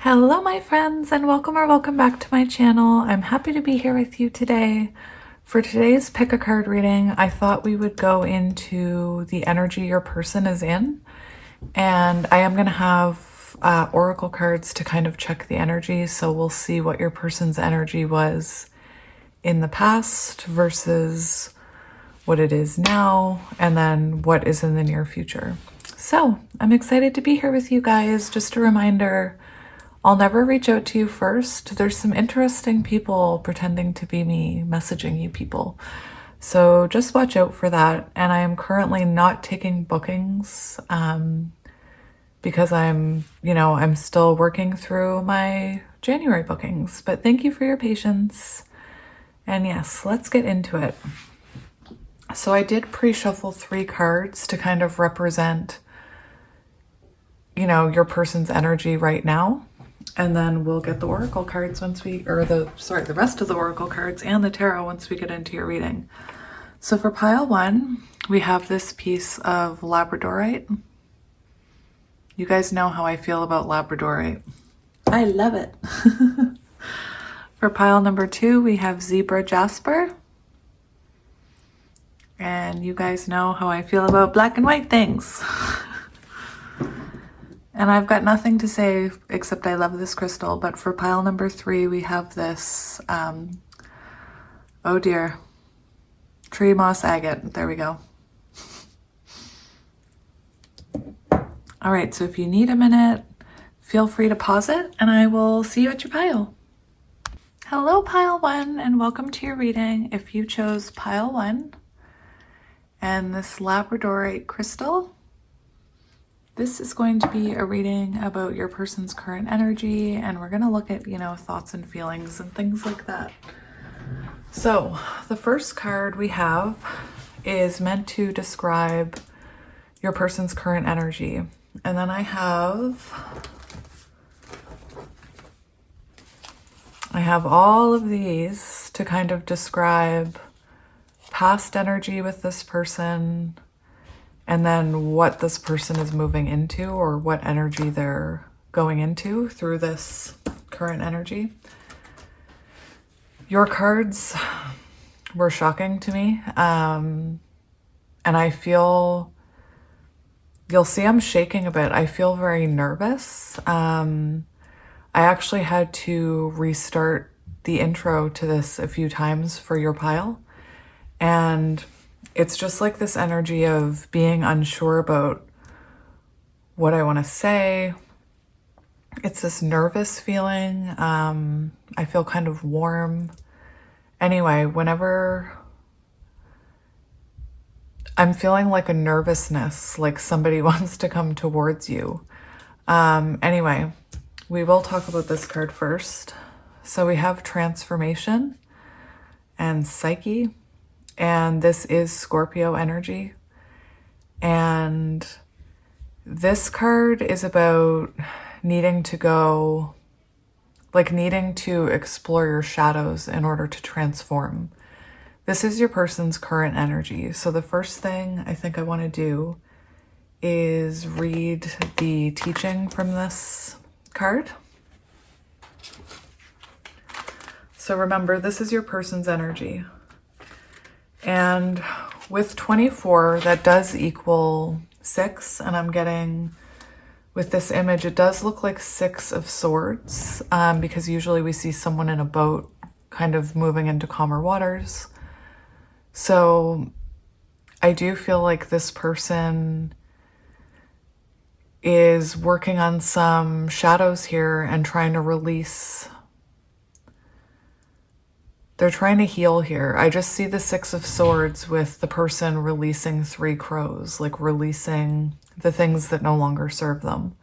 Hello my friends, and welcome back to my channel. I'm happy to be here with you today. For today's pick a card reading, I thought we would go into the energy your person is in, and I am going to have oracle cards to kind of check the energy, so we'll see what your person's energy was in the past versus what it is now, and then what is in the near future. So I'm excited to be here with you guys. Just a reminder, I'll never reach out to you first. There's some interesting people pretending to be me messaging you people. So just watch out for that. And I am currently not taking bookings because I'm still working through my January bookings. But thank you for your patience. And yes, let's get into it. So I did pre-shuffle 3 cards to kind of represent, your person's energy right now. And then we'll get the oracle cards the rest of the oracle cards and the tarot once we get into your reading. So for pile 1, we have this piece of labradorite. You guys know how I feel about labradorite. I love it. For pile number 2, we have zebra jasper. And you guys know how I feel about black and white things. And I've got nothing to say except I love this crystal. But for pile number 3, we have this, oh dear, tree moss agate. There we go. All right, so if you need a minute, feel free to pause it and I will see you at your pile. Hello, pile 1, and welcome to your reading. If you chose pile 1 and this labradorite crystal, this is going to be a reading about your person's current energy, and we're going to look at, thoughts and feelings and things like that. So the first card we have is meant to describe your person's current energy. And then I have all of these to kind of describe past energy with this person, and then what this person is moving into or what energy they're going into through this current energy. Your cards were shocking to me. And I feel, you'll see I'm shaking a bit. I feel very nervous. I actually had to restart the intro to this a few times for your pile. And it's just like this energy of being unsure about what I want to say. It's this nervous feeling. I feel kind of warm. Anyway, whenever I'm feeling like a nervousness, like somebody wants to come towards you. Anyway, we will talk about this card first. So we have transformation and psyche. And this is Scorpio energy. And this card is about needing to explore your shadows in order to transform. This is your person's current energy. So the first thing I think I want to do is read the teaching from this card. So remember, this is your person's energy. And with 24, that does equal 6. And I'm getting, with this image, it does look like 6 of swords, because usually we see someone in a boat kind of moving into calmer waters. So I do feel like this person is working on some shadows here and trying to release. They're trying to heal here. I just see the 6 of swords with the person releasing 3 crows, like releasing the things that no longer serve them.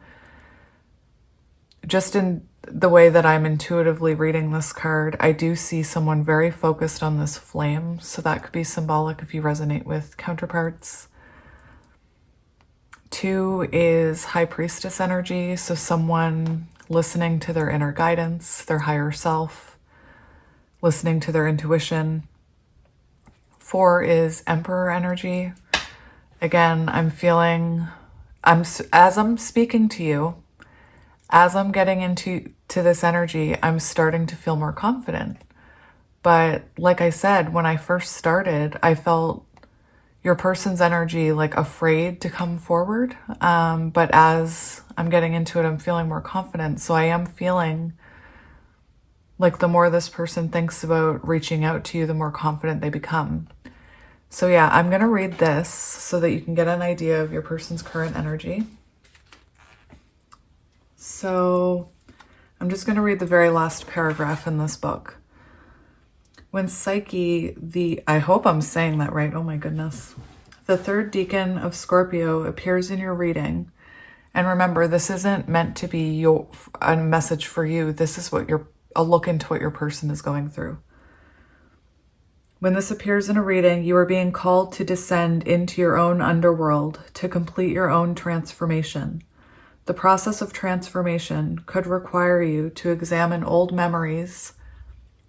Just in the way that I'm intuitively reading this card, I do see someone very focused on this flame. So that could be symbolic if you resonate with counterparts. 2 is High Priestess energy. So someone listening to their inner guidance, their higher self, listening to their intuition. 4 is Emperor energy. Again, I'm feeling, as I'm speaking to you, As I'm getting into this energy, I'm starting to feel more confident. But like I said, when I first started, I felt your person's energy like afraid to come forward. But as I'm getting into it, I'm feeling more confident. So I am feeling like the more this person thinks about reaching out to you, the more confident they become. So yeah, I'm going to read this so that you can get an idea of your person's current energy. So I'm just going to read the very last paragraph in this book. When Psyche, I hope I'm saying that right, oh my goodness, the third decan of Scorpio appears in your reading, and remember, this isn't meant to be a message for you. This is a look into what your person is going through. When this appears in a reading, you are being called to descend into your own underworld to complete your own transformation. The process of transformation could require you to examine old memories,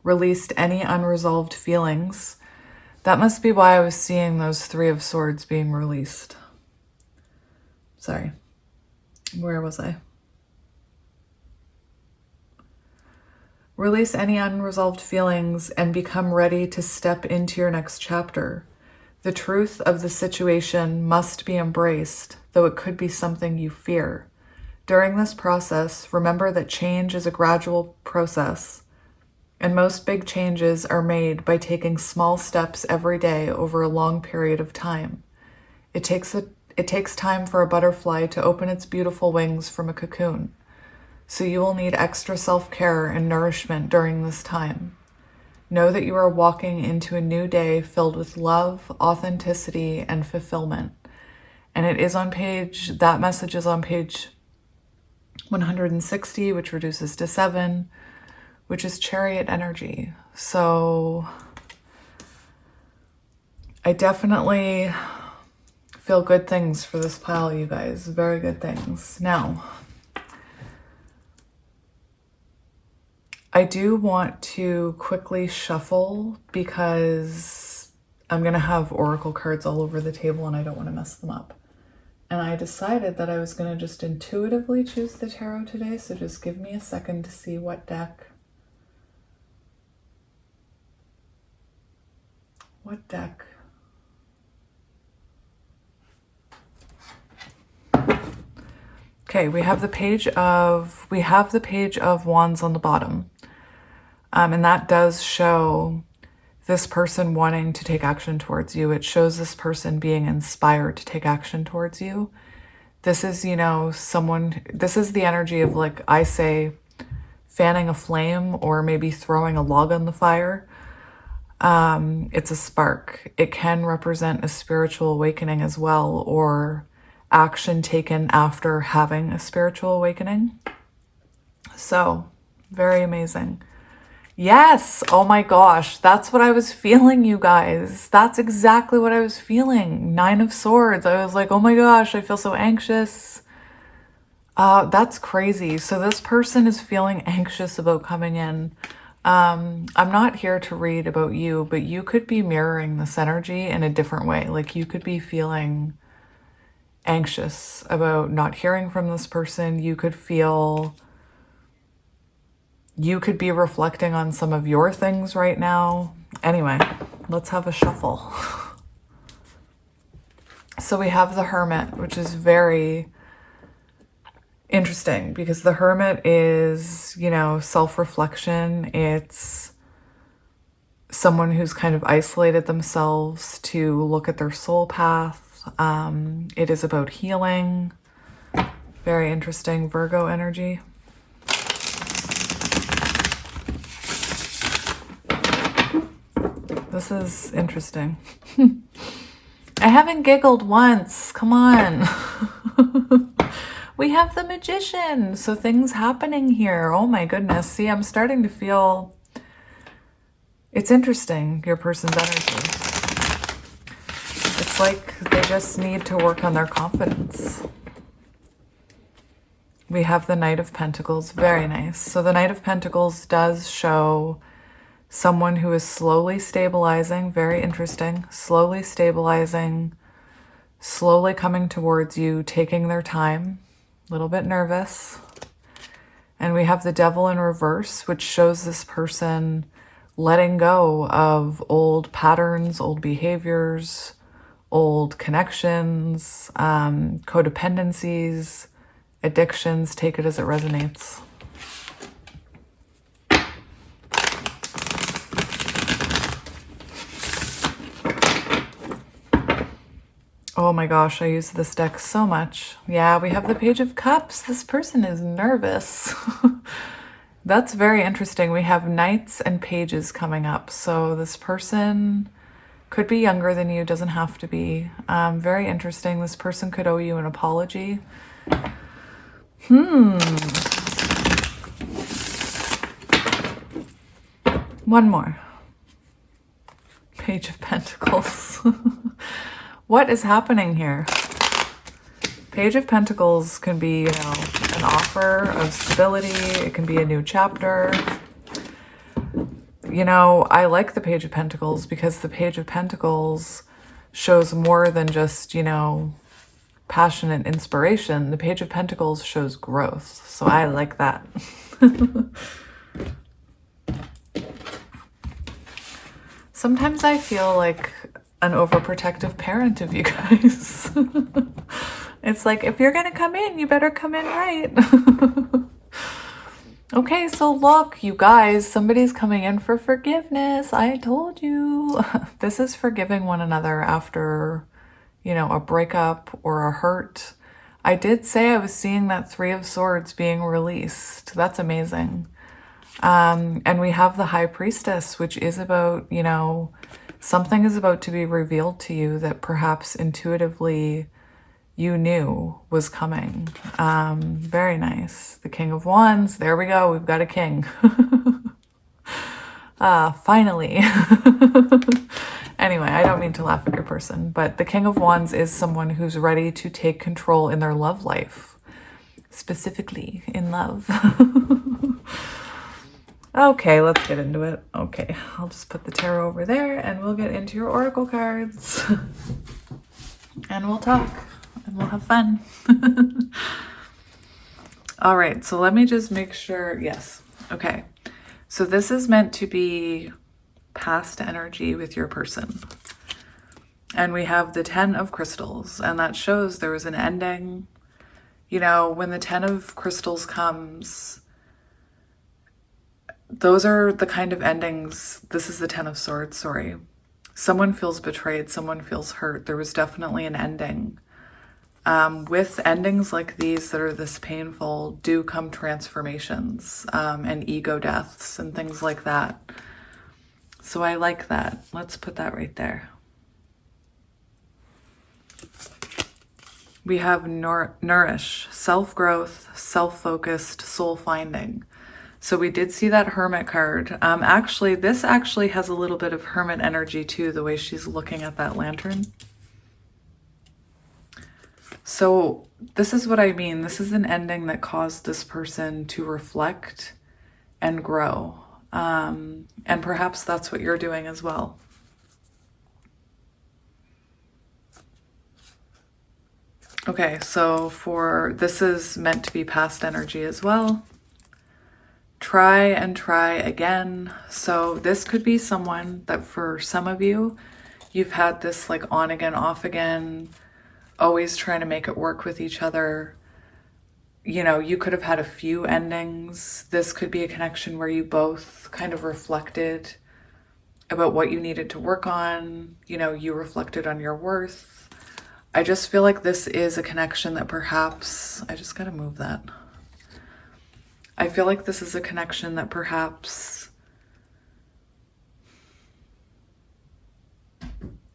release any unresolved feelings. That must be why I was seeing those Three of Swords being released. Sorry. Where was I? Release any unresolved feelings and become ready to step into your next chapter. The truth of the situation must be embraced, though it could be something you fear. During this process, remember that change is a gradual process, and most big changes are made by taking small steps every day over a long period of time. It takes time for a butterfly to open its beautiful wings from a cocoon, so you will need extra self-care and nourishment during this time. Know that you are walking into a new day filled with love, authenticity, and fulfillment. And that message is on page 160, which reduces to 7, which is Chariot energy. So I definitely feel good things for this pile, you guys. Very good things. Now, I do want to quickly shuffle because I'm going to have oracle cards all over the table and I don't want to mess them up. And I decided that I was going to just intuitively choose the tarot today, so just give me a second to see what deck. What deck? Okay, we have the page of Wands on the bottom. And that does show this person wanting to take action towards you. It shows this person being inspired to take action towards you. This is, this is the energy of, like I say, fanning a flame or maybe throwing a log on the fire. It's a spark. It can represent a spiritual awakening as well, or action taken after having a spiritual awakening. So, very amazing. Yes. Oh my gosh. That's what I was feeling, you guys. That's exactly what I was feeling. 9 of Swords. I was like, oh my gosh, I feel so anxious. That's crazy. So this person is feeling anxious about coming in. I'm not here to read about you, but you could be mirroring this energy in a different way. Like you could be feeling anxious about not hearing from this person. You could be reflecting on some of your things right now. Anyway, let's have a shuffle. So we have the Hermit, which is very interesting because the Hermit is, self-reflection. It's someone who's kind of isolated themselves to look at their soul path. It is about healing. Very interesting. Virgo energy. This is interesting. I haven't giggled once. Come on. We have the Magician. So things happening here. Oh my goodness. See, I'm starting to feel it's interesting, your person's energy. It's like they just need to work on their confidence. We have the Knight of Pentacles. Very nice. So the Knight of Pentacles does show someone who is slowly stabilizing. Very interesting. Slowly stabilizing, slowly coming towards you, taking their time, a little bit nervous. And we have the Devil in reverse, which shows this person letting go of old patterns, old behaviors, old connections, codependencies, addictions. Take it as it resonates. Oh my gosh, I use this deck so much. Yeah, we have the Page of Cups. This person is nervous. That's very interesting. We have Knights and Pages coming up. So this person could be younger than you, doesn't have to be. Very interesting. This person could owe you an apology. One more. Page of Pentacles. What is happening here? Page of Pentacles can be, you know, an offer of stability. It can be a new chapter. You know, I like the Page of Pentacles because the Page of Pentacles shows more than just, you know, passion and inspiration. The Page of Pentacles shows growth. So I like that. Sometimes I feel like an overprotective parent of you guys. It's like, if you're gonna come in, you better come in right. Okay, so look, you guys, somebody's coming in for forgiveness. I told you. This is forgiving one another after, you know, a breakup or a hurt. I did say I was seeing that Three of Swords being released. That's amazing. And we have the High Priestess, which is about, you know, something is about to be revealed to you that perhaps intuitively you knew was coming. Very nice. The King of Wands. There we go. We've got a king. Finally. Anyway, I don't mean to laugh at your person, but the King of Wands is someone who's ready to take control in their love life, specifically in love. Okay, let's get into it. Okay, I'll just put the tarot over there and we'll get into your oracle cards. And we'll talk and we'll have fun. All right, so let me just make sure. Yes. Okay. So this is meant to be past energy with your person. And we have the 10 of crystals, and that shows there was an ending. You know, when the 10 of crystals comes, those are the kind of endings. This is the 10 of swords, sorry. Someone feels betrayed, someone feels hurt. There was definitely an ending. With endings like these that are this painful, do come transformations and ego deaths and things like that. So I like that. Let's put that right there. We have nourish, self-growth, self-focused, soul-finding. So we did see that Hermit card. Actually, this actually has a little bit of Hermit energy too, the way she's looking at that lantern. So this is what I mean. This is an ending that caused this person to reflect and grow. And perhaps that's what you're doing as well. Okay, so this is meant to be past energy as well. Try and try again. So this could be someone that for some of you, you've had this like on again, off again, always trying to make it work with each other. You know, you could have had a few endings. This could be a connection where you both kind of reflected about what you needed to work on. You know, you reflected on your worth. I just feel like this is a connection that perhaps, I just gotta move that. I feel like this is a connection that perhaps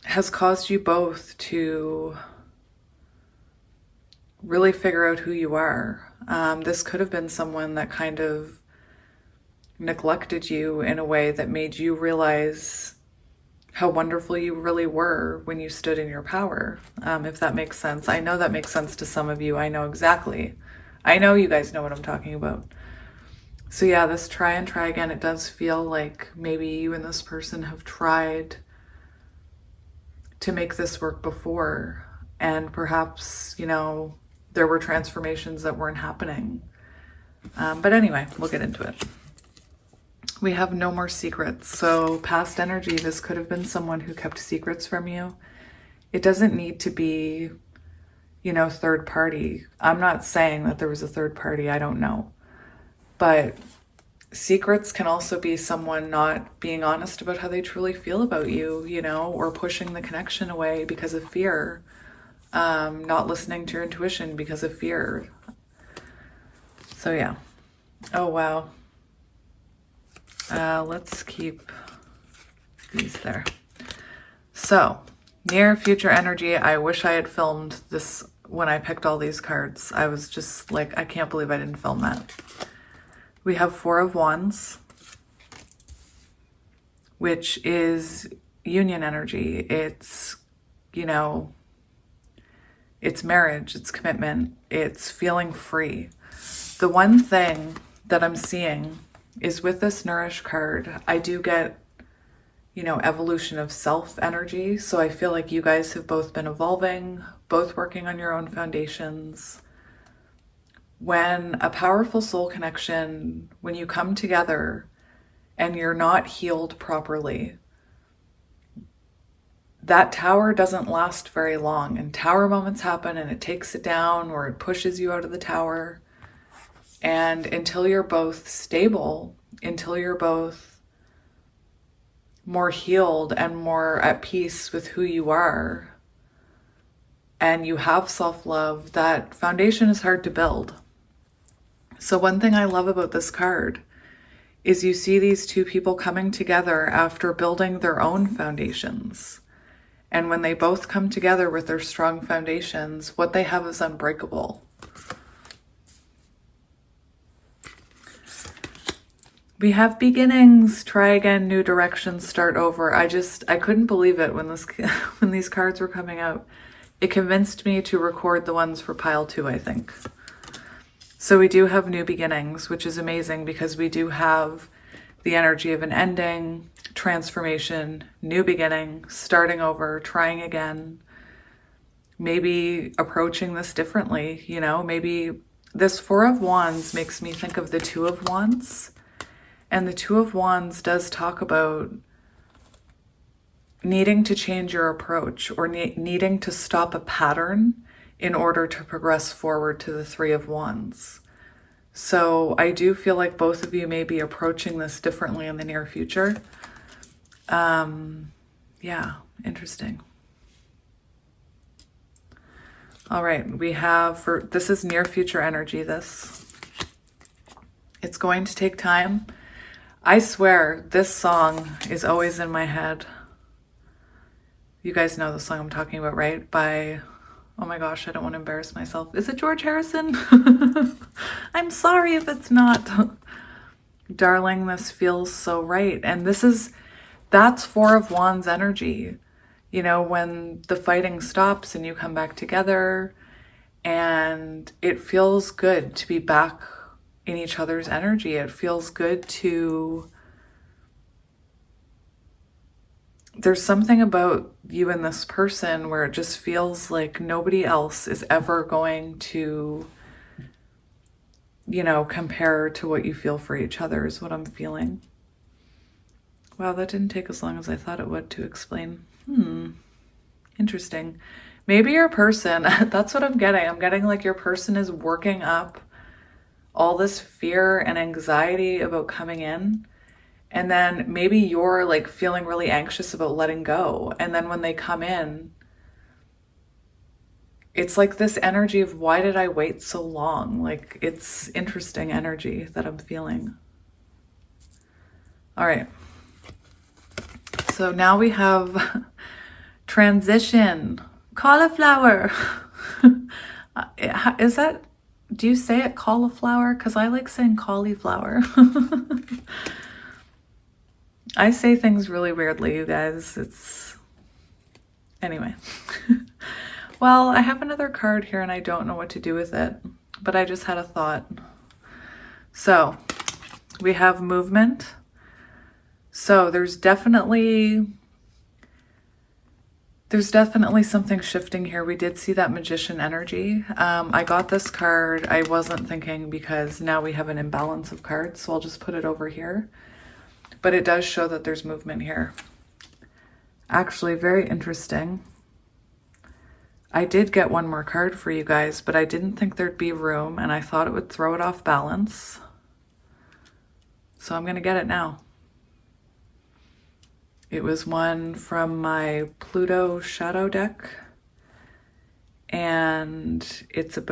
has caused you both to really figure out who you are. This could have been someone that kind of neglected you in a way that made you realize how wonderful you really were when you stood in your power, if that makes sense. I know that makes sense to some of you. I know exactly. I know you guys know what I'm talking about. So yeah, this try and try again, it does feel like maybe you and this person have tried to make this work before, and perhaps, you know, there were transformations that weren't happening. But anyway, we'll get into it. We have no more secrets. So past energy, this could have been someone who kept secrets from you. It doesn't need to be, you know, third party. I'm not saying that there was a third party. I don't know. But secrets can also be someone not being honest about how they truly feel about you, you know, or pushing the connection away because of fear. Not listening to your intuition because of fear. So yeah. Oh, wow. Let's keep these there. So, near future energy. I wish I had filmed this when I picked all these cards. I was just like, I can't believe I didn't film that. We have Four of Wands, which is union energy. It's, you know, it's marriage, it's commitment, it's feeling free. The one thing that I'm seeing is with this Nourish card, I do get, you know, evolution of self energy. So I feel like you guys have both been evolving, both working on your own foundations. When a powerful soul connection, when you come together and you're not healed properly, that tower doesn't last very long. And tower moments happen and it takes it down or it pushes you out of the tower. And until you're both stable, until you're both more healed and more at peace with who you are, and you have self-love, that foundation is hard to build. So one thing I love about this card is you see these two people coming together after building their own foundations. And when they both come together with their strong foundations, what they have is unbreakable. We have beginnings, try again, new directions, start over. I couldn't believe it when when these cards were coming out. It convinced me to record the ones for pile 2, I think. So we do have new beginnings, which is amazing because we do have the energy of an ending, transformation, new beginning, starting over, trying again, maybe approaching this differently, you know, maybe this Four of Wands makes me think of the Two of Wands. And the Two of Wands does talk about needing to change your approach or needing to stop a pattern in order to progress forward to the Three of Wands. So I do feel like both of you may be approaching this differently in the near future. Yeah, interesting. All right, we have, this is near future energy, this. It's going to take time. I swear, this song is always in my head. You guys know the song I'm talking about, right? By, oh my gosh, I don't want to embarrass myself. Is it George Harrison? I'm sorry if it's not. Darling, this feels so right. And that's Four of Wands energy. You know, when the fighting stops and you come back together and it feels good to be back in each other's energy. It feels good to, there's something about you and this person where it just feels like nobody else is ever going to, you know, compare to what you feel for each other is what I'm feeling. Wow, that didn't take as long as I thought it would to explain. Interesting. Maybe your person, that's what I'm getting. I'm getting like your person is working up all this fear and anxiety about coming in. And then maybe you're like feeling really anxious about letting go. And then when they come in, it's like this energy of why did I wait so long? Like it's interesting energy that I'm feeling. All right. So now we have transition, cauliflower. Is that, do you say it cauliflower? Because I like saying cauliflower. I say things really weirdly, you guys. Anyway. Well, I have another card here and I don't know what to do with it, but I just had a thought. So we have movement. So there's definitely There's definitely something shifting here. We did see that magician energy. I got this card. I wasn't thinking because now we have an imbalance of cards, so I'll just put it over here. But it does show that there's movement here. Actually, very interesting. I did get one more card for you guys, but I didn't think there'd be room, and I thought it would throw it off balance. So I'm going to get it now. It was one from my Pluto shadow deck, and it's a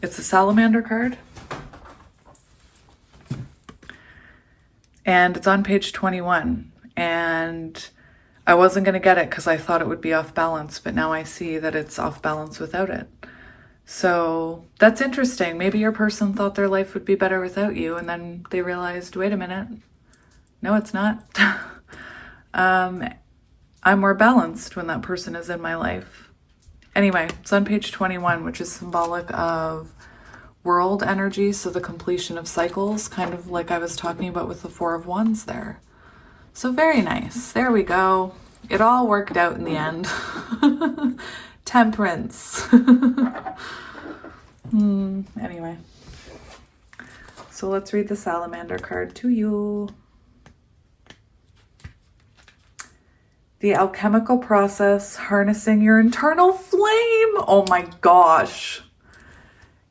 salamander card, and it's on page 21, and I wasn't going to get it because I thought it would be off balance, but now I see that it's off balance without it. So that's interesting. Maybe your person thought their life would be better without you, and then they realized, wait a minute, no, it's not. I'm more balanced when that person is in my life. Anyway, it's on page 21, which is symbolic of world energy, so the completion of cycles, kind of like I was talking about with the Four of Wands there. So very nice. There we go. It all worked out in the end. Temperance. Anyway. So let's read the salamander card to you. The alchemical process, harnessing your internal flame. Oh my gosh.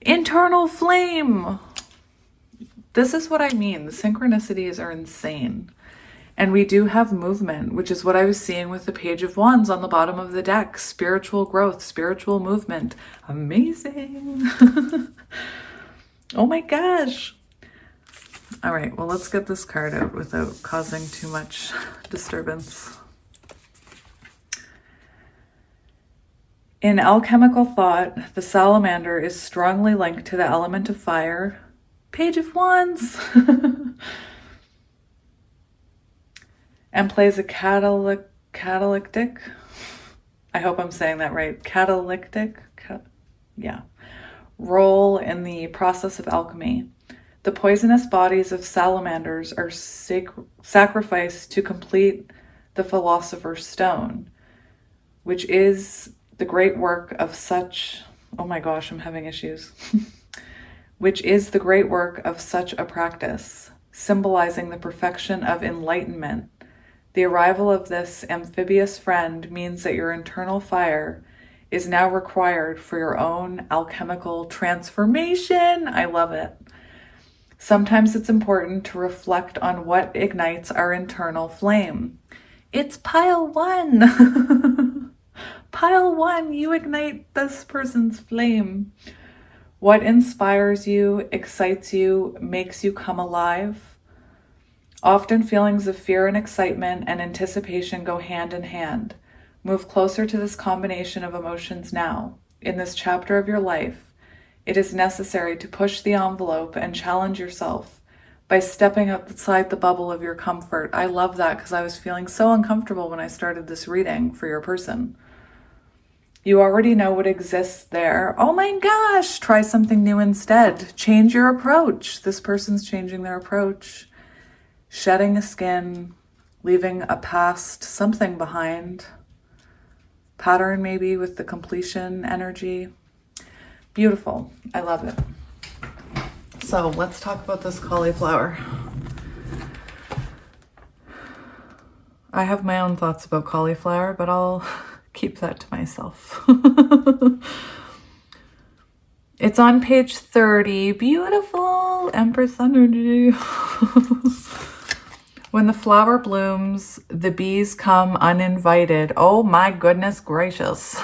Internal flame. This is what I mean. The synchronicities are insane. And we do have movement, which is what I was seeing with the Page of Wands on the bottom of the deck. Spiritual growth, spiritual movement. Amazing. Oh my gosh. All right, well, let's get this card out without causing too much disturbance. In alchemical thought, the salamander is strongly linked to the element of fire. Page of Wands. And plays a catalytic, I hope I'm saying that right, role in the process of alchemy. The poisonous bodies of salamanders are sacrificed to complete the Philosopher's Stone, which is the great work of such, oh my gosh, I'm having issues, which is the great work of such a practice, symbolizing the perfection of enlightenment. The arrival of this amphibious friend means that your internal fire is now required for your own alchemical transformation. I love it. Sometimes it's important to reflect on what ignites our internal flame. It's pile one. Pile one, you ignite this person's flame. What inspires you, excites you, makes you come alive? Often feelings of fear and excitement and anticipation go hand in hand. Move closer to this combination of emotions now. In this chapter of your life, it is necessary to push the envelope and challenge yourself by stepping outside the bubble of your comfort. I love that because I was feeling so uncomfortable when I started this reading for your person. You already know what exists there. Oh my gosh, try something new instead. Change your approach. This person's changing their approach. Shedding a skin, leaving a past something behind. Pattern maybe with the completion energy. Beautiful. I love it. So let's talk about this cauliflower. I have my own thoughts about cauliflower, but I'll keep that to myself. It's on page 30. Beautiful. Empress energy. When the flower blooms, the bees come uninvited. Oh my goodness gracious.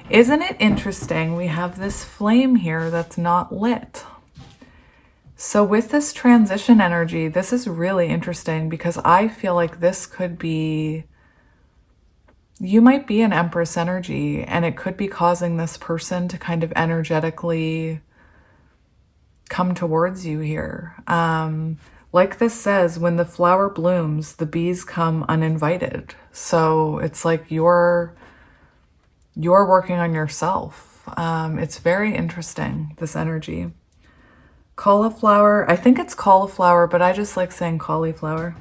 Isn't it interesting? We have this flame here that's not lit. So with this transition energy, this is really interesting because I feel like this could be, you might be an Empress energy and it could be causing this person to kind of energetically come towards you here. Like this says, when the flower blooms, the bees come uninvited. So it's like you're working on yourself. It's very interesting, this energy. Cauliflower, I think it's cauliflower, but I just like saying cauliflower.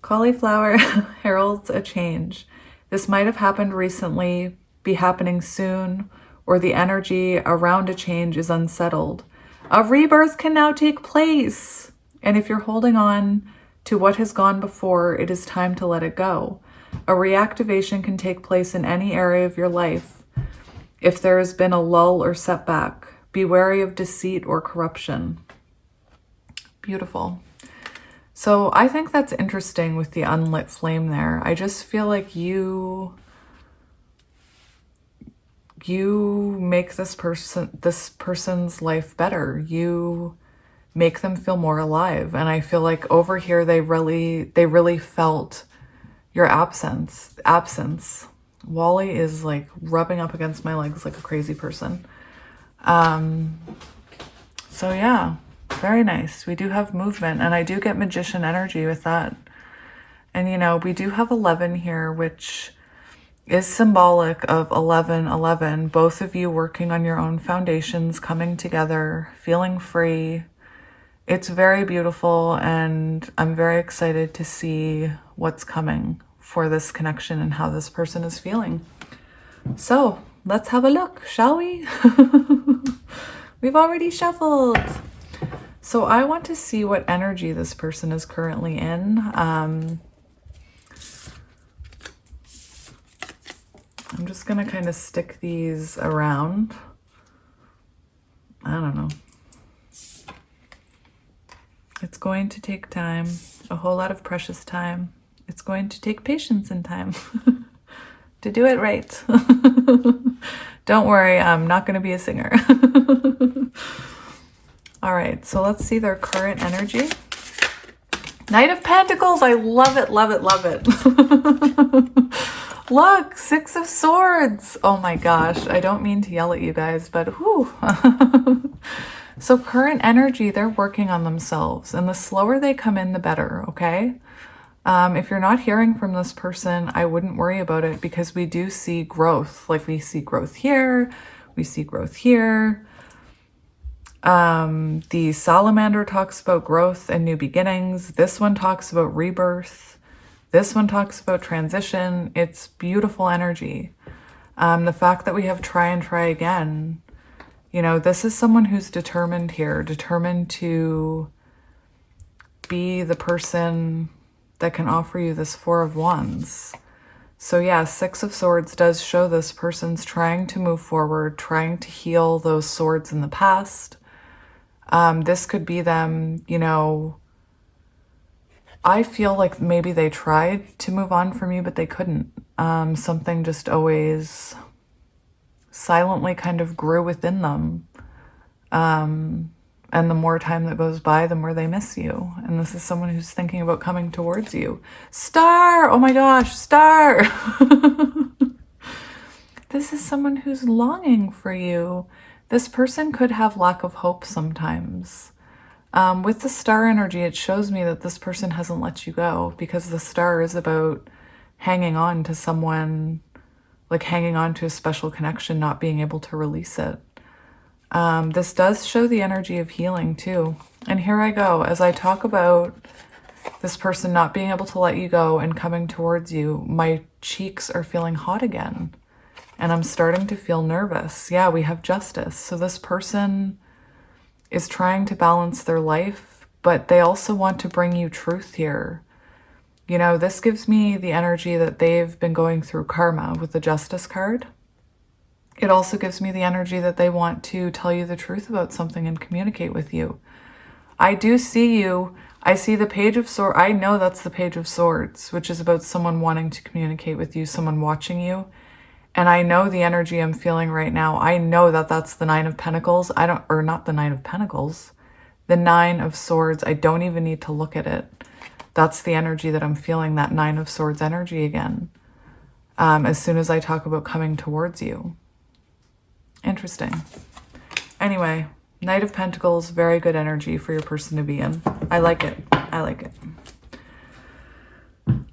Cauliflower heralds a change. This might have happened recently, be happening soon, or the energy around a change is unsettled. A rebirth can now take place. And if you're holding on to what has gone before, it is time to let it go. A reactivation can take place in any area of your life. If there has been a lull or setback, be wary of deceit or corruption. Beautiful. So I think that's interesting with the unlit flame there. I just feel like you make this person's life better. You make them feel more alive. And I feel like over here they really felt your absence. Wally is like rubbing up against my legs like a crazy person. So yeah, very nice. We do have movement, and I do get magician energy with that. And you know, we do have 11 here, which is symbolic of 1111, both of you working on your own foundations, coming together, feeling free. It's very beautiful, and I'm very excited to see what's coming for this connection and how this person is feeling. So let's have a look, shall we? We've already shuffled. So I want to see what energy this person is currently in. I'm just going to kind of stick these around. I don't know. It's going to take time, a whole lot of precious time. It's going to take patience and time to do it right. Don't worry, I'm not going to be a singer. All right, so let's see their current energy. Knight of Pentacles, I love it, love it, love it. Look, Six of Swords. Oh my gosh, I don't mean to yell at you guys, but whew. So current energy, they're working on themselves, and the slower they come in, the better, okay? If you're not hearing from this person, I wouldn't worry about it, because we do see growth. Like we see growth here, we see growth here. The salamander talks about growth and new beginnings. This one talks about rebirth. This one talks about transition. It's beautiful energy. The fact that we have try and try again, you know, this is someone who's determined here, determined to be the person that can offer you this Four of Wands. So yeah, Six of Swords does show this person's trying to move forward, trying to heal those swords in the past. This could be them, you know, I feel like maybe they tried to move on from you, but they couldn't. Something just always silently kind of grew within them. And the more time that goes by, the more they miss you. And this is someone who's thinking about coming towards you. Star! Oh my gosh, Star! This is someone who's longing for you. This person could have lack of hope sometimes. With the Star energy, it shows me that this person hasn't let you go, because the Star is about hanging on to someone, like hanging on to a special connection, not being able to release it. This does show the energy of healing too. And here I go, as I talk about this person not being able to let you go and coming towards you, my cheeks are feeling hot again. And I'm starting to feel nervous. Yeah, we have Justice. So this person is trying to balance their life, but they also want to bring you truth here. You know, this gives me the energy that they've been going through karma with the Justice card. It also gives me the energy that they want to tell you the truth about something and communicate with you. I do see you. I see the Page of Swords. I know that's the Page of Swords, which is about someone wanting to communicate with you, someone watching you. And I know the energy I'm feeling right now. I know that that's the Nine of Pentacles. Or not the Nine of Pentacles, the Nine of Swords. I don't even need to look at it. That's the energy that I'm feeling, that Nine of Swords energy again. As soon as I talk about coming towards you. Interesting. Anyway, Knight of Pentacles, very good energy for your person to be in. I like it. I like it.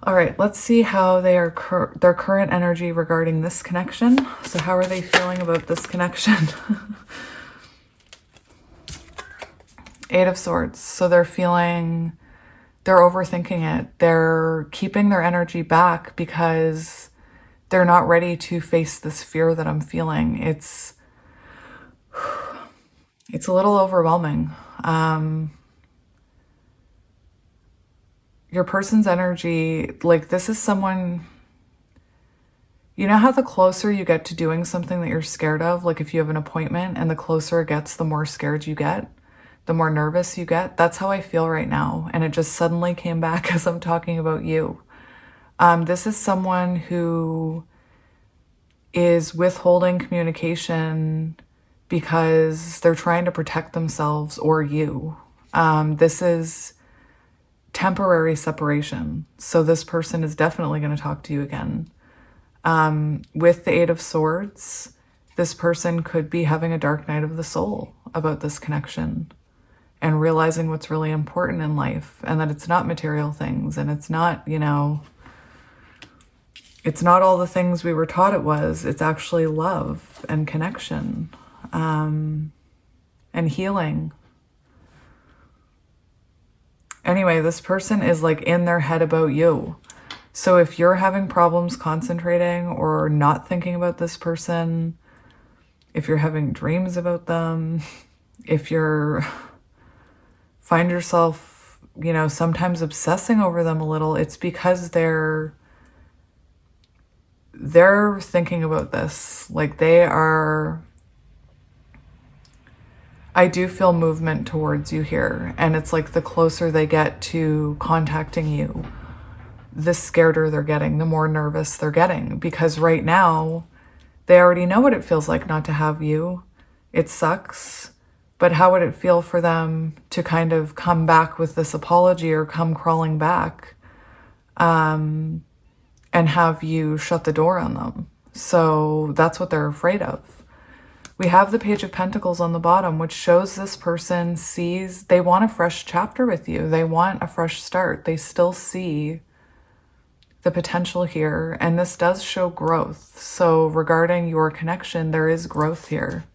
All right, let's see how they are their current energy regarding this connection. So how are they feeling about this connection? Eight of Swords. So they're feeling they're overthinking it. They're keeping their energy back because they're not ready to face this fear that I'm feeling. It's a little overwhelming. Your person's energy, like this is someone, you know how the closer you get to doing something that you're scared of, like if you have an appointment and the closer it gets, the more scared you get, the more nervous you get. That's how I feel right now. And it just suddenly came back as I'm talking about you. This is someone who is withholding communication because they're trying to protect themselves or you. This is temporary separation. So this person is definitely going to talk to you again. With the Eight of Swords, this person could be having a dark night of the soul about this connection and realizing what's really important in life and that it's not material things and it's not, you know, it's not all the things we were taught it was. It's actually love and connection, and healing. Anyway, this person is like in their head about you. So if you're having problems concentrating or not thinking about this person, if you're having dreams about them, if you're find yourself, you know, sometimes obsessing over them a little, it's because they're thinking about this. Like they are, I do feel movement towards you here. And it's like the closer they get to contacting you, the scareder they're getting, the more nervous they're getting. Because right now, they already know what it feels like not to have you. It sucks. But how would it feel for them to kind of come back with this apology or come crawling back and have you shut the door on them? So that's what they're afraid of. We have the Page of Pentacles on the bottom, which shows this person sees, they want a fresh chapter with you. They want a fresh start. They still see the potential here. And this does show growth. So regarding your connection, there is growth here.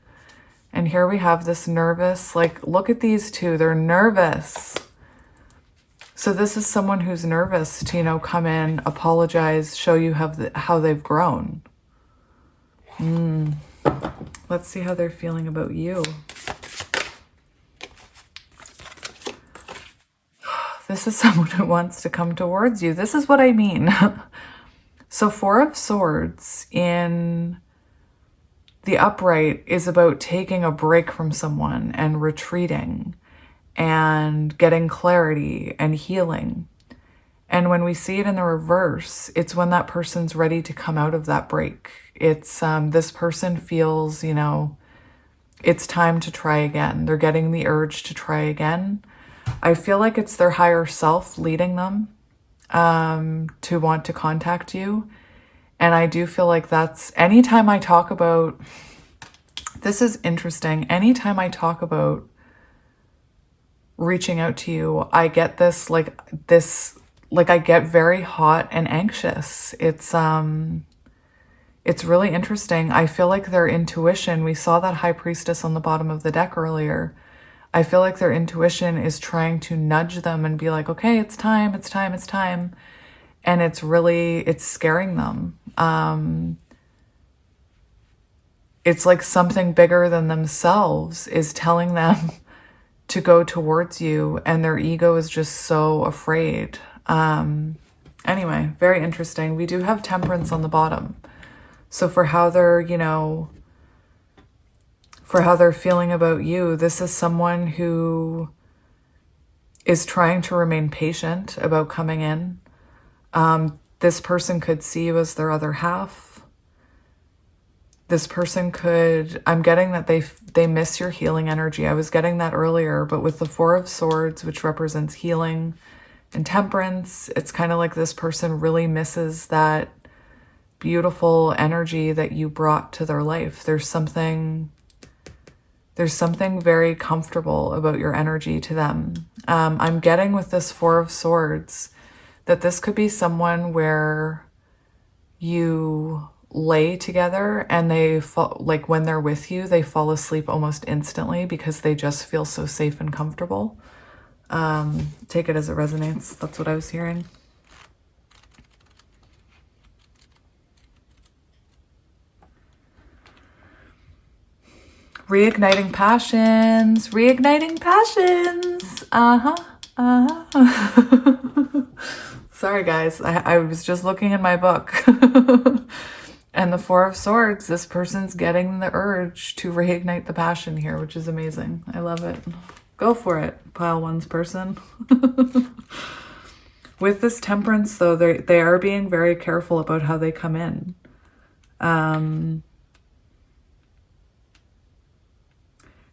And here we have this nervous, like, look at these two, they're nervous. So this is someone who's nervous to, you know, come in, apologize, show you how they've grown. Let's see how they're feeling about you. This is someone who wants to come towards you. This is what I mean. So Four of Swords in the upright is about taking a break from someone and retreating and getting clarity and healing. And when we see it in the reverse, it's when that person's ready to come out of that break. It's this person feels, you know, it's time to try again. They're getting the urge to try again. I feel like it's their higher self leading them to want to contact you. And I do feel like that's, anytime I talk about, this is interesting, anytime I talk about reaching out to you, I get this, like I get very hot and anxious. It's really interesting. I feel like their intuition, we saw that High Priestess on the bottom of the deck earlier. I feel like their intuition is trying to nudge them and be like, okay, it's time, it's time, it's time. And it's scaring them. It's like something bigger than themselves is telling them to go towards you, and their ego is just so afraid. Anyway, very interesting. We do have Temperance on the bottom. So for how they're, you know, for how they're feeling about you, this is someone who is trying to remain patient about coming in. This person could see you as their other half. This person could, I'm getting that they miss your healing energy. I was getting that earlier, but with the Four of Swords, which represents healing and temperance, it's kind of like this person really misses that beautiful energy that you brought to their life. There's something very comfortable about your energy to them. I'm getting with this Four of Swords that this could be someone where you lay together and they fall, like when they're with you, they fall asleep almost instantly because they just feel so safe and comfortable. Take it as it resonates. That's what I was hearing. Reigniting passions. Reigniting passions. Sorry, guys. I was just looking in my book. And the Four of Swords, this person's getting the urge to reignite the passion here, which is amazing. I love it. Go for it, pile one's person. With this Temperance, though, they are being very careful about how they come in.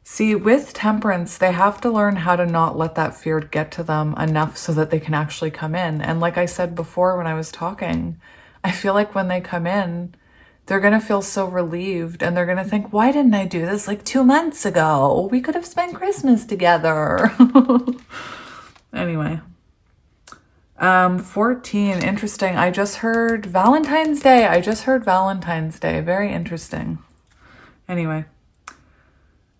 See, with Temperance, they have to learn how to not let that fear get to them enough so that they can actually come in. And like I said before when I was talking, I feel like when they come in, they're going to feel so relieved and they're going to think, why didn't I do this like 2 months ago? We could have spent Christmas together. Anyway. 14, interesting. I just heard Valentine's Day. Very interesting. Anyway.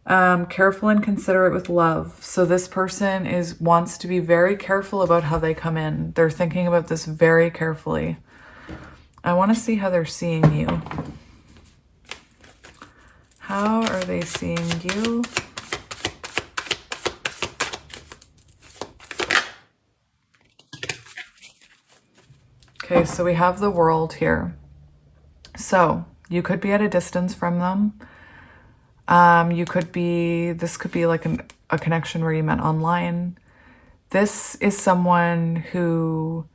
Careful and considerate with love. So this person wants to be very careful about how they come in. They're thinking about this very carefully. I want to see how they're seeing you. How are they seeing you? Okay, so we have the World here. So you could be at a distance from them. This could be like a connection where you met online. This is someone who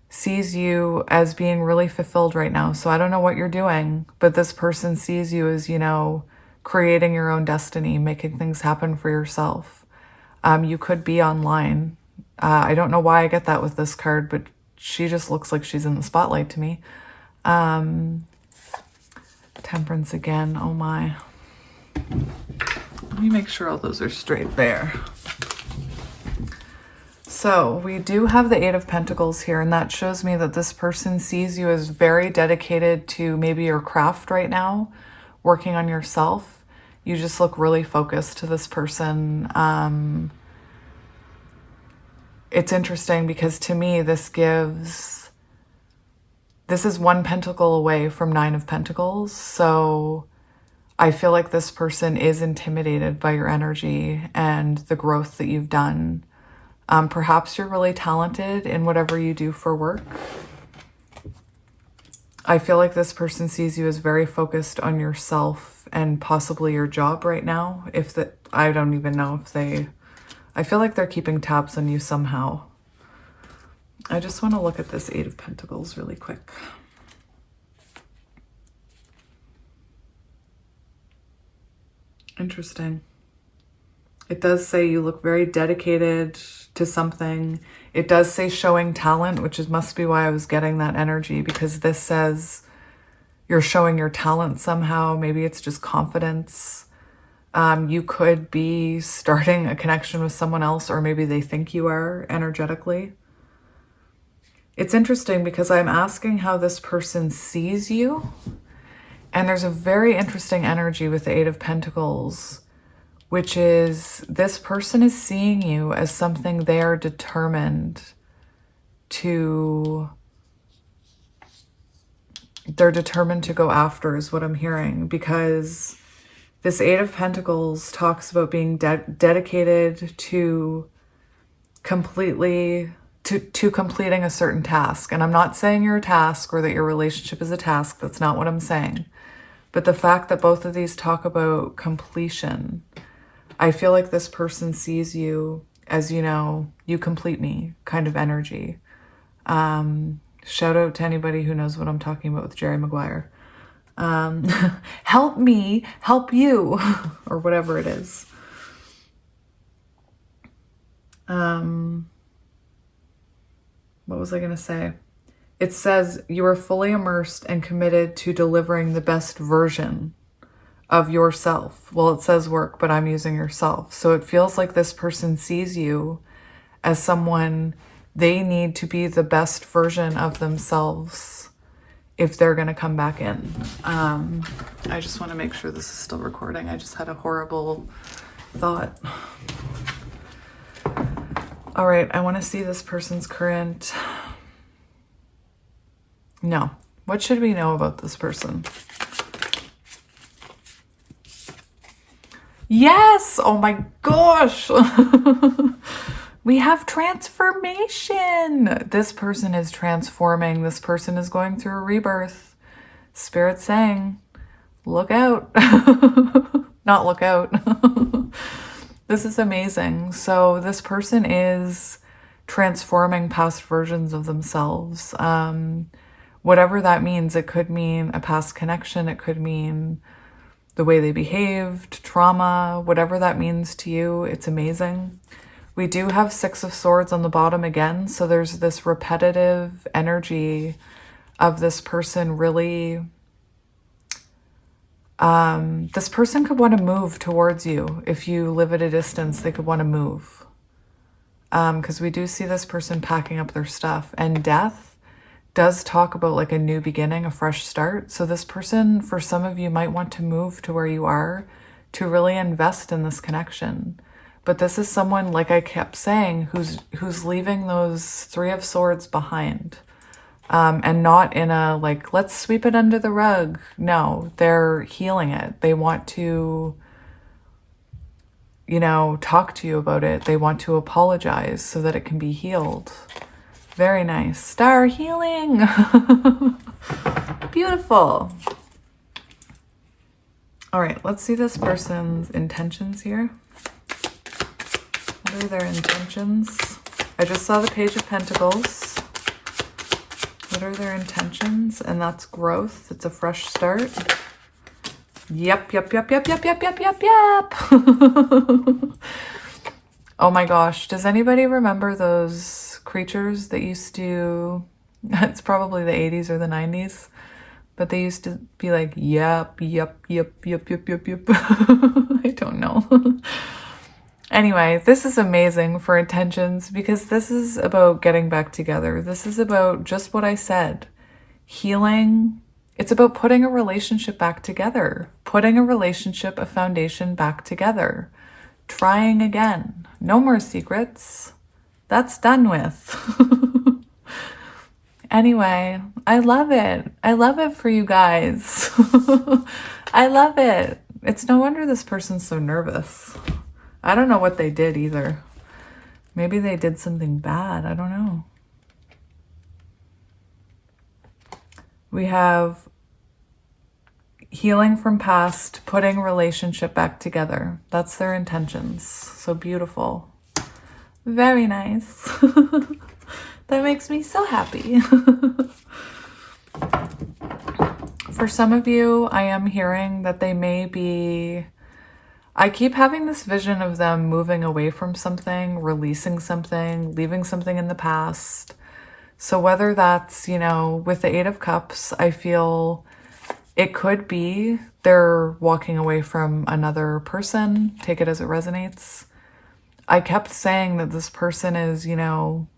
sees you as being really fulfilled right now. So I don't know what you're doing, but this person sees you as, you know, creating your own destiny, making things happen for yourself. You could be online. I don't know why I get that with this card, but she just looks like she's in the spotlight to me. Temperance again. Oh my. Let me make sure all those are straight there. So we do have the Eight of Pentacles here, and that shows me that this person sees you as very dedicated to maybe your craft right now, working on yourself. You just look really focused to this person. It's interesting because to me, this is one pentacle away from Nine of Pentacles. So I feel like this person is intimidated by your energy and the growth that you've done. Perhaps you're really talented in whatever you do for work. I feel like this person sees you as very focused on yourself and possibly your job right now. I don't even know if I feel like they're keeping tabs on you somehow. I just want to look at this Eight of Pentacles really quick. Interesting. It does say you look very dedicated to something. It does say showing talent, which must be why I was getting that energy, because this says you're showing your talent somehow. Maybe it's just confidence. You could be starting a connection with someone else, or maybe they think you are energetically. It's interesting because I'm asking how this person sees you. And there's a very interesting energy with the Eight of Pentacles, which is this person is seeing you as something they are determined to go after, is what I'm hearing, because this Eight of Pentacles talks about being dedicated to completing a certain task. And I'm not saying you're a task or that your relationship is a task. That's not what I'm saying. But the fact that both of these talk about completion, I feel like this person sees you as, you know, you complete me kind of energy. Shout out to anybody who knows what I'm talking about with Jerry Maguire. Help me, help you, or whatever it is. What was I going to say? It says you are fully immersed and committed to delivering the best version of yourself. Well, it says work, but I'm using yourself. So it feels like this person sees you as someone they need to be the best version of themselves if they're going to come back in. I just want to make sure this is still recording. I just had a horrible thought. All right, I want to see this person's current... No. What should we know about this person? Yes! Oh my gosh! We have transformation! This person is transforming. This person is going through a rebirth. Spirit saying, look out. Not look out. This is amazing. So this person is transforming past versions of themselves. Whatever that means. It could mean a past connection. It could mean the way they behaved, trauma, whatever that means to you. It's amazing. We do have Six of Swords on the bottom again. So there's this repetitive energy of this person really... this person could want to move towards you. If you live at a distance, they could want to move. Because we do see this person packing up their stuff. And death does talk about like a new beginning, a fresh start. So this person, for some of you, might want to move to where you are to really invest in this connection. But this is someone, like I kept saying, who's leaving those Three of Swords behind. And not in a, like, let's sweep it under the rug. No, they're healing it. They want to, you know, talk to you about it. They want to apologize so that it can be healed. Very nice. Star healing. Beautiful. All right, let's see this person's intentions here. What are their intentions? I just saw the Page of Pentacles. What are their intentions? And that's growth. It's a fresh start. Yep. Oh my gosh. Does anybody remember those creatures that used to... It's probably the 80s or the 90s. But they used to be like, yep. I don't know. Anyway, this is amazing for intentions because this is about getting back together. This is about just what I said. Healing. It's about putting a relationship back together. Putting a relationship, a foundation back together. Trying again. No more secrets. That's done with. Anyway, I love it. I love it for you guys. I love it. It's no wonder this person's so nervous. I don't know what they did either. Maybe they did something bad. I don't know. We have healing from past, putting relationship back together. That's their intentions. So beautiful. Very nice. That makes me so happy. For some of you, I am hearing that they may be... I keep having this vision of them moving away from something, releasing something, leaving something in the past. So whether that's, you know, with the Eight of Cups, I feel it could be they're walking away from another person. Take it as it resonates. I kept saying that this person is, you know,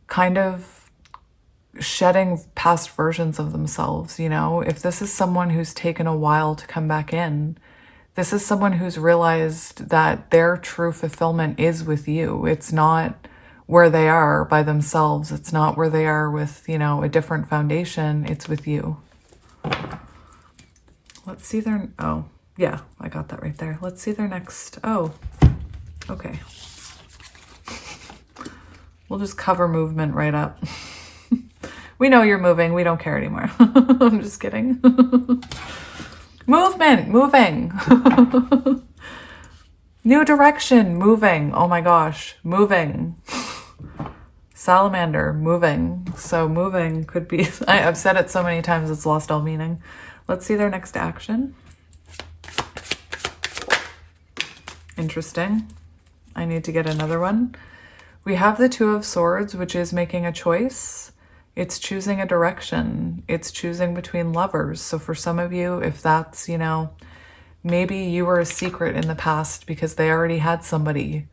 kind of shedding past versions of themselves, you know. If this is someone who's taken a while to come back in, this is someone who's realized that their true fulfillment is with you. It's not where they are by themselves. It's not where they are with, you know, a different foundation. It's with you. Let's see their... Oh, yeah, I got that right there. Let's see their next... Oh, okay. We'll just cover movement right up. We know you're moving. We don't care anymore. I'm just kidding. Movement, moving. New direction, moving. Oh my gosh, moving. Salamander, moving. So moving could be, I've said it so many times it's lost all meaning. Let's see their next action. Interesting. I need to get another one. We have the Two of Swords, which is making a choice. It's choosing a direction. It's choosing between lovers. So for some of you, if that's, you know, maybe you were a secret in the past because they already had somebody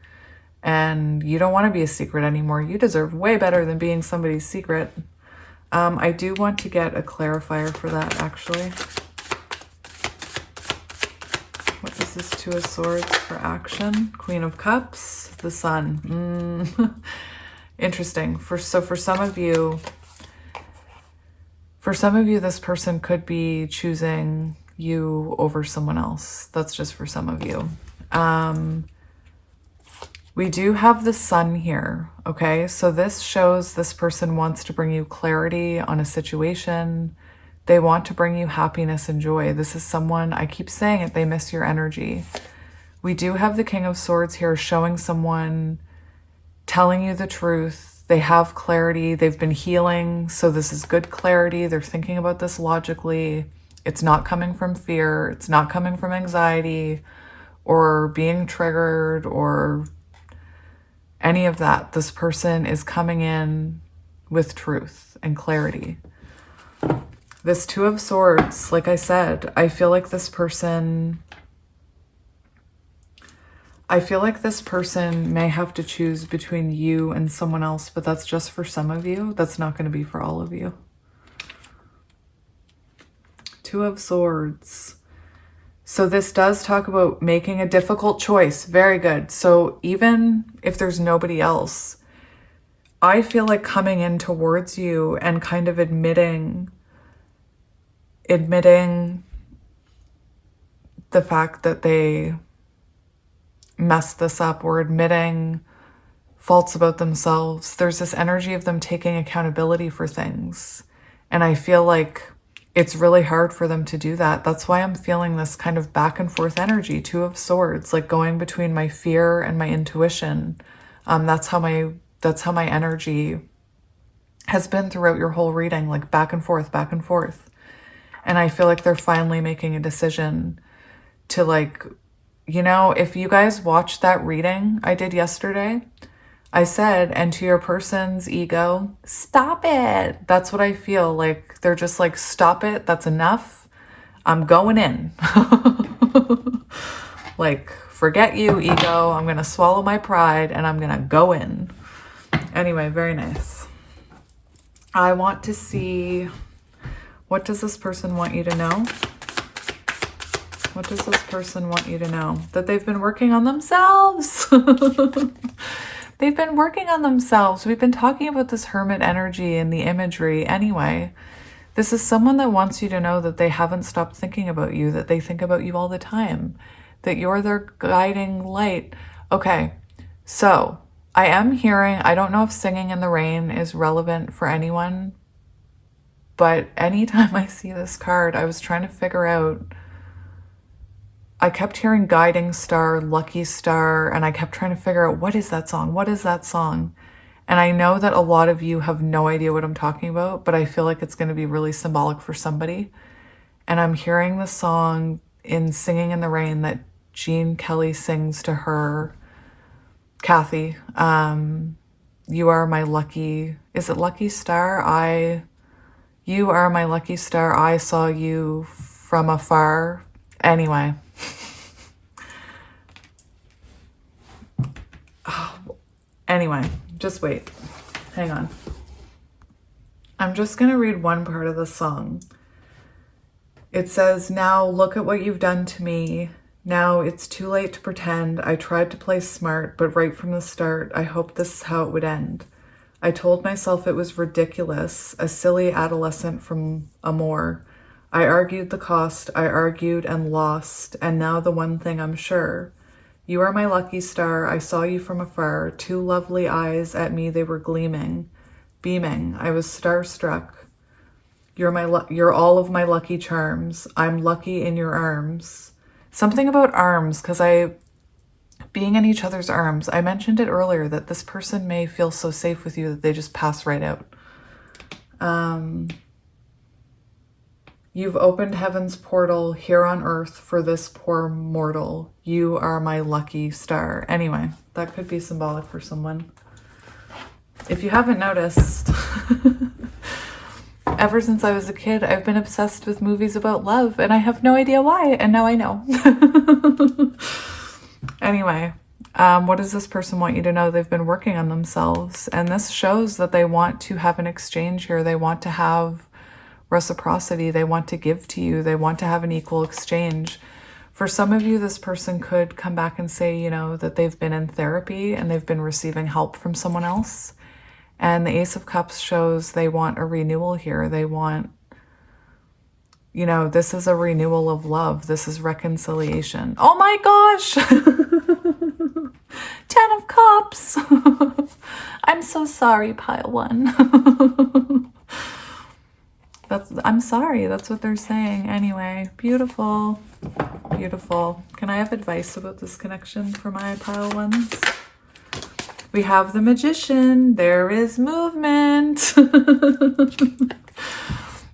and you don't want to be a secret anymore. You deserve way better than being somebody's secret. I do want to get a clarifier for that, actually. What is this Two of Swords for action? Queen of Cups, the Sun. Interesting. For some of you, this person could be choosing you over someone else. That's just for some of you. We do have the Sun here, okay? So this shows this person wants to bring you clarity on a situation. They want to bring you happiness and joy. This is someone, I keep saying it, they miss your energy. We do have the King of Swords here showing someone, telling you the truth. They have clarity. They've been healing. So this is good clarity. They're thinking about this logically. It's not coming from fear. It's not coming from anxiety or being triggered or any of that. This person is coming in with truth and clarity. This Two of Swords, like I said, I feel like this person may have to choose between you and someone else, but that's just for some of you. That's not going to be for all of you. Two of Swords. So this does talk about making a difficult choice. Very good. So even if there's nobody else, I feel like coming in towards you and kind of admitting the fact that they messed this up, or admitting faults about themselves. There's this energy of them taking accountability for things. And I feel like it's really hard for them to do that. That's why I'm feeling this kind of back and forth energy, Two of Swords, like going between my fear and my intuition. That's how my energy has been throughout your whole reading, like back and forth, back and forth. And I feel like they're finally making a decision to, like, you know, if you guys watched that reading I did yesterday, I said, and to your person's ego, stop it. That's what I feel like. They're just like, stop it. That's enough. I'm going in. Like, forget you, ego. I'm going to swallow my pride and I'm going to go in. Anyway, very nice. I want to see, what does this person want you to know? What does this person want you to know? That they've been working on themselves. They've been working on themselves. We've been talking about this Hermit energy and the imagery anyway. This is someone that wants you to know that they haven't stopped thinking about you, that they think about you all the time, that you're their guiding light. Okay, so I am hearing, I don't know if singing in the rain is relevant for anyone, but anytime I see this card, I was trying to figure out, I kept hearing guiding star, lucky star, and I kept trying to figure out, what is that song? What is that song? And I know that a lot of you have no idea what I'm talking about, but I feel like it's going to be really symbolic for somebody. And I'm hearing the song in Singing in the Rain that Gene Kelly sings to her, Kathy. You are my lucky, is it lucky star? You are my lucky star. I saw you from afar. Anyway. Anyway, just wait. Hang on. I'm just going to read one part of the song. It says, now look at what you've done to me. Now it's too late to pretend. I tried to play smart, but right from the start, I hoped this is how it would end. I told myself it was ridiculous, a silly adolescent from Amor. I argued the cost, I argued and lost, and now the one thing I'm sure. You are my lucky star, I saw you from afar, two lovely eyes at me they were gleaming, beaming, I was starstruck. You're all of my lucky charms, I'm lucky in your arms. Something about arms, because being in each other's arms, I mentioned it earlier that this person may feel so safe with you that they just pass right out. You've opened heaven's portal here on earth for this poor mortal. You are my lucky star. Anyway, that could be symbolic for someone. If you haven't noticed, ever since I was a kid, I've been obsessed with movies about love, and I have no idea why, and now I know. Anyway, what does this person want you to know? They've been working on themselves, and this shows that they want to have an exchange here. They want to have reciprocity. They want to give to you. They want to have an equal exchange. For some of you, this person could come back and say, you know, that they've been in therapy and they've been receiving help from someone else. And the Ace of Cups shows they want a renewal here. They want, you know, this is a renewal of love. This is reconciliation. Oh my gosh! 10 of Cups! I'm so sorry, pile one. I'm sorry, that's what they're saying. Anyway, beautiful, beautiful. Can I have advice about this connection for my pile ones? We have the Magician. There is movement.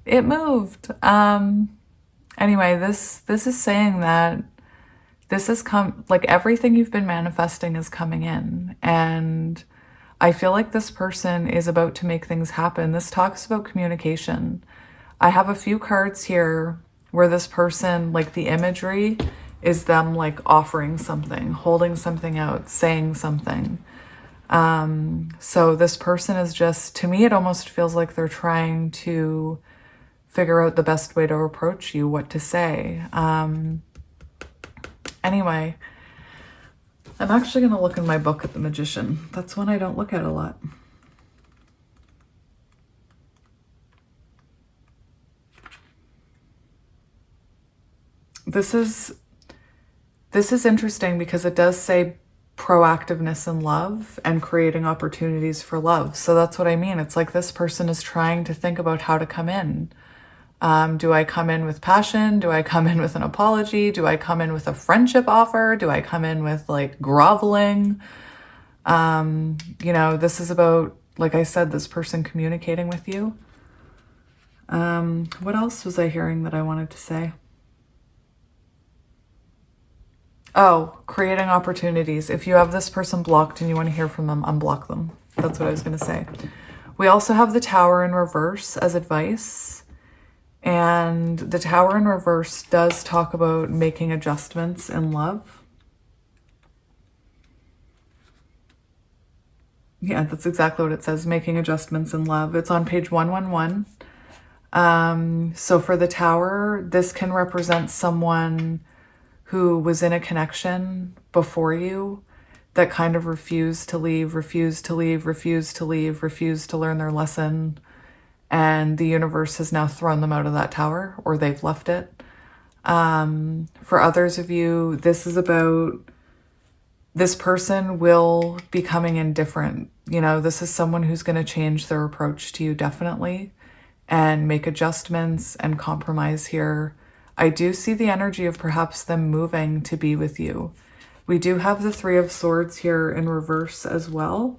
It moved. Anyway, this is saying that this has come, like everything you've been manifesting is coming in. And I feel like this person is about to make things happen. This talks about communication. I have a few cards here where this person, like the imagery is them like offering something, holding something out, saying something. So this person is just, to me, it almost feels like they're trying to figure out the best way to approach you, what to say. Anyway, I'm actually going to look in my book at the Magician. That's one I don't look at a lot. This is interesting because it does say proactiveness in love and creating opportunities for love. So that's what I mean. It's like this person is trying to think about how to come in. Do I come in with passion? Do I come in with an apology? Do I come in with a friendship offer? Do I come in with like groveling? You know, this is about, like I said, this person communicating with you. What else was I hearing that I wanted to say? Oh, creating opportunities. If you have this person blocked and you want to hear from them, unblock them. That's what I was going to say. We also have the Tower in reverse as advice. And the Tower in reverse does talk about making adjustments in love. Yeah, that's exactly what it says, making adjustments in love. It's on page 111. So for the Tower, this can represent someone who was in a connection before you that kind of refused to leave, refused to leave, refused to leave, refused to learn their lesson. And the universe has now thrown them out of that tower, or they've left it. For others of you, this is about, this person will be coming in different. You know, this is someone who's going to change their approach to you definitely and make adjustments and compromise here. I do see the energy of perhaps them moving to be with you. We do have the Three of Swords here in reverse as well.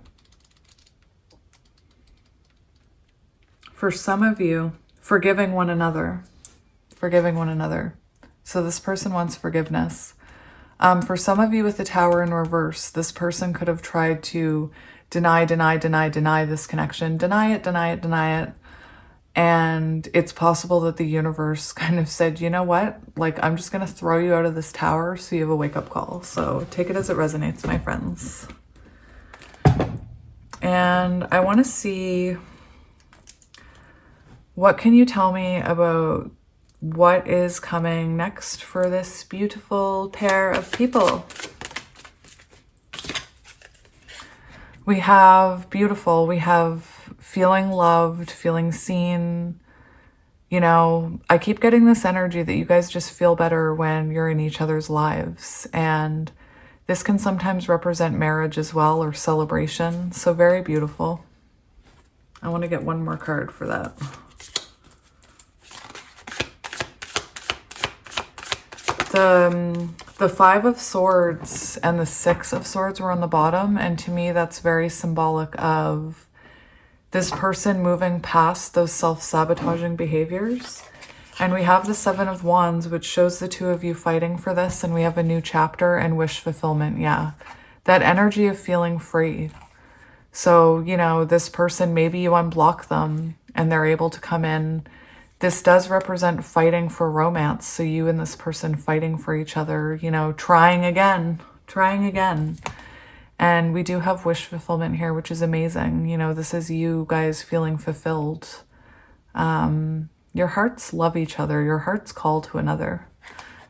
For some of you, forgiving one another. Forgiving one another. So this person wants forgiveness. For some of you with the Tower in reverse, this person could have tried to deny this connection. Deny it, deny it, deny it. And it's possible that the universe kind of said, you know what? Like, I'm just going to throw you out of this tower so you have a wake-up call. So take it as it resonates, my friends. And I want to see, what can you tell me about what is coming next for this beautiful pair of people? We have beautiful, we have feeling loved, feeling seen. You know, I keep getting this energy that you guys just feel better when you're in each other's lives. And this can sometimes represent marriage as well, or celebration. So very beautiful. I want to get one more card for that. The Five of Swords and the Six of Swords were on the bottom. And to me, that's very symbolic of this person moving past those self-sabotaging behaviors. And we have the Seven of Wands, which shows the two of you fighting for this. And we have a new chapter and wish fulfillment. Yeah, that energy of feeling free. So, you know, this person, maybe you unblock them and they're able to come in. This does represent fighting for romance. So you and this person fighting for each other, you know, trying again, trying again. And we do have wish fulfillment here, which is amazing. You know, this is you guys feeling fulfilled. Your hearts love each other. Your hearts call to another.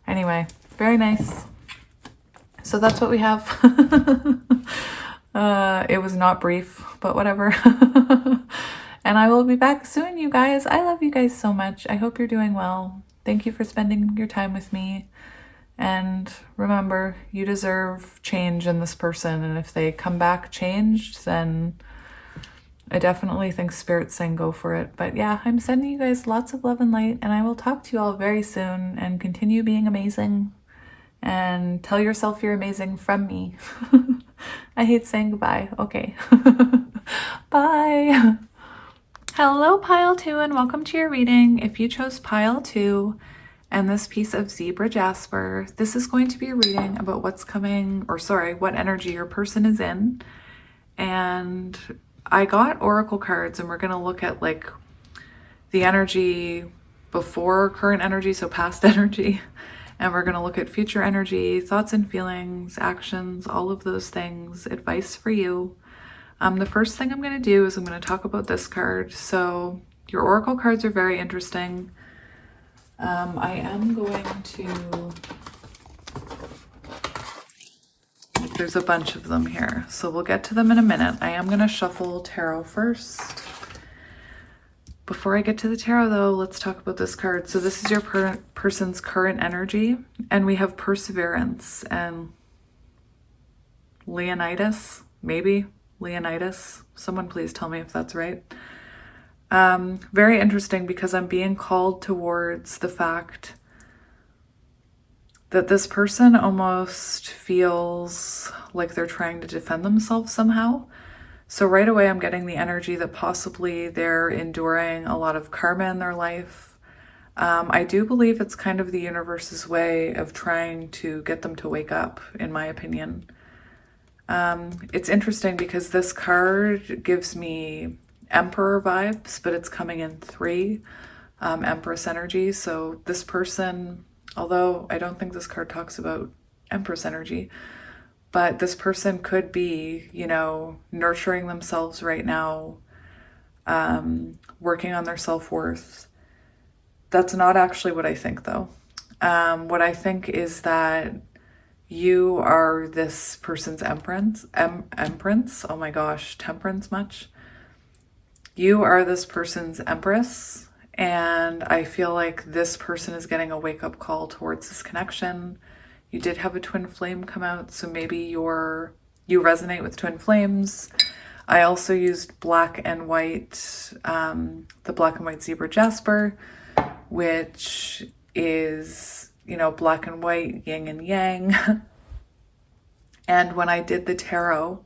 Anyway, Very nice. So that's what we have. It was not brief, but whatever. And I will be back soon, you guys. I love you guys so much. I hope you're doing well. Thank you for spending your time with me. And remember, you deserve change in this person. And if they come back changed, then I definitely think Spirit's saying go for it. But yeah, I'm sending you guys lots of love and light. And I will talk to you all very soon. And continue being amazing. And tell yourself you're amazing from me. I hate saying goodbye. Okay. Bye. Hello, Pile 2, and welcome to your reading. If you chose Pile 2 and this piece of Zebra Jasper, this is going to be a reading about what's coming, or sorry, what energy your person is in. And I got oracle cards, and we're going to look at like the energy before current energy, so past energy. And we're going to look at future energy, thoughts and feelings, actions, all of those things, advice for you. The first thing I'm going to do is I'm going to talk about this card. So your oracle cards are very interesting. I am going to, there's a bunch of them here, so we'll get to them in a minute. I am going to shuffle tarot first. Before I get to the tarot though, let's talk about this card. So this is your person's current energy, and we have Perseverance and Leonidas, maybe Leonidas. Someone please tell me if that's right. Very interesting because I'm being called towards the fact that this person almost feels like they're trying to defend themselves somehow. So right away, I'm getting the energy that possibly they're enduring a lot of karma in their life. I do believe it's kind of the universe's way of trying to get them to wake up, in my opinion. It's interesting because this card gives me Emperor vibes, but it's coming in 3 Empress energy. So this person, although I don't think this card talks about Empress energy, but this person could be, you know, nurturing themselves right now, working on their self-worth. That's not actually what I think, though. What I think is that you are this person's empress. Oh my gosh, temperance much? You are this person's empress, and I feel like this person is getting a wake-up call towards this connection. You did have a twin flame come out, so maybe you resonate with twin flames. I also used black and white, the black and white Zebra Jasper, which is, you know, black and white, yin and yang. And when I did the tarot,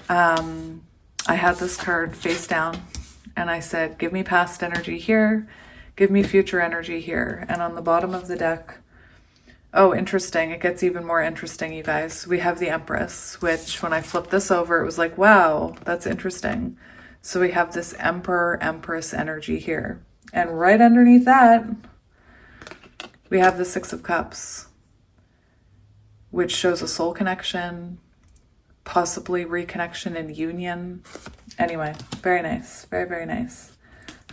I had this card face down, and I said, give me past energy here, give me future energy here. And on the bottom of the deck, oh, interesting. It gets even more interesting, you guys. We have the Empress, which when I flipped this over, it was like, wow, that's interesting. So we have this Emperor, Empress energy here. And right underneath that, we have the Six of Cups, which shows a soul connection, possibly reconnection and union. Anyway, very nice. Very, very nice.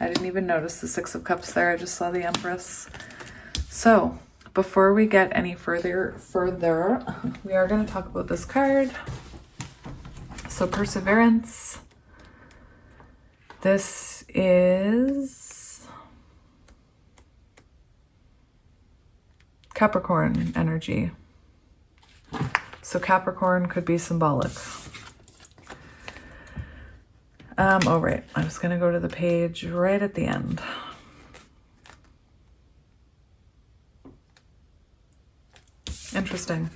I didn't even notice the Six of Cups there. I just saw the Empress. So before we get any further, we are going to talk about this card. So Perseverance. This is Capricorn energy. So Capricorn could be symbolic. Oh, right. I was going to go to the page right at the end. Interesting.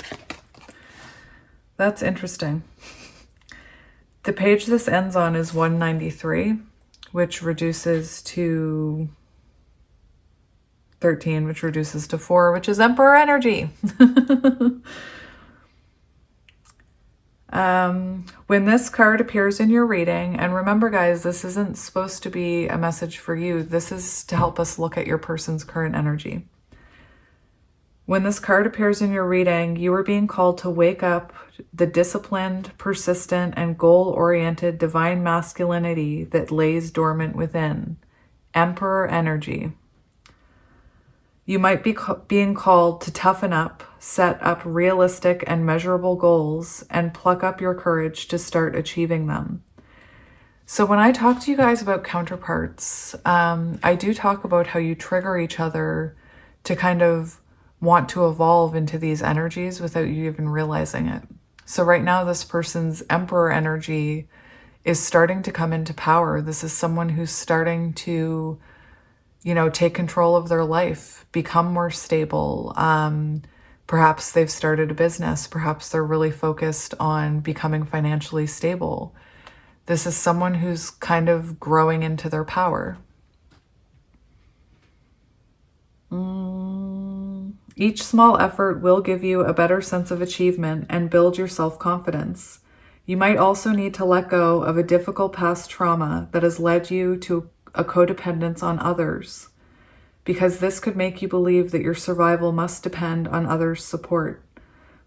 That's interesting. The page this ends on is 193, which reduces to 13, which reduces to 4, which is Emperor energy. When this card appears in your reading, and remember guys, this isn't supposed to be a message for you. This is to help us look at your person's current energy. When this card appears in your reading, you are being called to wake up the disciplined, persistent, and goal-oriented divine masculinity that lays dormant within. Emperor energy. You might be being called to toughen up, set up realistic and measurable goals, and pluck up your courage to start achieving them. So when I talk to you guys about counterparts, I do talk about how you trigger each other to kind of want to evolve into these energies without you even realizing it. So right now, this person's Emperor energy is starting to come into power. This is someone who's starting to, take control of their life, become more stable. Perhaps they've started a business. Perhaps they're really focused on becoming financially stable. This is someone who's kind of growing into their power. Each small effort will give you a better sense of achievement and build your self-confidence. You might also need to let go of a difficult past trauma that has led you to a codependence on others, because this could make you believe that your survival must depend on others' support.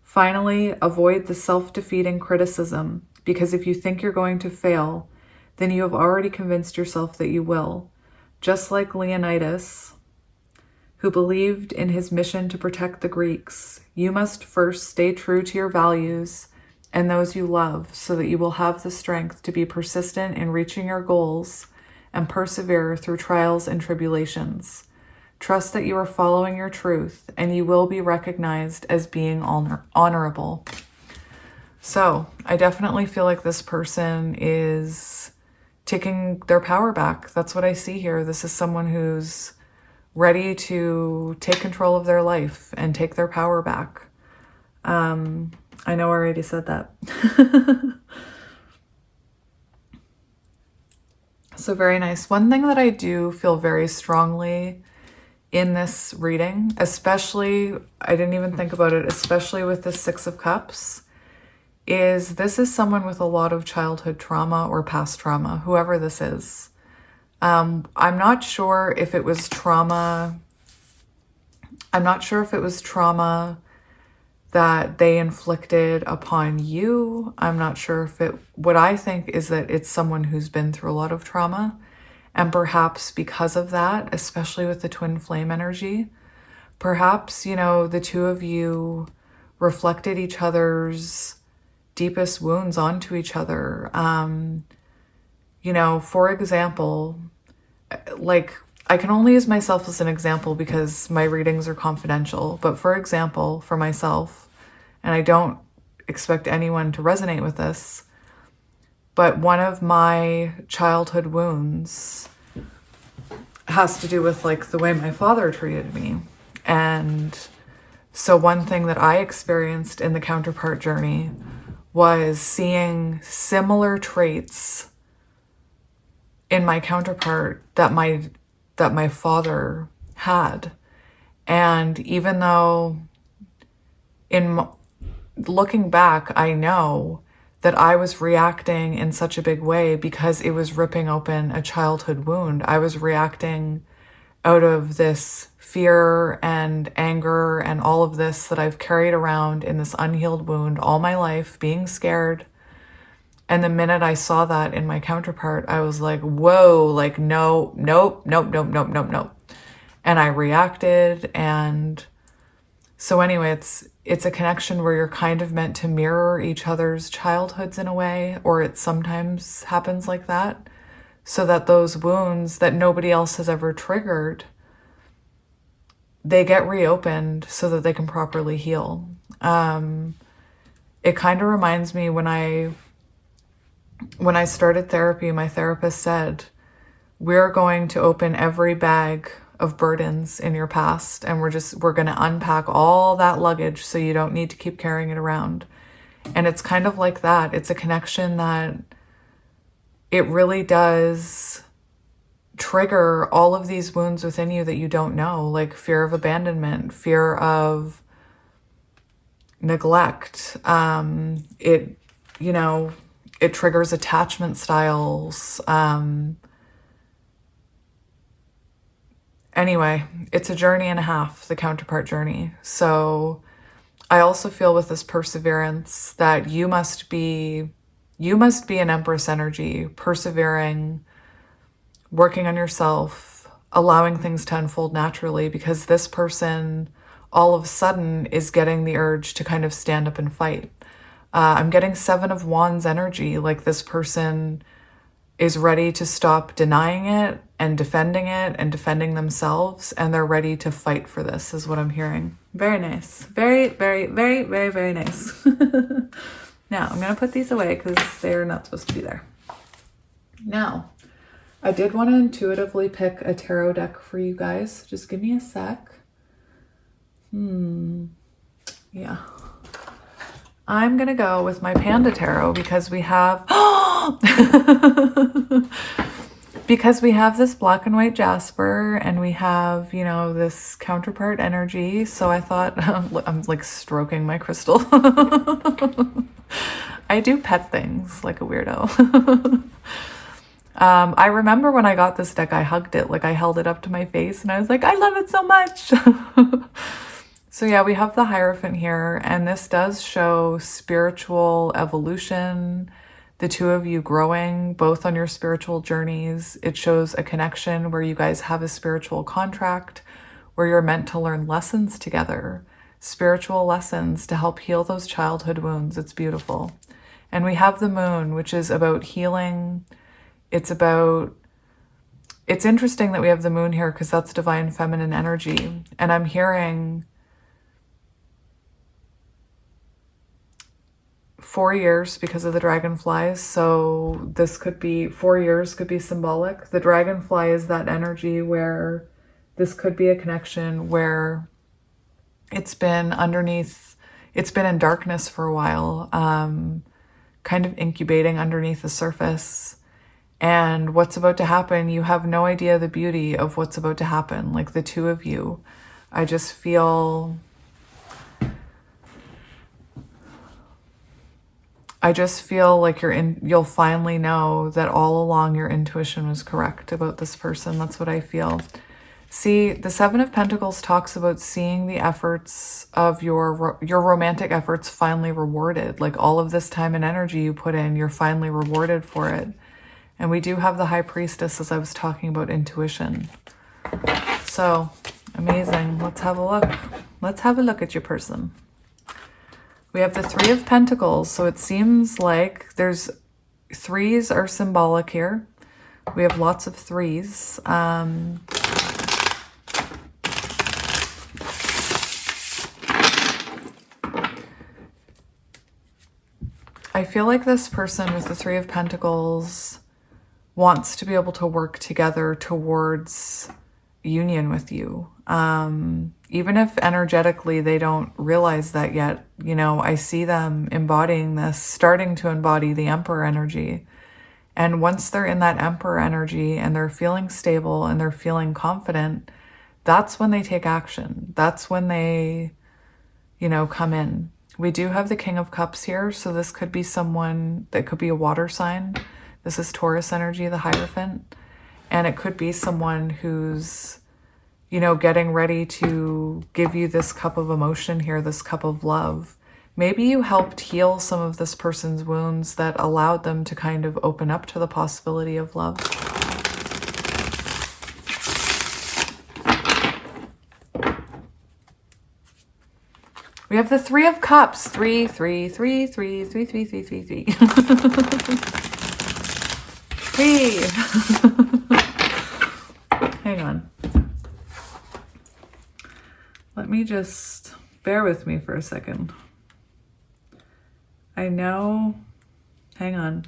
Finally, avoid the self-defeating criticism, because if you think you're going to fail, then you have already convinced yourself that you will. Just like Leonidas, who believed in his mission to protect the Greeks, you must first stay true to your values and those you love so that you will have the strength to be persistent in reaching your goals and persevere through trials and tribulations. Trust that you are following your truth and you will be recognized as being honorable. So I definitely feel like this person is taking their power back. That's what I see here. This is someone who's ready to take control of their life and take their power back. I know I already said that. So very nice. One thing that I do feel very strongly in this reading, especially, I didn't even think about it, especially with the Six of Cups, is this is someone with a lot of childhood trauma or past trauma, whoever this is. I'm not sure if it was trauma. I'm not sure if it was trauma that they inflicted upon you. I'm not sure if what I think is that it's someone who's been through a lot of trauma. And perhaps because of that, especially with the twin flame energy, perhaps, the two of you reflected each other's deepest wounds onto each other. For example, like, I can only use myself as an example because my readings are confidential. But for example, for myself, and I don't expect anyone to resonate with this, but one of my childhood wounds has to do with like the way my father treated me. And so one thing that I experienced in the counterpart journey was seeing similar traits in my counterpart that my father had. And even though looking back, I know that I was reacting in such a big way because it was ripping open a childhood wound. I was reacting out of this fear and anger and all of this that I've carried around in this unhealed wound all my life, being scared. And the minute I saw that in my counterpart, I was like, whoa, like, no, nope, nope, nope, nope, nope, nope. And I reacted. And so anyway, it's a connection where you're kind of meant to mirror each other's childhoods in a way, or it sometimes happens like that, so that those wounds that nobody else has ever triggered, they get reopened so that they can properly heal. It kind of reminds me when I started therapy, my therapist said, we're going to open every bag of burdens in your past, and we're going to unpack all that luggage so you don't need to keep carrying it around. And it's kind of like that. It's a connection that it really does trigger all of these wounds within you that you don't know, like fear of abandonment, fear of neglect. It triggers attachment styles. Anyway, it's a journey and a half, the counterpart journey. So I also feel with this perseverance that you must be an Empress energy, persevering, working on yourself, allowing things to unfold naturally, because this person all of a sudden is getting the urge to kind of stand up and fight. I'm getting Seven of Wands energy, like this person is ready to stop denying it and defending themselves, and they're ready to fight for this, is what I'm hearing. Very nice. Very, very, very, very, very nice. Now, I'm going to put these away because they're not supposed to be there. Now, I did want to intuitively pick a tarot deck for you guys. Just give me a sec. Yeah. I'm going to go with my Panda Tarot because we have because we have this black and white jasper, and we have, you know, this counterpart energy. So I thought, I'm like stroking my crystal. I do pet things like a weirdo. I remember when I got this deck, I hugged it, like I held it up to my face and I was like, I love it so much. So yeah, we have the Hierophant here, and this does show spiritual evolution, the two of you growing both on your spiritual journeys. It shows a connection where you guys have a spiritual contract, where you're meant to learn lessons together, spiritual lessons to help heal those childhood wounds. It's beautiful. And we have the Moon, which is about healing. It's interesting that we have the Moon here because that's divine feminine energy. And I'm hearing 4 years because of the dragonflies. So this could be 4 years, could be symbolic. The dragonfly is that energy where this could be a connection where it's been in darkness for a while, kind of incubating underneath the surface. And what's about to happen, you have no idea the beauty of what's about to happen. Like the two of you, I just feel like you'll finally know that all along your intuition was correct about this person. That's what I feel. See, the Seven of Pentacles talks about seeing the efforts of your romantic efforts finally rewarded. Like all of this time and energy you put in, you're finally rewarded for it. And we do have the High Priestess, as I was talking about intuition. So amazing. Let's have a look. Let's have a look at your person. We have the Three of Pentacles. So it seems like threes are symbolic here. We have lots of threes. I feel like this person with the Three of Pentacles wants to be able to work together towards union with you. Even if energetically they don't realize that yet, you know, I see them embodying this, starting to embody the Emperor energy. And once they're in that Emperor energy and they're feeling stable and they're feeling confident, that's when they take action. That's when they, you know, come in. We do have the King of Cups here. So this could be someone that could be a water sign. This is Taurus energy, the Hierophant. And it could be someone who's, you know, getting ready to give you this cup of emotion here, this cup of love. Maybe you helped heal some of this person's wounds that allowed them to kind of open up to the possibility of love. We have the Three of Cups. Three. Three. Hang on. Let me just bear with me for a second. I know. Hang on.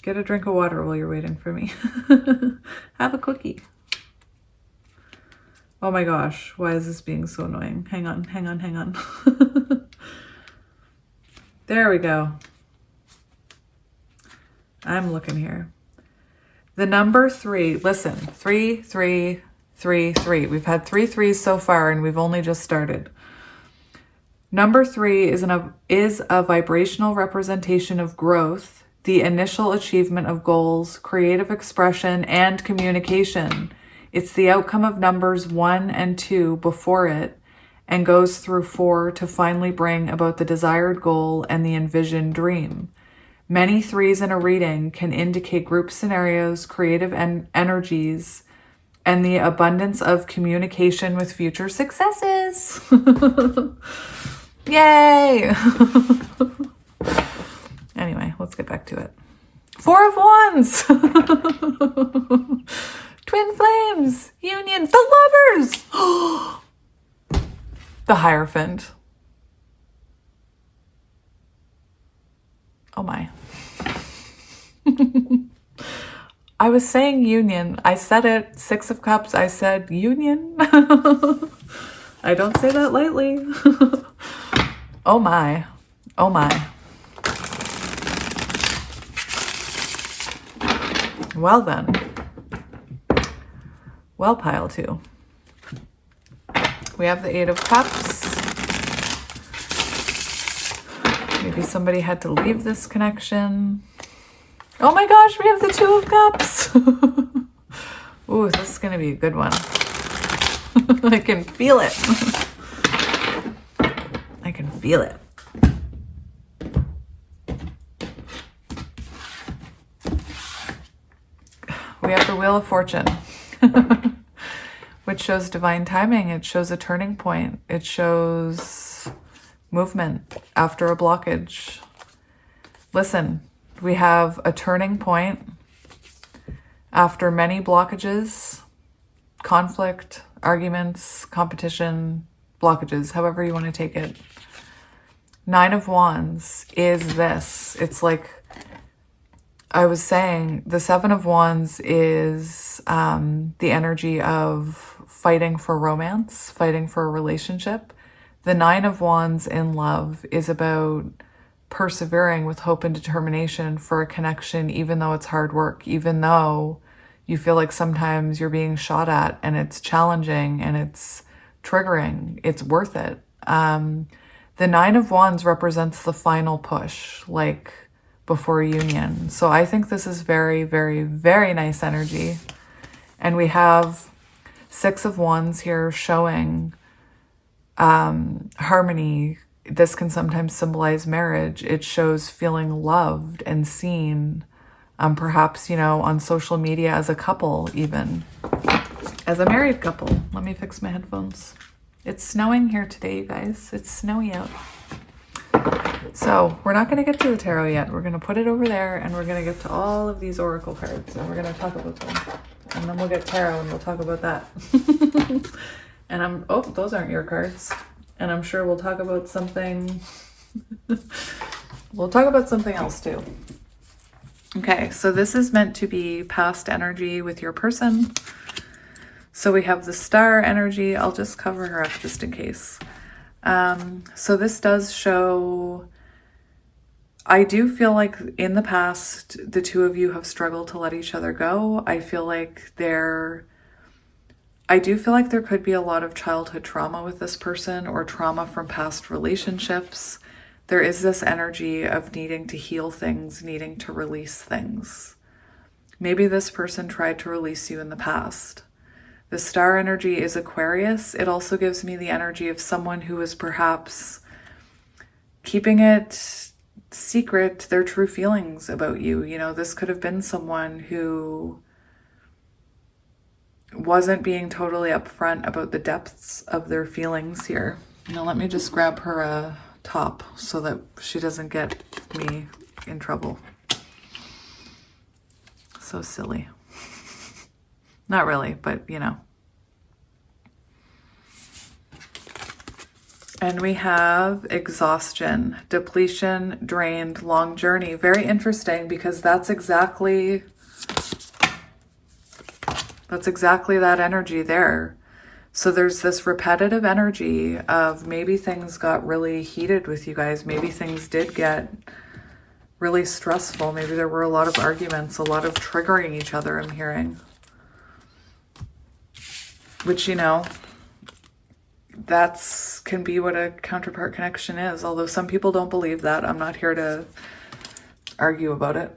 Get a drink of water while you're waiting for me. Have a cookie. Oh my gosh, why is this being so annoying? Hang on. There we go. I'm looking here. The number 3, listen, 3, 3, 3, 3. We've had 3 threes so far and we've only just started. Number 3 is a vibrational representation of growth, the initial achievement of goals, creative expression, and communication. It's the outcome of numbers 1 and 2 before it and goes through 4 to finally bring about the desired goal and the envisioned dream. Many threes in a reading can indicate group scenarios, creative energies, and the abundance of communication with future successes. Yay! Anyway, let's get back to it. Four of Wands! Twin flames! Unions! The lovers! The Hierophant. Oh my. I was saying union. I said it. Six of Cups. I said union. I don't say that lightly. Oh my. Oh my. Well then. Well, pile two. We have the Eight of Cups. Maybe somebody had to leave this connection. Oh my gosh, we have the Two of Cups. Ooh, this is going to be a good one. I can feel it. I can feel it. We have the Wheel of Fortune, which shows divine timing. It shows a turning point. It shows movement after a blockage. Listen, we have a turning point after many blockages, conflict, arguments, competition, blockages, however you want to take it. Nine of Wands is this. It's like I was saying, the Seven of Wands is the energy of fighting for romance, fighting for a relationship. The Nine of Wands in love is about persevering with hope and determination for a connection, even though it's hard work, even though you feel like sometimes you're being shot at and it's challenging and it's triggering. It's worth it. The Nine of Wands represents the final push, like before union. So I think this is very, very, very nice energy. And we have Six of Wands here showing harmony. This can sometimes symbolize marriage. It shows feeling loved and seen, perhaps, you know, on social media as a couple, even as a married couple. Let me fix my headphones. It's snowing here today, you guys. It's snowy out. So we're not going to get to the tarot yet. We're going to put it over there and we're going to get to all of these oracle cards and we're going to talk about them. And then we'll get tarot and we'll talk about that. And oh, those aren't your cards. And I'm sure we'll talk about something. We'll talk about something else too. Okay, so this is meant to be past energy with your person. So we have the Star energy. I'll just cover her up just in case. So this does show, I do feel like in the past, the two of you have struggled to let each other go. I do feel like there could be a lot of childhood trauma with this person or trauma from past relationships. There is this energy of needing to heal things, needing to release things. Maybe this person tried to release you in the past. The Star energy is Aquarius. It also gives me the energy of someone who is perhaps keeping it secret, their true feelings about you. You know, this could have been someone who wasn't being totally upfront about the depths of their feelings here. Now let me just grab her a top so that she doesn't get me in trouble. So silly. Not really, but you know. And we have exhaustion, depletion, drained, long journey. Very interesting because that's exactly that energy there. So there's this repetitive energy of maybe things got really heated with you guys. Maybe things did get really stressful. Maybe there were a lot of arguments, a lot of triggering each other, I'm hearing. Which, you know, that's can be what a counterpart connection is. Although some people don't believe that. I'm not here to argue about it.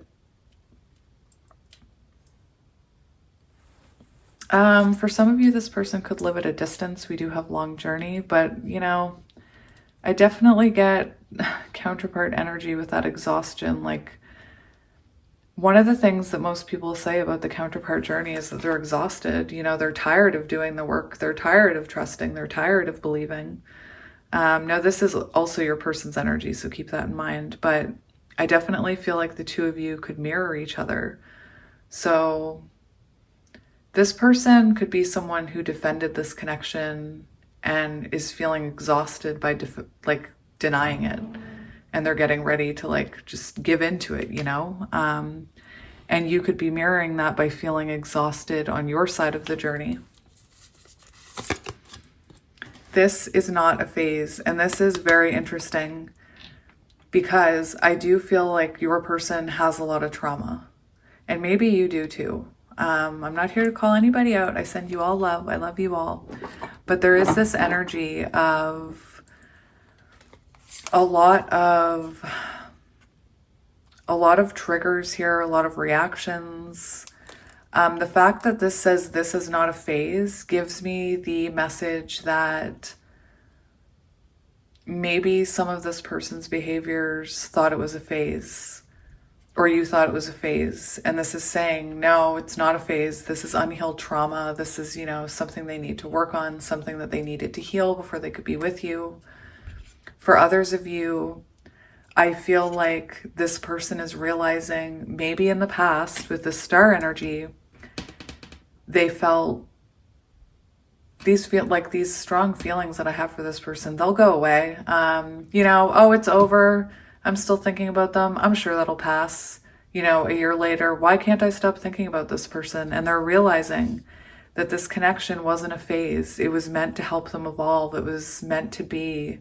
For some of you, this person could live at a distance. We do have long journey, but you know, I definitely get counterpart energy with that exhaustion. Like One of the things that most people say about the counterpart journey is that they're exhausted. You know, they're tired of doing the work. They're tired of trusting. They're tired of believing. Now, this is also your person's energy, so keep that in mind. But I definitely feel like the two of you could mirror each other. So this person could be someone who defended this connection and is feeling exhausted by denying it. And they're getting ready to like just give into it, you know? And you could be mirroring that by feeling exhausted on your side of the journey. This is not a phase, and this is very interesting because I do feel like your person has a lot of trauma, and maybe you do too. I'm not here to call anybody out. I send you all love. I love you all. But there is this energy of a lot of triggers here, a lot of reactions. The fact that this says this is not a phase gives me the message that maybe some of this person's behaviors thought it was a phase, or you thought it was a phase. And this is saying, no, it's not a phase. This is unhealed trauma. This is, you know, something they need to work on, something that they needed to heal before they could be with you. For others of you, I feel like this person is realizing maybe in the past with the star energy, they felt these strong feelings that I have for this person, they'll go away. You know, oh, it's over. I'm still thinking about them. I'm sure that'll pass. You know, a year later, why can't I stop thinking about this person? And they're realizing that this connection wasn't a phase. It was meant to help them evolve. It was meant to be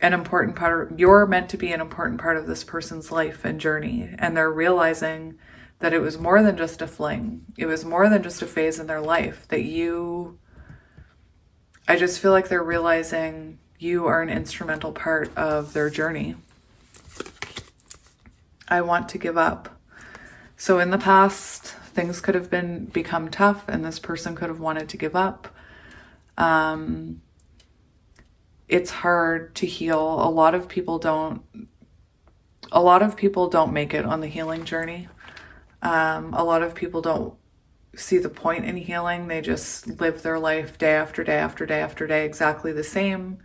an important part. You're meant to be an important part of this person's life and journey. And they're realizing that it was more than just a fling. It was more than just a phase in their life. I just feel like they're realizing you are an instrumental part of their journey. I want to give up. So in the past, things could have become tough and this person could have wanted to give up. It's hard to heal. A lot of people don't make it on the healing journey. A lot of people don't see the point in healing. They just live their life day after day after day after day exactly the same,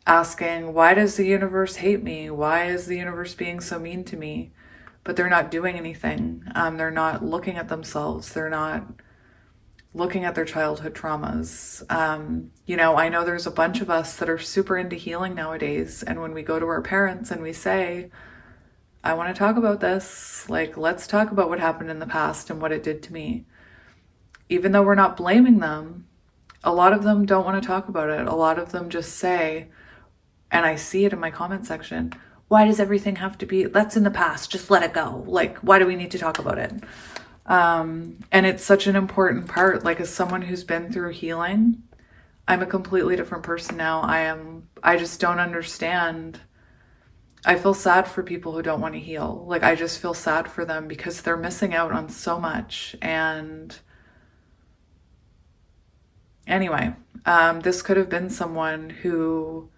asking, why does the universe hate me? Why is the universe being so mean to me? But they're not doing anything. They're not looking at themselves. They're not looking at their childhood traumas. You know, I know there's a bunch of us that are super into healing nowadays. And when we go to our parents and we say, I want to talk about this, like, let's talk about what happened in the past and what it did to me. Even though we're not blaming them, a lot of them don't want to talk about it. A lot of them just say, and I see it in my comment section, why does everything have to be, that's in the past, just let it go. Like, why do we need to talk about it? And it's such an important part. Like, as someone who's been through healing, I'm a completely different person now. I just don't understand. I feel sad for people who don't want to heal. Like, I just feel sad for them because they're missing out on so much. And anyway, this could have been someone who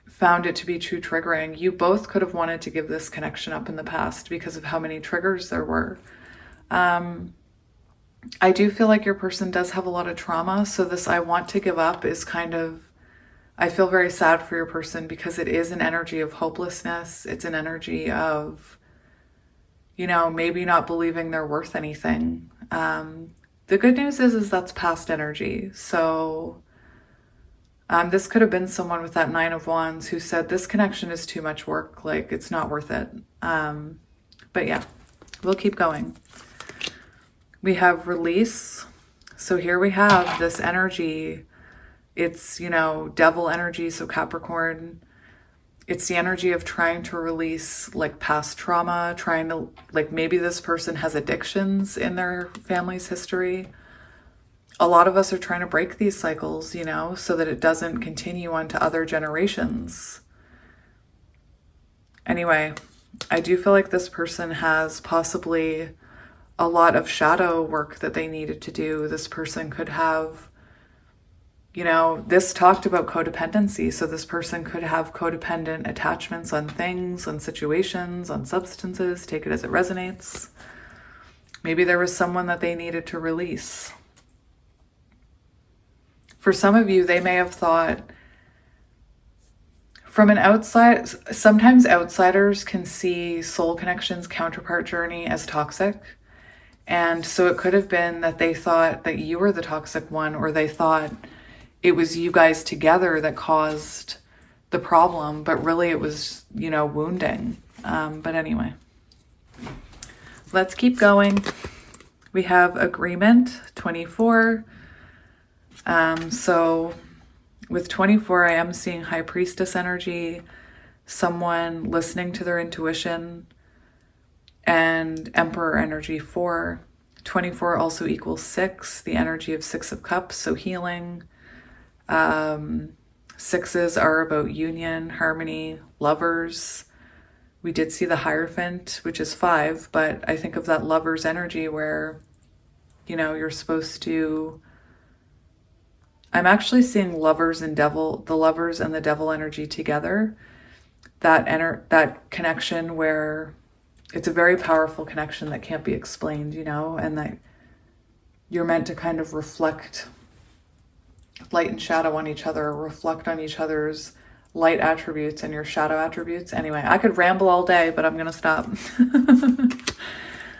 found it to be too triggering. You both could have wanted to give this connection up in the past because of how many triggers there were. I do feel like your person does have a lot of trauma. So this I want to give up is kind of, I feel very sad for your person because it is an energy of hopelessness. It's an energy of, you know, maybe not believing they're worth anything. The good news is that's past energy. So this could have been someone with that 9 of Wands who said, this connection is too much work. Like, it's not worth it. But yeah, we'll keep going. We have release. So here we have this energy. It's, you know, devil energy. So Capricorn, it's the energy of trying to release like past trauma, trying to, like, maybe this person has addictions in their family's history. A lot of us are trying to break these cycles, you know, so that it doesn't continue on to other generations. Anyway, I do feel like this person has possibly a lot of shadow work that they needed to do. This person could have, You know, this talked about codependency. So this person could have codependent attachments on things, on situations, on substances. Take it as it resonates. Maybe there was someone that they needed to release. For some of you, they may have thought from an outside, sometimes outsiders can see soul connections counterpart journey as toxic. And so it could have been that they thought that you were the toxic one, or they thought it was you guys together that caused the problem, but really it was, you know, wounding. But anyway, let's keep going. We have agreement, 24. So with 24, I am seeing high priestess energy, someone listening to their intuition, and emperor energy, 4. 24 also equals 6, the energy of 6 of cups, so healing. 6s are about union, harmony, lovers. We did see the Hierophant, which is 5, but I think of that lover's energy where, you know, you're supposed to, I'm actually seeing lovers and devil, the lovers and the devil energy together. That connection where it's a very powerful connection that can't be explained, you know, and that you're meant to kind of reflect light and shadow on each other, reflect on each other's light attributes and your shadow attributes. Anyway, I could ramble all day, but I'm going to stop.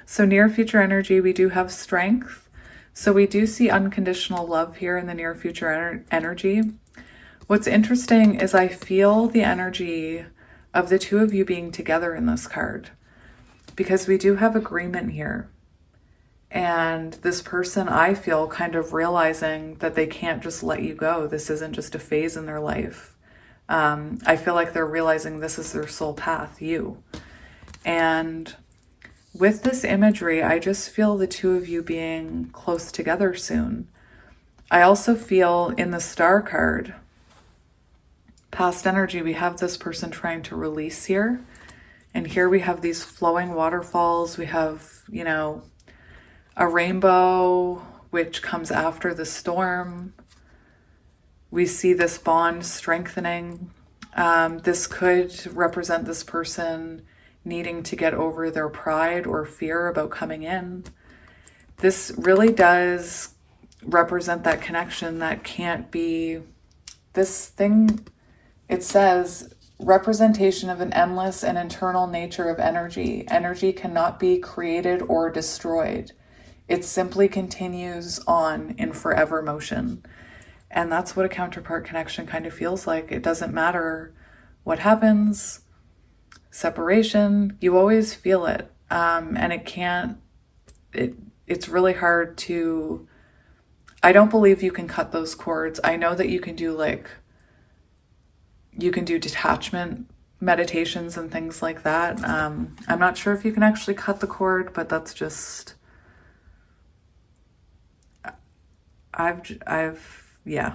So near future energy, we do have strength. So we do see unconditional love here in the near future energy. What's interesting is I feel the energy of the two of you being together in this card, because we do have agreement here. And this person, I feel, kind of realizing that they can't just let you go. This isn't just a phase in their life. I feel like they're realizing this is their soul path, you. And with this imagery, I just feel the two of you being close together soon. I also feel in the star card, past energy, we have this person trying to release here. And here we have these flowing waterfalls. We have, you know, a rainbow, which comes after the storm. We see this bond strengthening. This could represent this person needing to get over their pride or fear about coming in. This really does represent that connection that can't be, this thing, it says, representation of an endless and internal nature of energy. Energy cannot be created or destroyed. It simply continues on in forever motion. And that's what a counterpart connection kind of feels like. It doesn't matter what happens, separation, you always feel it. And it's really hard to, I don't believe you can cut those cords. I know that you can do detachment meditations and things like that. I'm not sure if you can actually cut the cord, but that's just, yeah.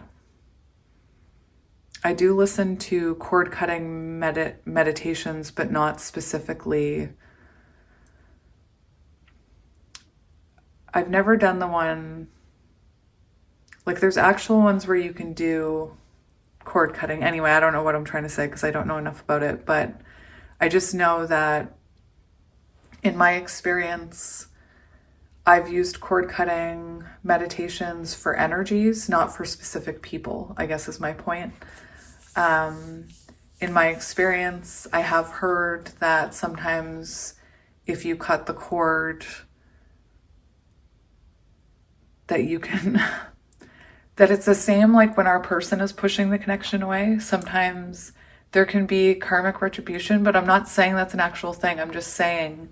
I do listen to cord cutting meditations, but not specifically. I've never done the one, like there's actual ones where you can do cord cutting. Anyway, I don't know what I'm trying to say because I don't know enough about it, but I just know that in my experience, I've used cord cutting meditations for energies, not for specific people, I guess is my point. In my experience, I have heard that sometimes if you cut the cord, that you can, that it's the same like when our person is pushing the connection away. Sometimes there can be karmic retribution, but I'm not saying that's an actual thing. I'm just saying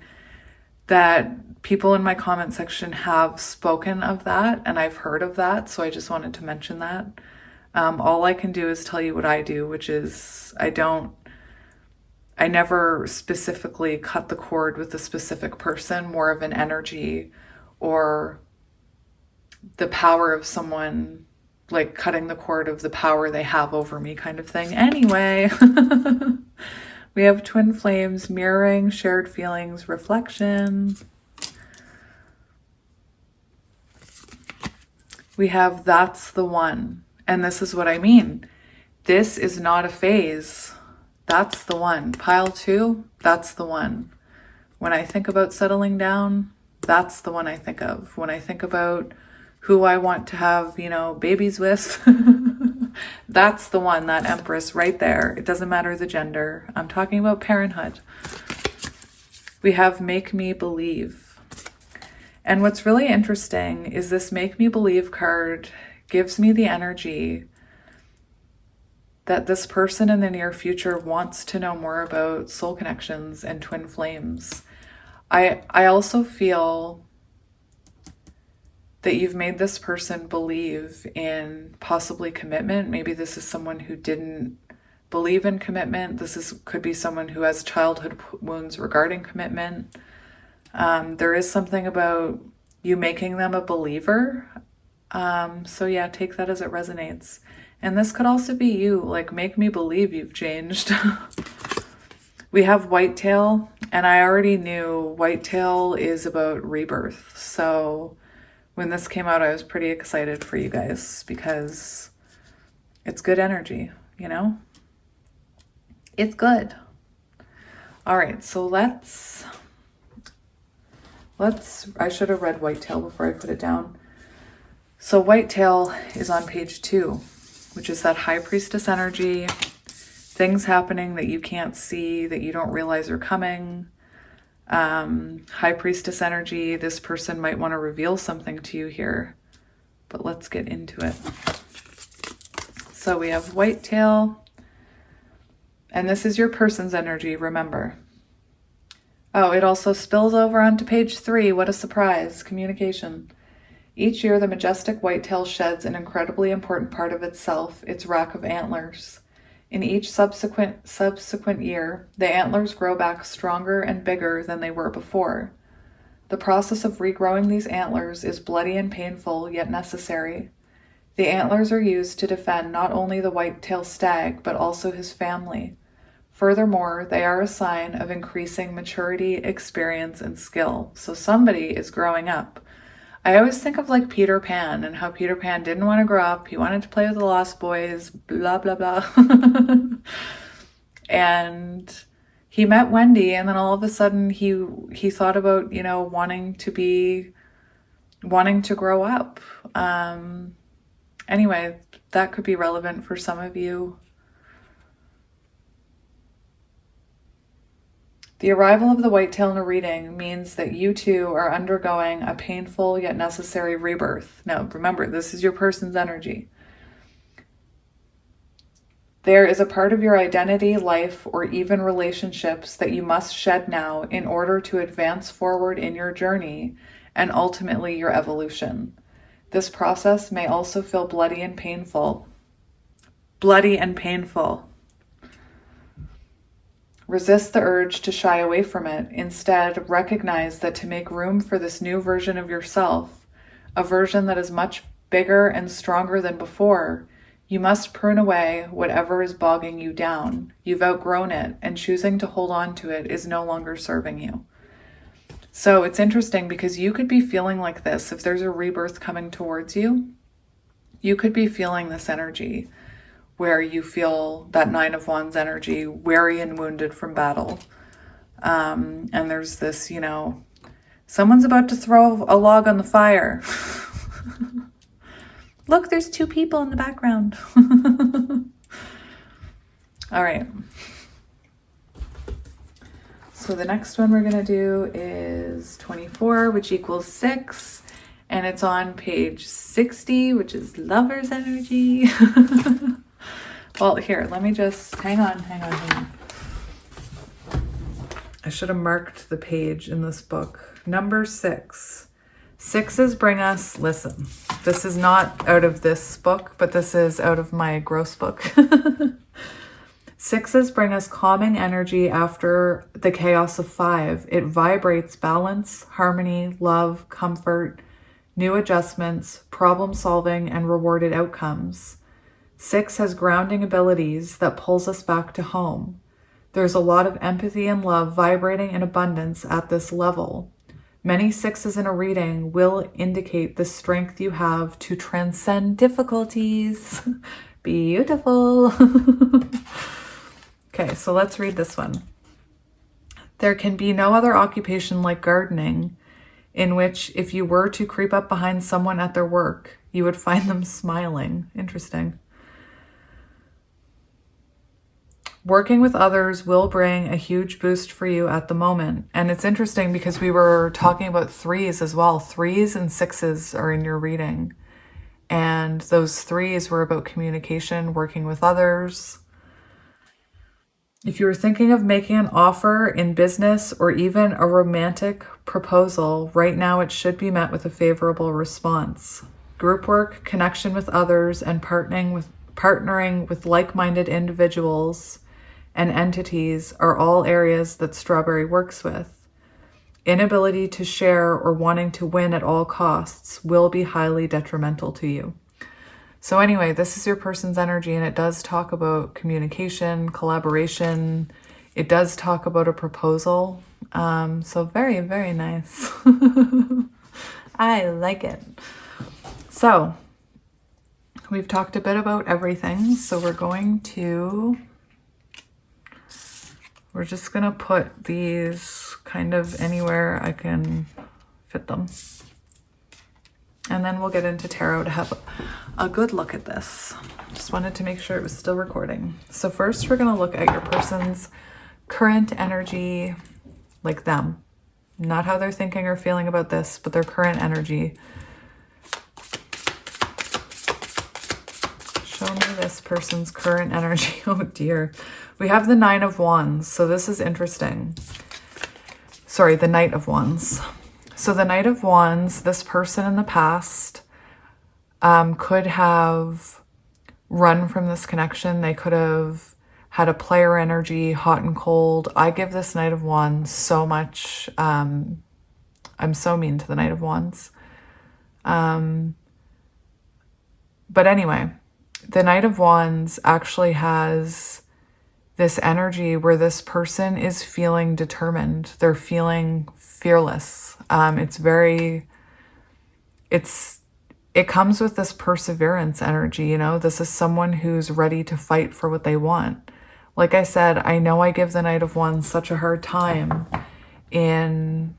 that people in my comment section have spoken of that, and I've heard of that, so I just wanted to mention that. All I can do is tell you what I do, which is I never specifically cut the cord with a specific person, more of an energy or the power of someone, like cutting the cord of the power they have over me kind of thing. Anyway, we have twin flames, mirroring, shared feelings, reflection. We have that's the one. And this is what I mean. This is not a phase. That's the one. Pile 2, that's the one. When I think about settling down, that's the one I think of. When I think about who I want to have, you know, babies with, that's the one, that Empress right there. It doesn't matter the gender. I'm talking about parenthood. We have Make Me Believe. And what's really interesting is this Make Me Believe card gives me the energy that this person in the near future wants to know more about soul connections and twin flames. I also feel that you've made this person believe in possibly commitment. Maybe this is someone who didn't believe in commitment. Could be someone who has childhood wounds regarding commitment. There is something about you making them a believer. So yeah, take that as it resonates. And this could also be you, like, make me believe you've changed. We have Whitetail, and I already knew Whitetail is about rebirth. So when this came out, I was pretty excited for you guys because it's good energy, you know? It's good. All right, so let's I should have read Whitetail before I put it down. So Whitetail is on page 2, which is that High Priestess energy, things happening that you can't see, that you don't realize are coming. High Priestess energy, this person might want to reveal something to you here, but let's get into it. So we have Whitetail, and this is your person's energy, remember. Oh, it also spills over onto page 3. What a surprise. Communication. Each year, the majestic whitetail sheds an incredibly important part of itself, its rack of antlers. In each subsequent year, the antlers grow back stronger and bigger than they were before. The process of regrowing these antlers is bloody and painful, yet necessary. The antlers are used to defend not only the whitetail stag, but also his family. Furthermore, they are a sign of increasing maturity, experience, and skill. So somebody is growing up. I always think of like Peter Pan and how Peter Pan didn't want to grow up. He wanted to play with the Lost Boys, blah, blah, blah. And he met Wendy, and then all of a sudden he thought about, you know, wanting to grow up. Anyway, that could be relevant for some of you. The arrival of the whitetail in a reading means that you two are undergoing a painful yet necessary rebirth. Now, remember, this is your person's energy. There is a part of your identity, life, or even relationships that you must shed now in order to advance forward in your journey and ultimately your evolution. This process may also feel bloody and painful. Bloody and painful. Resist the urge to shy away from it. Instead, recognize that to make room for this new version of yourself, a version that is much bigger and stronger than before, you must prune away whatever is bogging you down. You've outgrown it, and choosing to hold on to it is no longer serving you. So it's interesting because you could be feeling like this. If there's a rebirth coming towards you, you could be feeling this energy where you feel that Nine of Wands energy, weary and wounded from battle. And there's this, you know, someone's about to throw a log on the fire. Look, there's 2 people in the background. All right. So the next one we're going to do is 24, which equals 6. And it's on page 60, which is Lover's energy. Well, here, let me just, hang on. I should have marked the page in this book. Number 6. 6s bring us, listen, this is not out of this book, but this is out of my gross book. 6s bring us calming energy after the chaos of 5. It vibrates balance, harmony, love, comfort, new adjustments, problem solving, and rewarded outcomes. 6 has grounding abilities that pulls us back to home. There's a lot of empathy and love vibrating in abundance at this level. Many sixes in a reading will indicate the strength you have to transcend difficulties. Beautiful. Okay, so let's read this one. There can be no other occupation like gardening in which if you were to creep up behind someone at their work, you would find them smiling. Interesting. Working with others will bring a huge boost for you at the moment. And it's interesting because we were talking about threes as well. Threes and sixes are in your reading. And those threes were about communication, working with others. If you were thinking of making an offer in business or even a romantic proposal, right now it should be met with a favorable response. Group work, connection with others, and partnering with like-minded individuals and entities are all areas that Strawberry works with. Inability to share or wanting to win at all costs will be highly detrimental to you. So anyway, this is your person's energy, and it does talk about communication, collaboration. It does talk about a proposal. So very, very nice. I like it. So we've talked a bit about everything. So we're just going to put these kind of anywhere I can fit them. And then we'll get into tarot to have a good look at this. Just wanted to make sure it was still recording. So first we're going to look at your person's current energy, like them. Not how they're thinking or feeling about this, but their current energy. Show me this person's current energy. Oh dear. We have the Nine of Wands. So this is interesting. Sorry, the Knight of Wands. So the Knight of Wands, this person in the past could have run from this connection. They could have had a player energy, hot and cold. I give this Knight of Wands so much. I'm so mean to the Knight of Wands. But anyway, the Knight of Wands actually has this energy where this person is feeling determined. They're feeling fearless. It comes with this perseverance energy, you know. This is someone who's ready to fight for what they want. Like I said, I know I give the Knight of Wands such a hard time in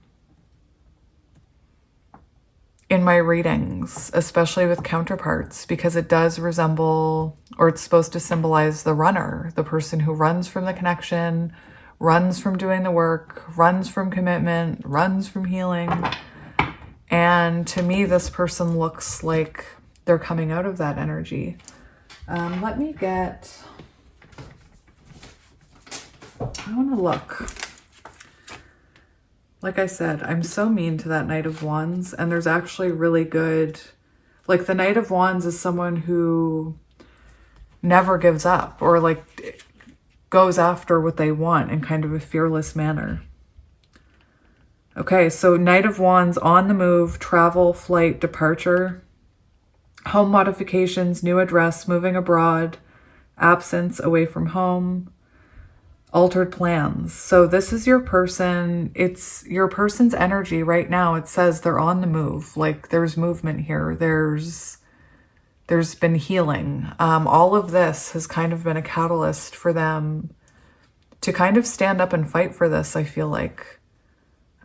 my readings, especially with counterparts, because it does resemble, or it's supposed to symbolize the runner, the person who runs from the connection, runs from doing the work, runs from commitment, runs from healing. And to me, this person looks like they're coming out of that energy. Let me get, I want to look. Like I said, I'm so mean to that Knight of Wands, and there's actually really good, like the Knight of Wands is someone who never gives up or like goes after what they want in kind of a fearless manner. Okay, so Knight of Wands, on the move, travel, flight, departure, home modifications, new address, moving abroad, absence, away from home, altered plans. So this is your person. It's your person's energy right now. It says they're on the move. Like there's movement here. There's been healing. All of this has kind of been a catalyst for them to kind of stand up and fight for this, I feel like.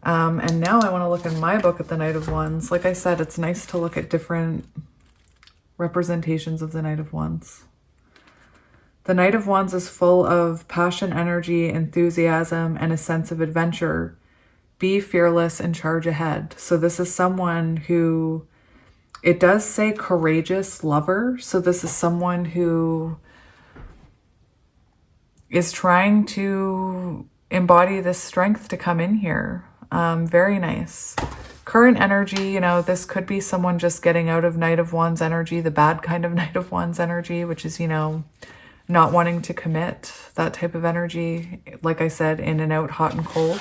And now I want to look in my book at the Knight of Wands. Like I said, it's nice to look at different representations of the Knight of Wands. The Knight of Wands is full of passion, energy, enthusiasm, and a sense of adventure. Be fearless and charge ahead. So this is someone who, it does say courageous lover. So this is someone who is trying to embody this strength to come in here. Very nice. Current energy, you know, this could be someone just getting out of Knight of Wands energy, the bad kind of Knight of Wands energy, which is, you know, not wanting to commit, that type of energy. Like I said, in and out, hot and cold.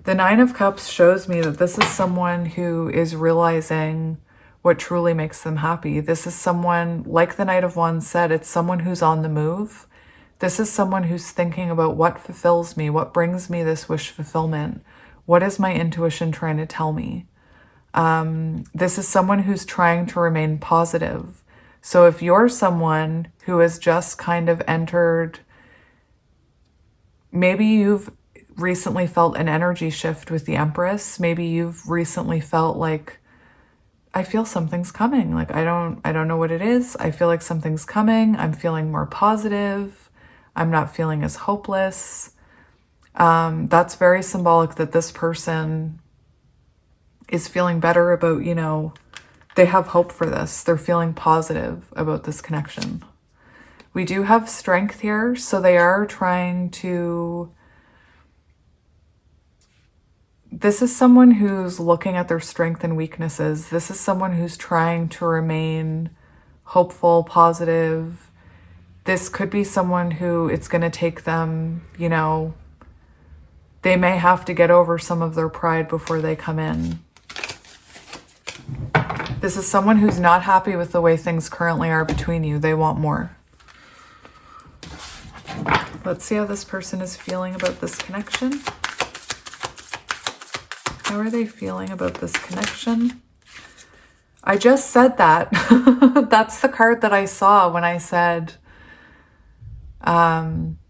The Nine of Cups shows me that this is someone who is realizing what truly makes them happy. This is someone, like the Knight of Wands said, it's someone who's on the move. This is someone who's thinking about what fulfills me, what brings me this wish fulfillment, What is my intuition trying to tell me? This is someone who's trying to remain positive. So if you're someone who has just kind of entered, maybe you've recently felt an energy shift with the Empress. Maybe you've recently felt like, I feel something's coming. Like, I don't know what it is. I feel like something's coming. I'm feeling more positive. I'm not feeling as hopeless. That's very symbolic that this person is feeling better about, you know, they have hope for this. They're feeling positive about this connection. We do have strength here, so they are trying to... This is someone who's looking at their strengths and weaknesses. This is someone who's trying to remain hopeful, positive. This could be someone who it's going to take them, you know, they may have to get over some of their pride before they come in. This is someone who's not happy with the way things currently are between you. They want more. Let's see how this person is feeling about this connection. How are they feeling about this connection? I just said that. That's the card that I saw when I said,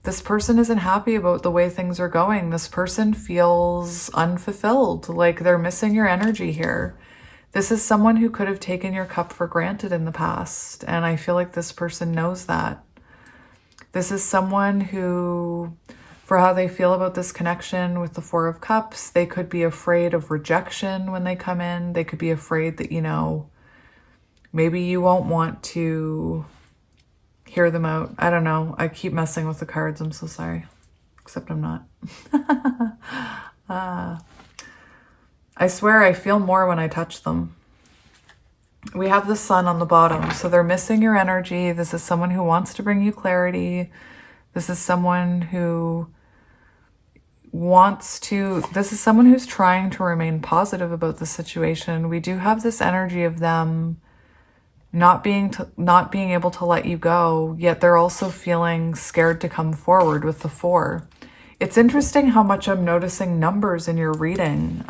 this person isn't happy about the way things are going. This person feels unfulfilled, like they're missing your energy here. This is someone who could have taken your cup for granted in the past, and I feel like this person knows that. This is someone who, for how they feel about this connection with the Four of Cups, they could be afraid of rejection when they come in. They could be afraid that, you know, maybe you won't want to hear them out. I don't know. I keep messing with the cards. I'm so sorry. Except I'm not. I swear I feel more when I touch them. We have the Sun on the bottom, so they're missing your energy. This is someone who wants to bring you clarity. This is someone who this is someone who's trying to remain positive about the situation. We do have this energy of them not being able to let you go, yet they're also feeling scared to come forward with the Four. It's interesting how much I'm noticing numbers in your reading.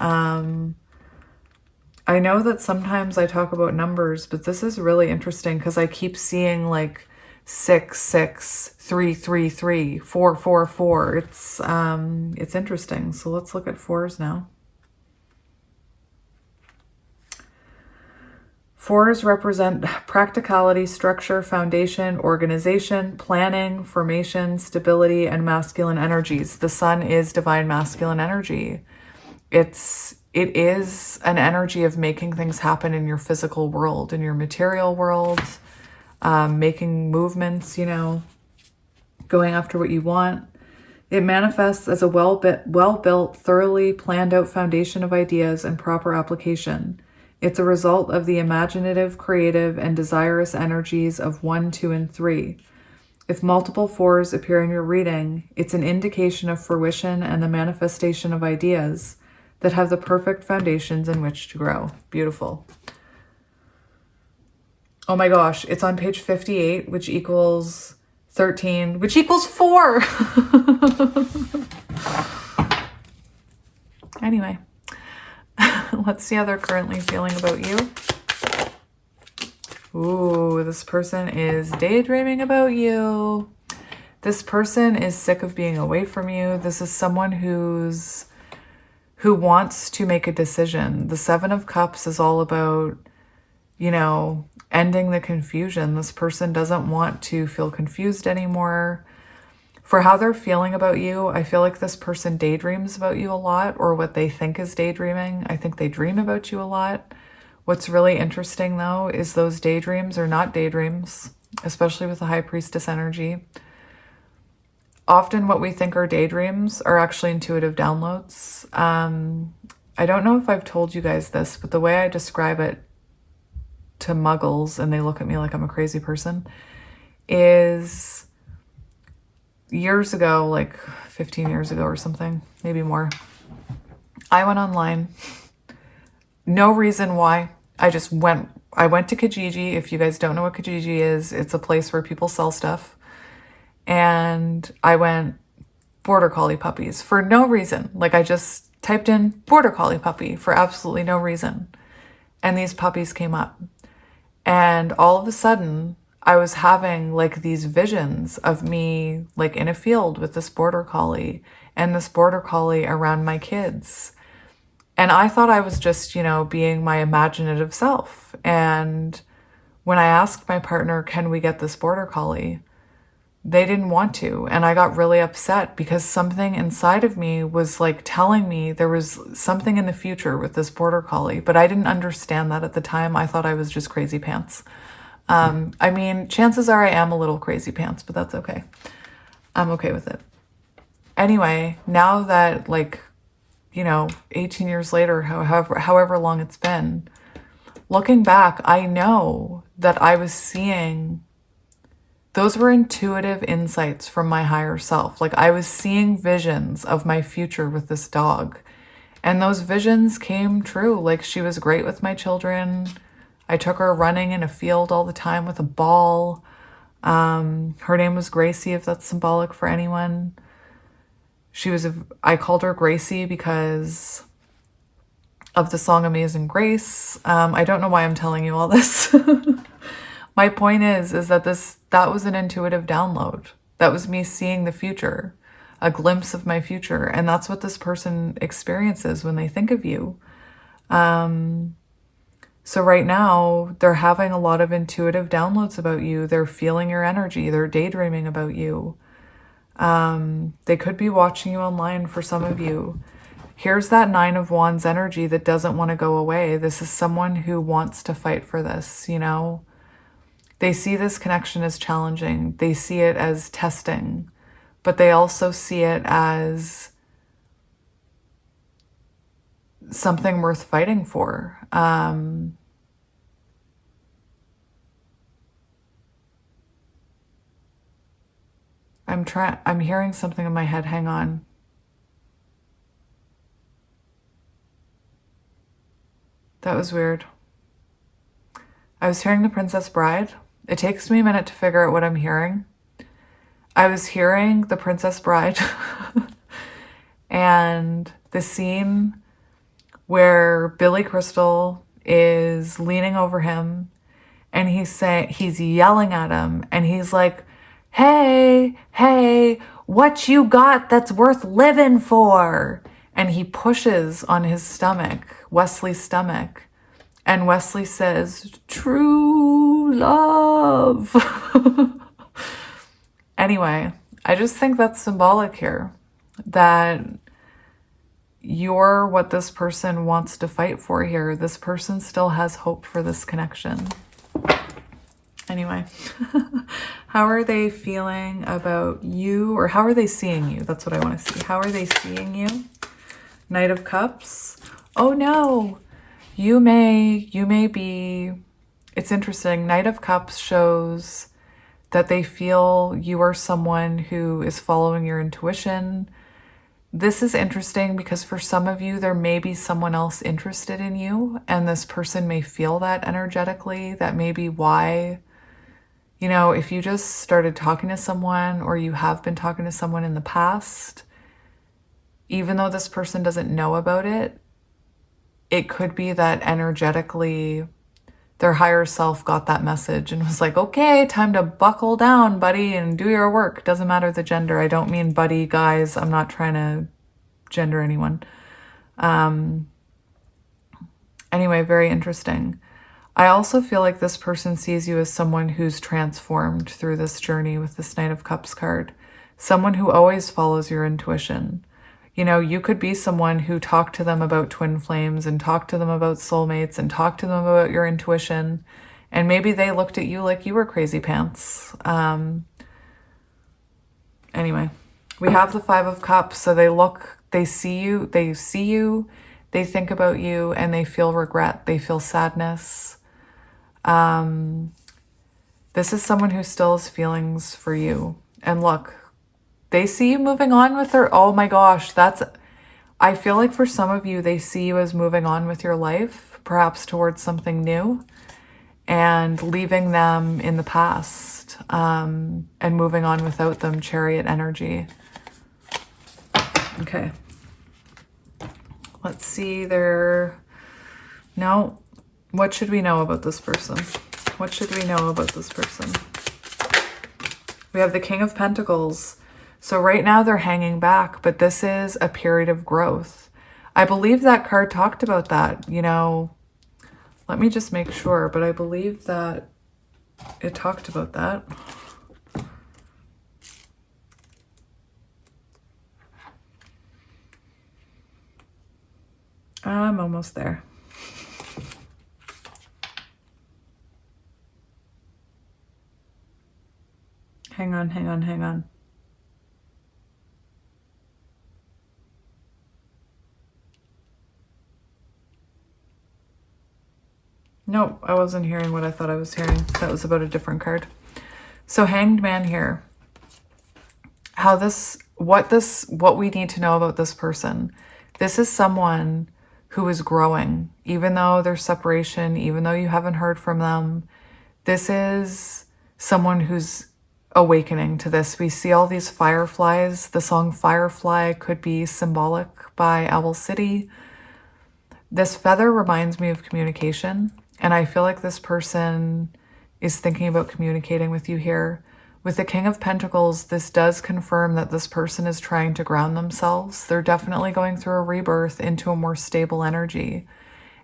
I know that sometimes I talk about numbers, but this is really interesting because I keep seeing like 6, 6, 3, 3, 3, 4, 4, 4. It's interesting. So let's look at fours now. Fours represent practicality, structure, foundation, organization, planning, formation, stability, and masculine energies. The Sun is divine masculine energy. It is an energy of making things happen in your physical world, in your material world, making movements, you know, going after what you want. It manifests as a well-built, thoroughly planned out foundation of ideas and proper application. It's a result of the imaginative, creative, and desirous energies of 1, 2, and 3. If multiple fours appear in your reading, it's an indication of fruition and the manifestation of ideas that have the perfect foundations in which to grow. Beautiful. Oh my gosh, it's on page 58, which equals 13, which equals 4. Anyway, let's see how they're currently feeling about you. Ooh, this person is daydreaming about you. This person is sick of being away from you. This is someone who wants to make a decision. The Seven of Cups is all about, you know, ending the confusion. This person doesn't want to feel confused anymore. For how they're feeling about you, I feel like this person daydreams about you a lot, or what they think is daydreaming. I think they dream about you a lot. What's really interesting, though, is those daydreams are not daydreams, especially with the High Priestess energy. Often what we think are daydreams are actually intuitive downloads. I don't know if I've told you guys this, but the way I describe it to muggles, and they look at me like I'm a crazy person, is years ago, like 15 years ago or something, maybe more, I went online. No reason why. I went to Kijiji. If you guys don't know what Kijiji is, it's a place where people sell stuff. And I went border collie puppies for no reason. Like, I just typed in border collie puppy for absolutely no reason. And these puppies came up. And all of a sudden, I was having like these visions of me like in a field with this border collie and this border collie around my kids. And I thought I was just, you know, being my imaginative self. And when I asked my partner, can we get this border collie? They didn't want to. And I got really upset because something inside of me was like telling me there was something in the future with this border collie, but I didn't understand that at the time. I thought I was just crazy pants. I mean, chances are I am a little crazy pants, but that's okay. I'm okay with it. Anyway, now that like, you know, 18 years later, however long it's been, looking back, I know that I was seeing, those were intuitive insights from my higher self. Like I was seeing visions of my future with this dog. And those visions came true. Like she was great with my children. I took her running in a field all the time with a ball. Her name was Gracie, if that's symbolic for anyone. I called her Gracie because of the song Amazing Grace. I don't know why I'm telling you all this. My point is that that was an intuitive download. That was me seeing the future, a glimpse of my future. And that's what this person experiences when they think of you. So right now, they're having a lot of intuitive downloads about you. They're feeling your energy. They're daydreaming about you. They could be watching you online for some of you. Here's that 9 of Wands energy that doesn't want to go away. This is someone who wants to fight for this, you know? They see this connection as challenging. They see it as testing, but they also see it as something worth fighting for. I'm hearing something in my head. Hang on. That was weird. I was hearing the Princess Bride. It takes me a minute to figure out what I'm hearing. I was hearing the Princess Bride and the scene where Billy Crystal is leaning over him and he's yelling at him and he's like, hey, what you got that's worth living for? And he pushes on his stomach, Wesley's stomach. And Wesley says, true love. Anyway, I just think that's symbolic here, that you're what this person wants to fight for here. This person still has hope for this connection. Anyway, how are they feeling about you, or how are they seeing you? That's what I want to see. How are they seeing you? Knight of Cups. Oh no. You may be, it's interesting. Knight of Cups shows that they feel you are someone who is following your intuition. This is interesting because for some of you, there may be someone else interested in you, and this person may feel that energetically. That may be why, you know, if you just started talking to someone or you have been talking to someone in the past, even though this person doesn't know about it, it could be that energetically their higher self got that message and was like, okay, time to buckle down, buddy, and do your work. Doesn't matter the gender. I don't mean buddy, guys. I'm not trying to gender anyone. Anyway, very interesting. I also feel like this person sees you as someone who's transformed through this journey with this Knight of Cups card. Someone who always follows your intuition. You know, you could be someone who talked to them about twin flames and talked to them about soulmates and talked to them about your intuition. And maybe they looked at you like you were crazy pants. Anyway, we have the 5 of Cups. So they see you, they think about you, and they feel regret. They feel sadness. This is someone who still has feelings for you. And look, they see you moving on with her. Oh my gosh, I feel like for some of you, they see you as moving on with your life, perhaps towards something new, and leaving them in the past, and moving on without them. Chariot energy. Okay. Let's see their... No. What should we know about this person? What should we know about this person? We have the King of Pentacles. So right now they're hanging back, but this is a period of growth. I believe that card talked about that, you know. Let me just make sure, but I believe that it talked about that. I'm almost there. Hang on, hang on, hang on. Nope, I wasn't hearing what I thought I was hearing. That was about a different card. So Hanged Man here. What we need to know about this person. This is someone who is growing, even though there's separation, even though you haven't heard from them. This is someone who's awakening to this. We see all these fireflies. The song Firefly could be symbolic by Owl City. This feather reminds me of communication, and I feel like this person is thinking about communicating with you here. With the King of Pentacles, this does confirm that this person is trying to ground themselves. They're definitely going through a rebirth into a more stable energy.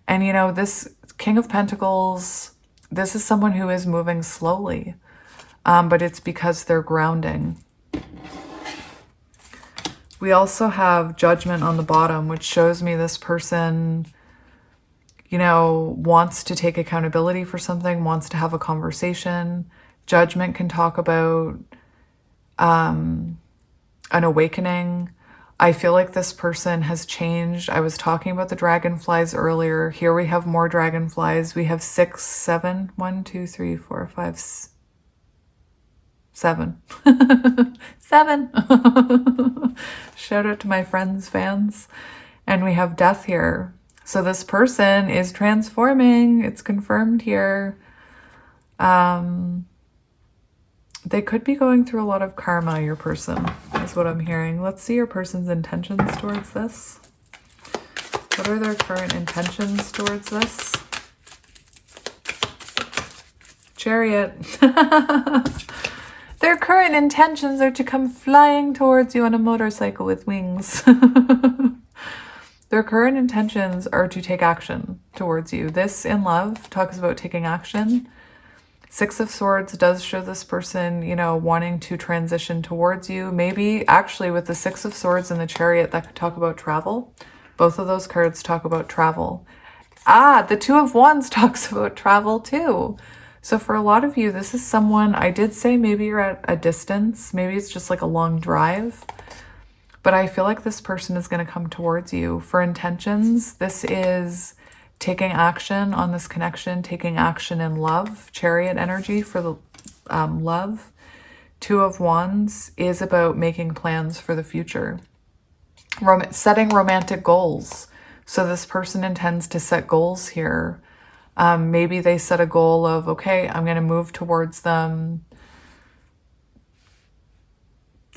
And you know, this King of Pentacles, this is someone who is moving slowly, but it's because they're grounding. We also have Judgment on the bottom, which shows me this person, you know, wants to take accountability for something, wants to have a conversation. Judgment can talk about an awakening. I feel like this person has changed. I was talking about the dragonflies earlier. Here we have more dragonflies. We have 6, 7, 1, 2, 3, 4, 5, 7. 7. Shout out to my friends, fans. And we have Death here. So this person is transforming. It's confirmed here. They could be going through a lot of karma, your person, is what I'm hearing. Let's see your person's intentions towards this. What are their current intentions towards this? Chariot. Their current intentions are to come flying towards you on a motorcycle with wings. Their current intentions are to take action towards you. This in love talks about taking action. 6 of Swords does show this person, you know, wanting to transition towards you. Maybe actually with the 6 of Swords and the Chariot, that could talk about travel. Both of those cards talk about travel. The 2 of Wands talks about travel too. So for a lot of you, this is someone, I did say maybe you're at a distance. Maybe it's just like a long drive. But I feel like this person is going to come towards you. For intentions, this is taking action on this connection, taking action in love. Chariot energy for the love. 2 of Wands is about making plans for the future. Setting romantic goals. So this person intends to set goals here. Maybe they set a goal of, okay, I'm going to move towards them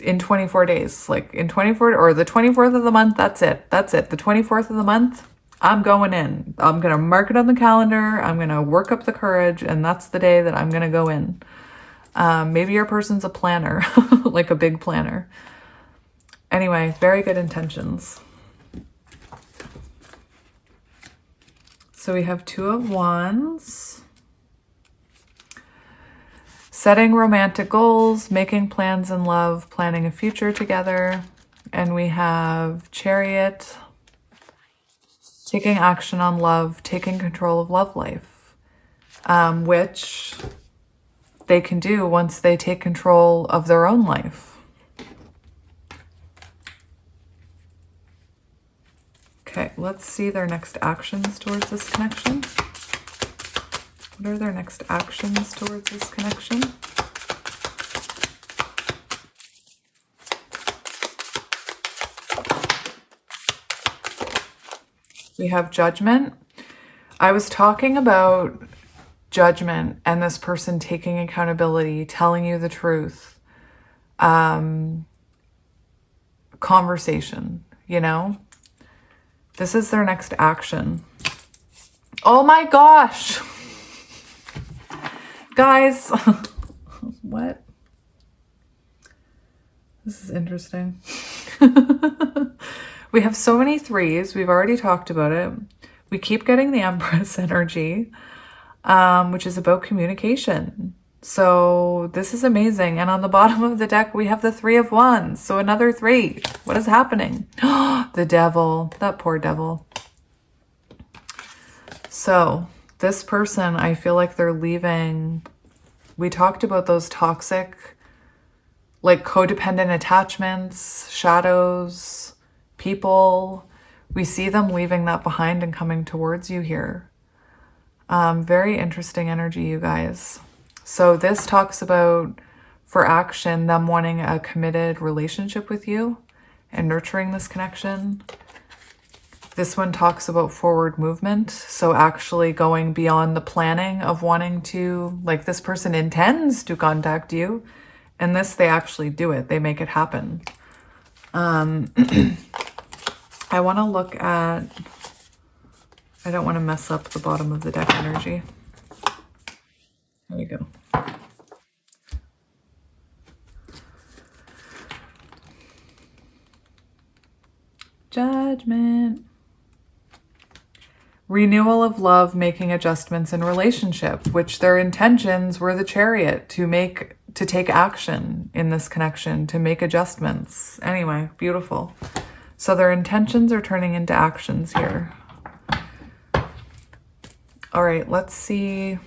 in 24 days. Like in 24, or the 24th of the month, that's it. That's it. The 24th of the month, I'm going in. I'm going to mark it on the calendar. I'm going to work up the courage, and that's the day that I'm going to go in. Maybe your person's a planner, like a big planner. Anyway, very good intentions. So we have 2 of Wands. Setting romantic goals, making plans in love, planning a future together. And we have Chariot. Taking action on love, taking control of love life, which they can do once they take control of their own life. Okay, let's see their next actions towards this connection. What are their next actions towards this connection? We have Judgment. I was talking about judgment and this person taking accountability, telling you the truth. Conversation, you know? This is their next action. Oh my gosh. Guys. What? This is interesting. We have so many threes. We've already talked about it. We keep getting the Empress energy, which is about communication. So this is amazing. And on the bottom of the deck, we have the Three of Wands. So another three. What is happening? The Devil. That poor devil. So this person, I feel like they're leaving. We talked about those toxic, like codependent attachments, shadows, people. We see them leaving that behind and coming towards you here. Very interesting energy, you guys. So this talks about, for action, them wanting a committed relationship with you and nurturing this connection. This one talks about forward movement. So actually going beyond the planning of wanting to, like this person intends to contact you. And this, they actually do it. They make it happen. I want to look at, I don't want to mess up the bottom of the deck energy. There we go. Judgment. Renewal of love, making adjustments in relationship, which their intentions were the Chariot, to take action in this connection, to make adjustments. Anyway, beautiful. So their intentions are turning into actions here. All right, let's see.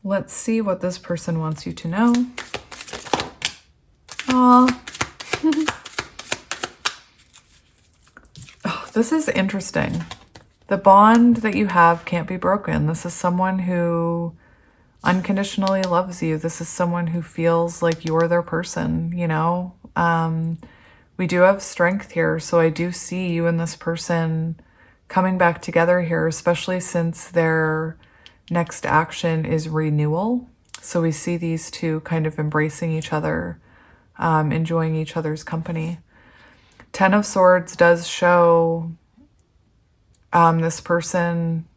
Let's see what this person wants you to know. Aw. Oh, this is interesting. The bond that you have can't be broken. This is someone who unconditionally loves you. This is someone who feels like you're their person, you know? We do have strength here, so I do see you and this person coming back together here, especially since their next action is renewal. So we see these two kind of embracing each other, enjoying each other's company. Ten of Swords does show this person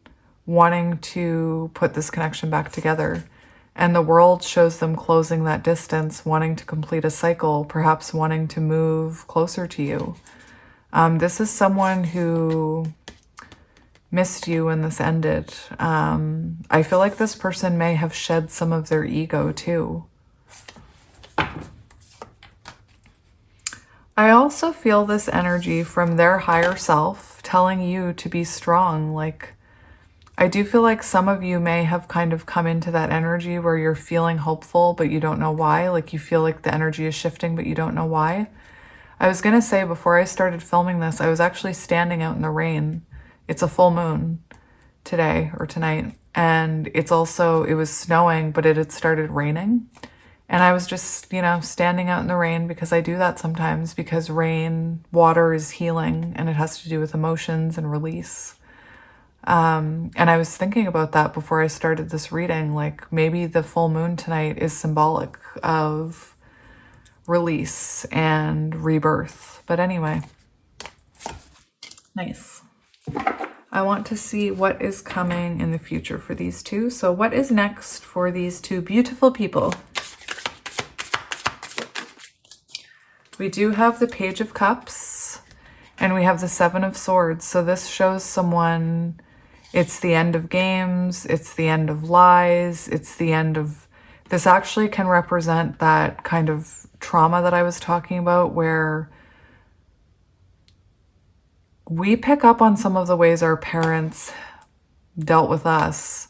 wanting to put this connection back together. And the World shows them closing that distance, wanting to complete a cycle, perhaps wanting to move closer to you. This is someone who missed you when this ended. I feel like this person may have shed some of their ego too. I also feel this energy from their higher self telling you to be strong. Like, I do feel like some of you may have kind of come into that energy where you're feeling hopeful, but you don't know why. Like you feel like the energy is shifting, but you don't know why. I was going to say before I started filming this, I was actually standing out in the rain. It's a full moon today or tonight. And it was snowing, but it had started raining. And I was just, you know, standing out in the rain because I do that sometimes because water is healing and it has to do with emotions and release. And I was thinking about that before I started this reading, like maybe the full moon tonight is symbolic of release and rebirth. But anyway, nice. I want to see what is coming in the future for these two. So what is next for these two beautiful people? We do have the Page of Cups and we have the Seven of Swords. So this shows someone, it's the end of games, it's the end of lies, it's the end of, this actually can represent that kind of trauma that I was talking about where we pick up on some of the ways our parents dealt with us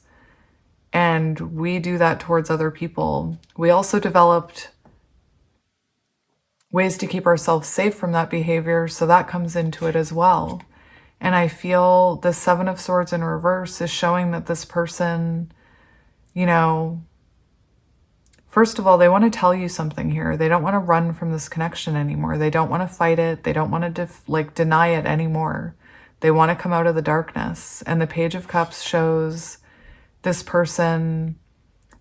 and we do that towards other people. We also developed ways to keep ourselves safe from that behavior, so that comes into it as well. And I feel the Seven of Swords in reverse is showing that this person, you know, first of all, they want to tell you something here. They don't want to run from this connection anymore. They don't want to fight it. They don't want to deny it anymore. They want to come out of the darkness. And the Page of Cups shows this person,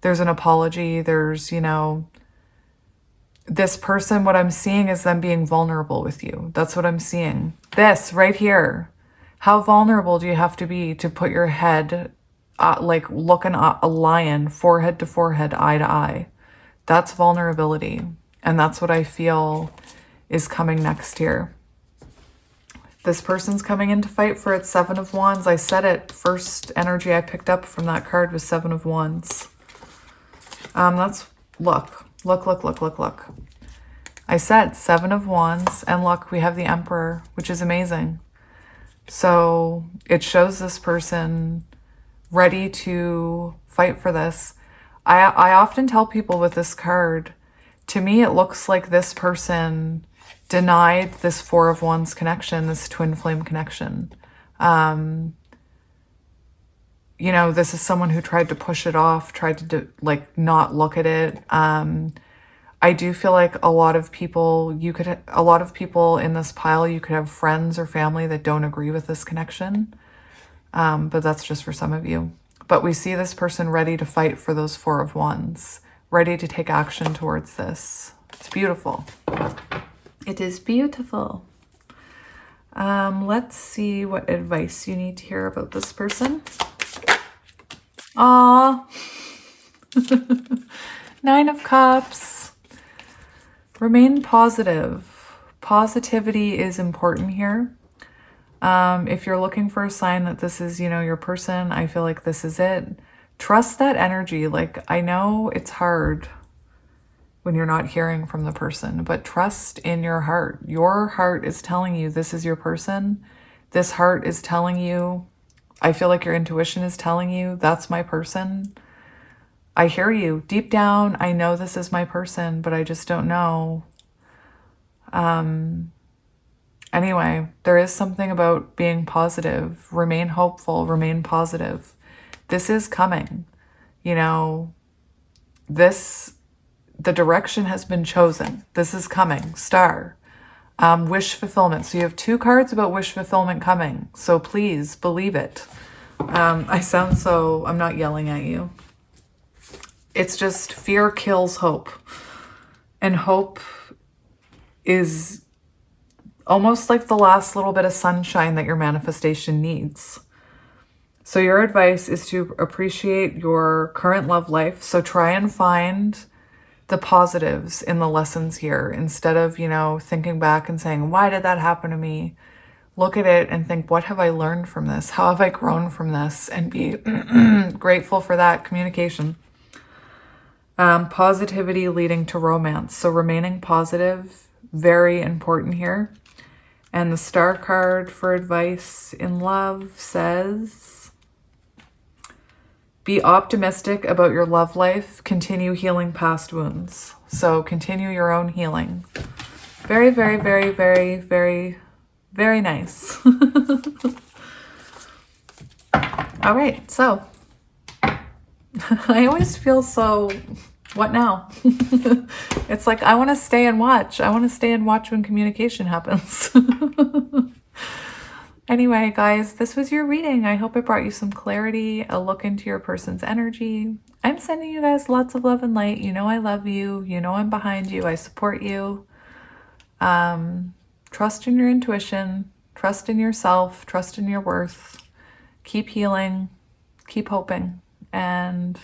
there's an apology. There's, you know, this person, what I'm seeing is them being vulnerable with you. That's what I'm seeing. This right here. How vulnerable do you have to be to put your head like looking at a lion, forehead to forehead, eye to eye? That's vulnerability. And that's what I feel is coming next here. This person's coming in to fight for it. 7 of Wands. I said it. First energy I picked up from that card was 7 of Wands. Look. I said 7 of Wands, and look, we have the Emperor, which is amazing. So it shows this person ready to fight for this. I often tell people with this card, to me, it looks like this person denied this 4 of Wands connection, this twin flame connection. You know, this is someone who tried to push it off, tried to like not look at it. I do feel like a lot of people in this pile, you could have friends or family that don't agree with this connection. But that's just for some of you. But we see this person ready to fight for those 4 of Wands, ready to take action towards this. It's beautiful. It is beautiful. Let's see what advice you need to hear about this person. Aww. 9 of Cups. Remain positive. Positivity is important here. If you're looking for a sign that this is, you know, your person, I feel like this is it. Trust that energy. Like, I know it's hard when you're not hearing from the person, but trust in your heart. Your heart is telling you this is your person. This heart is telling you, I feel like your intuition is telling you that's my person. I hear you deep down. I know this is my person, but I just don't know. Anyway, there is something about being positive. Remain hopeful, remain positive. This is coming. You know, the direction has been chosen. This is coming. Star. Wish fulfillment. So you have 2 cards about wish fulfillment coming. So please believe it. I'm not yelling at you. It's just fear kills hope. And hope is almost like the last little bit of sunshine that your manifestation needs. So your advice is to appreciate your current love life. So try and find the positives in the lessons here instead of, you know, thinking back and saying, why did that happen to me? Look at it and think, what have I learned from this? How have I grown from this? And be grateful for that communication. Positivity leading to romance. So remaining positive, very important here. And the Star card for advice in love says, be optimistic about your love life. Continue healing past wounds. So continue your own healing. Very, very, very, very, very, very nice. All right, so I always feel so, what now? It's like, I want to stay and watch. I want to stay and watch when communication happens. Anyway, guys, this was your reading. I hope it brought you some clarity, a look into your person's energy. I'm sending you guys lots of love and light. You know I love you. You know I'm behind you. I support you. Trust in your intuition. Trust in yourself. Trust in your worth. Keep healing. Keep hoping. And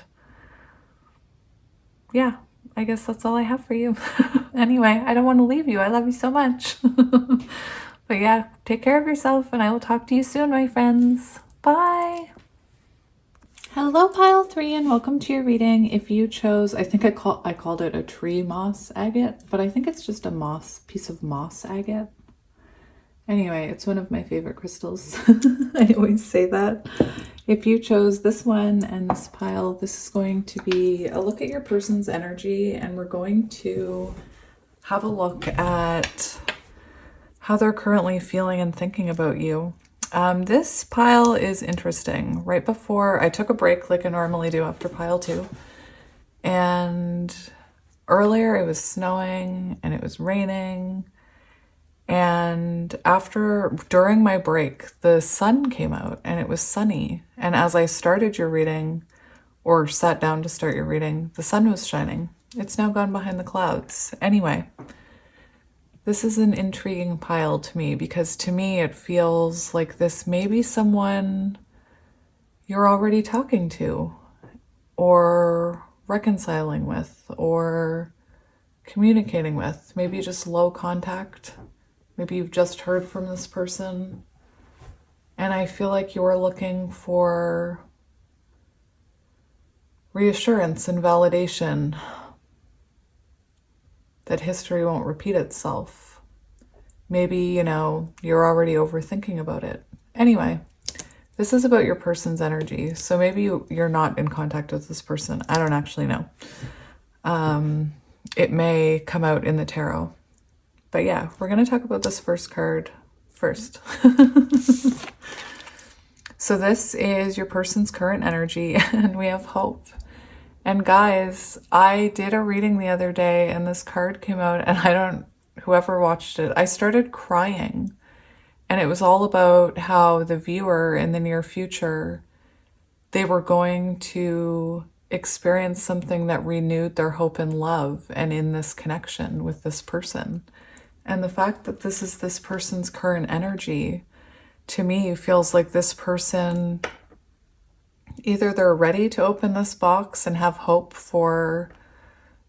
yeah, I guess that's all I have for you. Anyway, I don't want to leave you. I love you so much. But yeah, take care of yourself, and I will talk to you soon, my friends. Bye. Hello, pile 3, and welcome to your reading. If you chose, I think I called it a tree moss agate, but I think it's just a piece of moss agate. Anyway, it's one of my favorite crystals. I always say that. If you chose this one and this pile, this is going to be a look at your person's energy, and we're going to have a look at how they're currently feeling and thinking about you. This pile is interesting. Right before I took a break like I normally do after pile 2, and earlier it was snowing and it was raining, and during my break the sun came out and it was sunny, and as I started your reading or sat down to start your reading, the sun was shining. It's now gone behind the clouds. Anyway, this is an intriguing pile to me because to me it feels like this may be someone you're already talking to or reconciling with or communicating with. Maybe just low contact. Maybe you've just heard from this person. And I feel like you're looking for reassurance and validation that history won't repeat itself. Maybe, you know, you're already overthinking about it. Anyway, this is about your person's energy. So maybe you're not in contact with this person. I don't actually know. It may come out in the tarot. But yeah, we're going to talk about this first card first. So this is your person's current energy, and we have hope. And guys, I did a reading the other day and this card came out, and whoever watched it, I started crying. And it was all about how the viewer in the near future, they were going to experience something that renewed their hope and love and in this connection with this person. And the fact that this is this person's current energy, to me, feels like this person, either they're ready to open this box and have hope for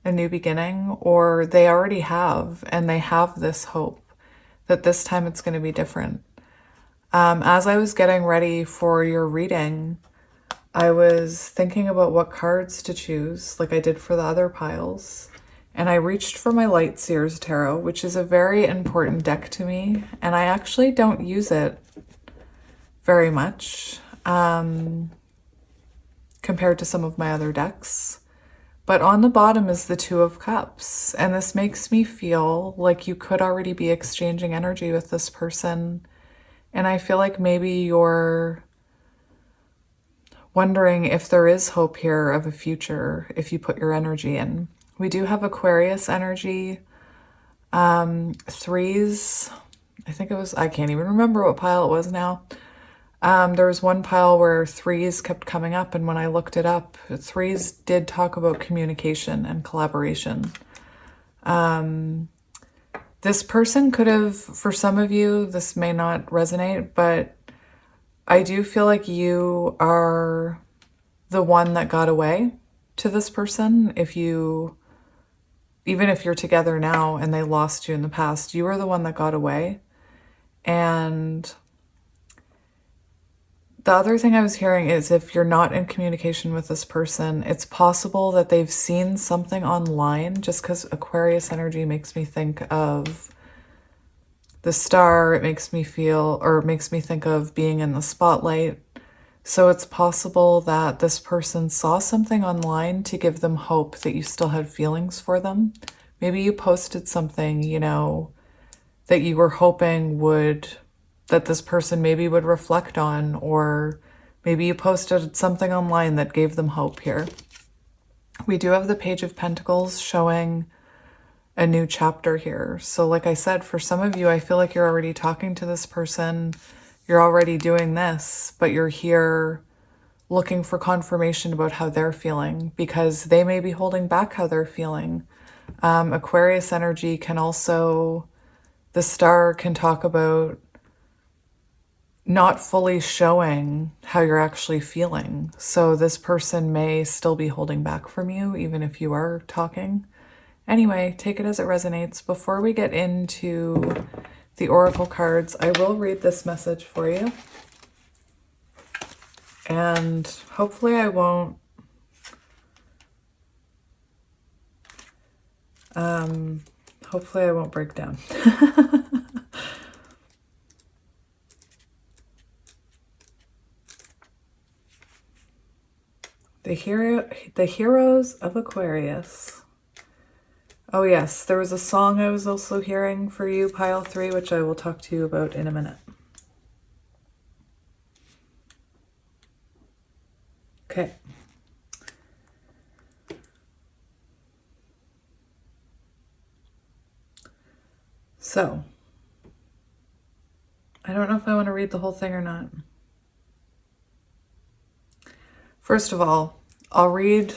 a new beginning, or they already have, and they have this hope that this time it's going to be different. As I was getting ready for your reading, I was thinking about what cards to choose, like I did for the other piles. And I reached for my Light Seers Tarot, which is a very important deck to me. And I actually don't use it very much compared to some of my other decks. But on the bottom is the Two of Cups. And this makes me feel like you could already be exchanging energy with this person. And I feel like maybe you're wondering if there is hope here of a future if you put your energy in. We do have Aquarius energy, threes. I think it was, I can't even remember what pile it was now. There was one pile where threes kept coming up, and when I looked it up, threes did talk about communication and collaboration. This person could have, for some of you, this may not resonate, but I do feel like you are the one that got away to this person. Even if you're together now and they lost you in the past, you were the one that got away. And the other thing I was hearing is if you're not in communication with this person, it's possible that they've seen something online, just because Aquarius energy makes me think of the star. It makes me think of being in the spotlight. So it's possible that this person saw something online to give them hope that you still had feelings for them. Maybe you posted something, you know, that you were hoping that this person maybe would reflect on, or maybe you posted something online that gave them hope here. We do have the Page of Pentacles showing a new chapter here. So like I said, for some of you, I feel like you're already talking to this person. You're already doing this, but you're here looking for confirmation about how they're feeling, because they may be holding back how they're feeling. Aquarius energy can also, the star can talk about not fully showing how you're actually feeling. So this person may still be holding back from you, even if you are talking. Anyway, take it as it resonates. Before we get into the oracle cards, I will read this message for you. And hopefully I won't break down. The Heroes of Aquarius. Oh yes, there was a song I was also hearing for you, pile 3, which I will talk to you about in a minute. Okay. So, I don't know if I want to read the whole thing or not. First of all, I'll read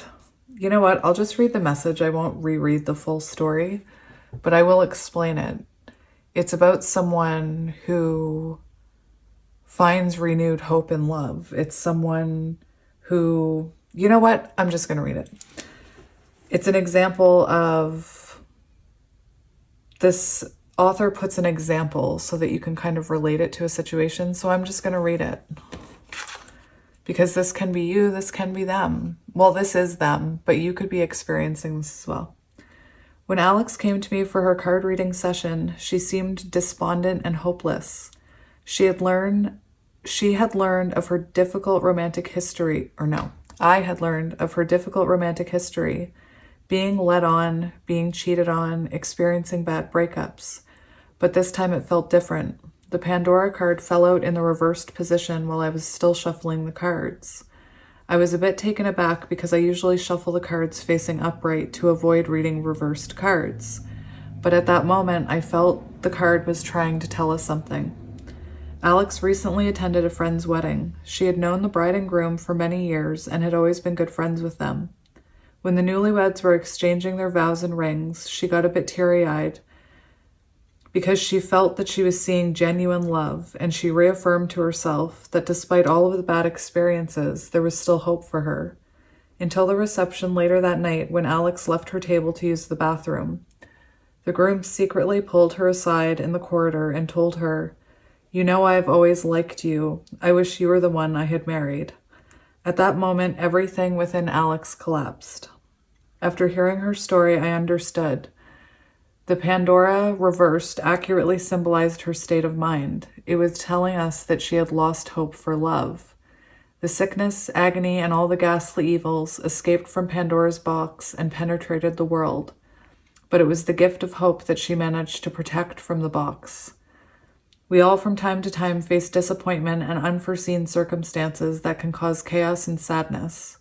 You know what? I'll just read the message. I won't reread the full story, but I will explain it. It's about someone who finds renewed hope and love. It's someone who, you know what? I'm just going to read it. It's an example of, this author puts an example so that you can kind of relate it to a situation. So I'm just going to read it. Because this can be you, this can be them. Well, this is them, but you could be experiencing this as well. When Alex came to me for her card reading session, she seemed despondent and hopeless. I had learned of her difficult romantic history, being led on, being cheated on, experiencing bad breakups. But this time it felt different. The Pandora card fell out in the reversed position while I was still shuffling the cards. I was a bit taken aback because I usually shuffle the cards facing upright to avoid reading reversed cards. But at that moment, I felt the card was trying to tell us something. Alex recently attended a friend's wedding. She had known the bride and groom for many years and had always been good friends with them. When the newlyweds were exchanging their vows and rings, she got a bit teary-eyed because she felt that she was seeing genuine love, and she reaffirmed to herself that despite all of the bad experiences, there was still hope for her. Until the reception later that night when Alex left her table to use the bathroom. The groom secretly pulled her aside in the corridor and told her, "You know I have always liked you. I wish you were the one I had married." At that moment, everything within Alex collapsed. After hearing her story, I understood. The Pandora reversed accurately symbolized her state of mind. It was telling us that she had lost hope for love. The sickness, agony, and all the ghastly evils escaped from Pandora's box and penetrated the world. But it was the gift of hope that she managed to protect from the box. We all from time to time face disappointment and unforeseen circumstances that can cause chaos and sadness.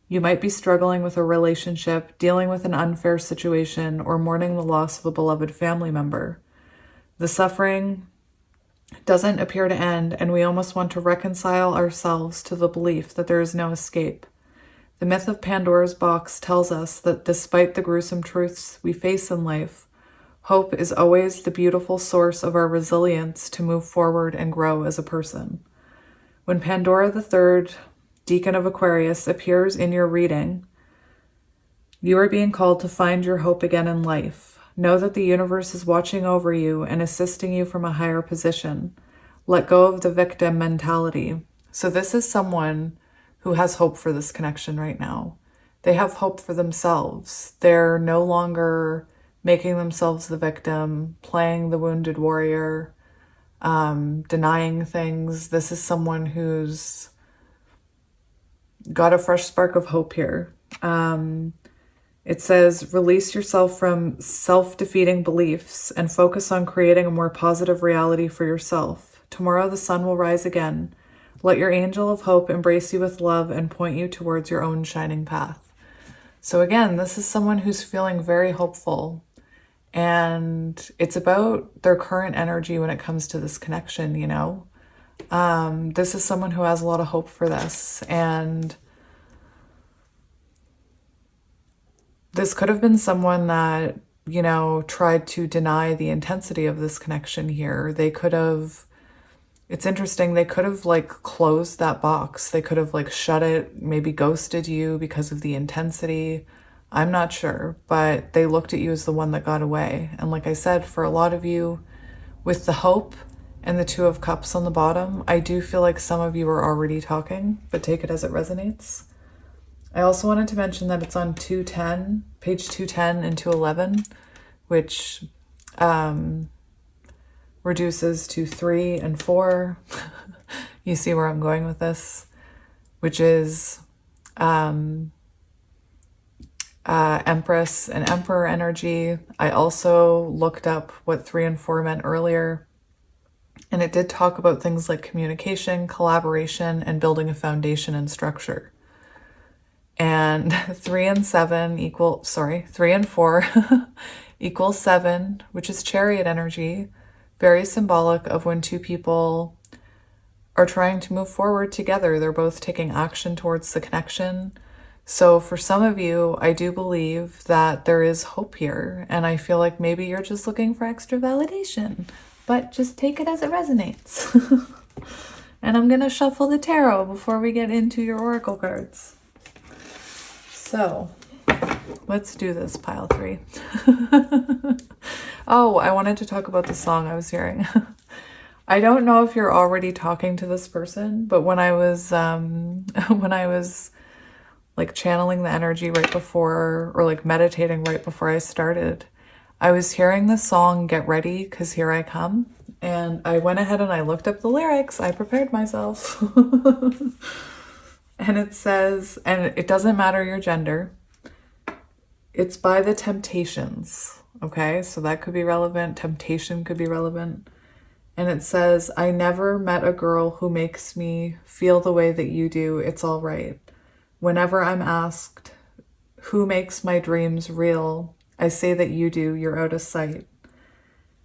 You might be struggling with a relationship, dealing with an unfair situation, or mourning the loss of a beloved family member. The suffering doesn't appear to end, and we almost want to reconcile ourselves to the belief that there is no escape. The myth of Pandora's box tells us that despite the gruesome truths we face in life, hope is always the beautiful source of our resilience to move forward and grow as a person. When Pandora the Third, Deacon of Aquarius, appears in your reading, you are being called to find your hope again in life. Know that the universe is watching over you and assisting you from a higher position. Let go of the victim mentality. So this is someone who has hope for this connection right now. They have hope for themselves. They're no longer making themselves the victim, playing the wounded warrior, denying things. This is someone who's got a fresh spark of hope here. It says, release yourself from self-defeating beliefs and focus on creating a more positive reality for yourself. Tomorrow the sun will rise again. Let your angel of hope embrace you with love and point you towards your own shining path. So again, this is someone who's feeling very hopeful. And it's about their current energy when it comes to this connection, you know? This is someone who has a lot of hope for this, and this could have been someone that, you know, tried to deny the intensity of this connection here. They could have, it's interesting, they could have like closed that box. They could have like shut it, maybe ghosted you because of the intensity. I'm not sure, but they looked at you as the one that got away. And like I said, for a lot of you, with the hope and the Two of Cups on the bottom, I do feel like some of you are already talking, but take it as it resonates. I also wanted to mention that it's on 210, page 210 and 211, which reduces to 3 and 4. You see where I'm going with this, which is Empress and Emperor energy. I also looked up what 3 and 4 meant earlier. And it did talk about things like communication, collaboration, and building a foundation and structure. And 3 and 4 equals 7, which is Chariot energy, very symbolic of when two people are trying to move forward together. They're both taking action towards the connection. So for some of you, I do believe that there is hope here, and I feel like maybe you're just looking for extra validation, but just take it as it resonates. And I'm gonna shuffle the tarot before we get into your oracle cards. So let's do this, pile 3. Oh, I wanted to talk about the song I was hearing. I don't know if you're already talking to this person, but when I was like channeling the energy right before, or like meditating right before I started, I was hearing the song Get Ready, 'Cause Here I Come. And I went ahead and I looked up the lyrics. I prepared myself. And it says, and it doesn't matter your gender, it's by the Temptations. Okay, so that could be relevant. Temptation could be relevant. And it says, I never met a girl who makes me feel the way that you do. It's all right. Whenever I'm asked who makes my dreams real, I say that you do. You're out of sight.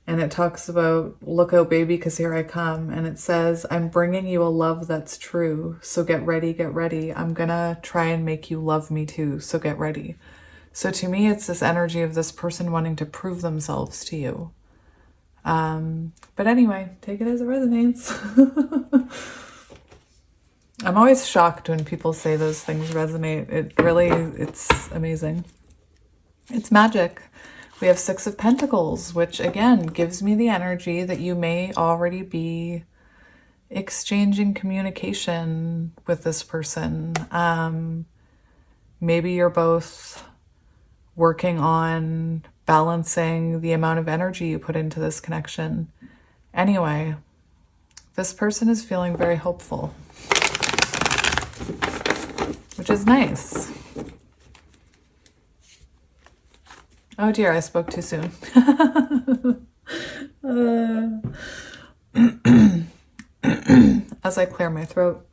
And it talks about, look out, baby, 'cause here I come. And it says, I'm bringing you a love that's true. So get ready, get ready. I'm gonna try and make you love me too. So get ready. So to me, it's this energy of this person wanting to prove themselves to you. But anyway, take it as it resonates. I'm always shocked when people say those things resonate. It's amazing. It's magic. We have 6 of Pentacles, which again gives me the energy that you may already be exchanging communication with this person. Maybe you're both working on balancing the amount of energy you put into this connection. Anyway, this person is feeling very hopeful, which is nice. Oh dear, I spoke too soon. As I clear my throat.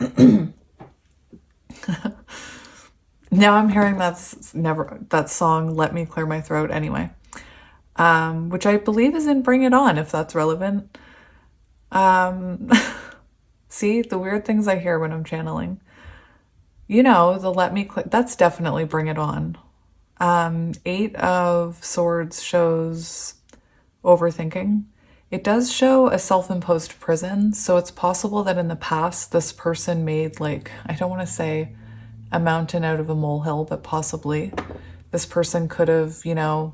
Now I'm hearing that song, Let Me Clear My Throat, anyway. Which I believe is in Bring It On, if that's relevant. See, the weird things I hear when I'm channeling. You know, the Let Me Clear, that's definitely Bring It On. 8 of Swords shows overthinking. It does show a self-imposed prison, so it's possible that in the past this person made, like, I don't want to say a mountain out of a molehill, but possibly this person could have, you know,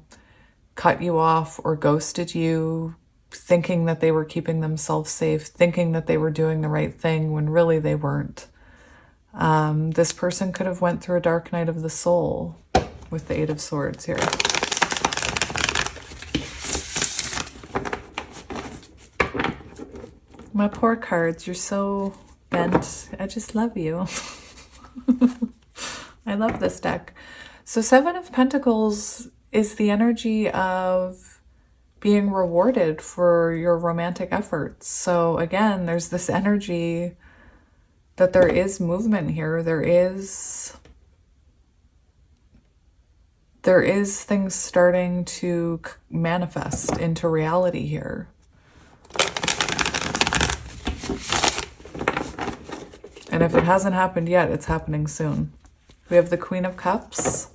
cut you off or ghosted you, thinking that they were keeping themselves safe, thinking that they were doing the right thing when really they weren't. This person could have went through a dark night of the soul with the 8 of Swords here. My poor cards, you're so bent. I just love you. I love this deck. So 7 of Pentacles is the energy of being rewarded for your romantic efforts. So again, there's this energy that there is movement here. There is things starting to manifest into reality here. And if it hasn't happened yet, it's happening soon. We have the Queen of Cups.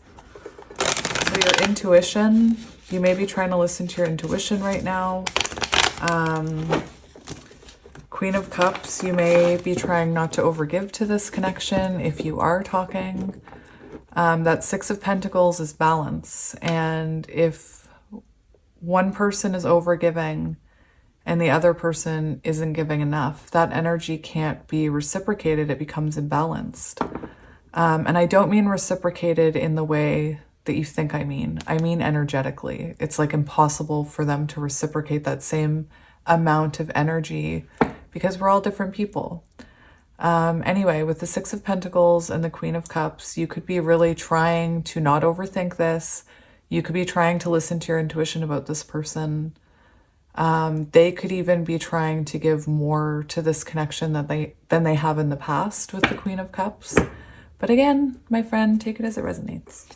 So your intuition, you may be trying to listen to your intuition right now. Queen of Cups, you may be trying not to overgive to this connection if you are talking. That 6 of Pentacles is balance. And if one person is overgiving and the other person isn't giving enough, that energy can't be reciprocated. It becomes imbalanced. And I don't mean reciprocated in the way that you think I mean. I mean energetically. It's like impossible for them to reciprocate that same amount of energy because we're all different people. Anyway, with the 6 of Pentacles and the Queen of Cups, you could be really trying to not overthink this. You could be trying to listen to your intuition about this person. They could even be trying to give more to this connection than they have in the past with the Queen of Cups. But again, my friend, take it as it resonates.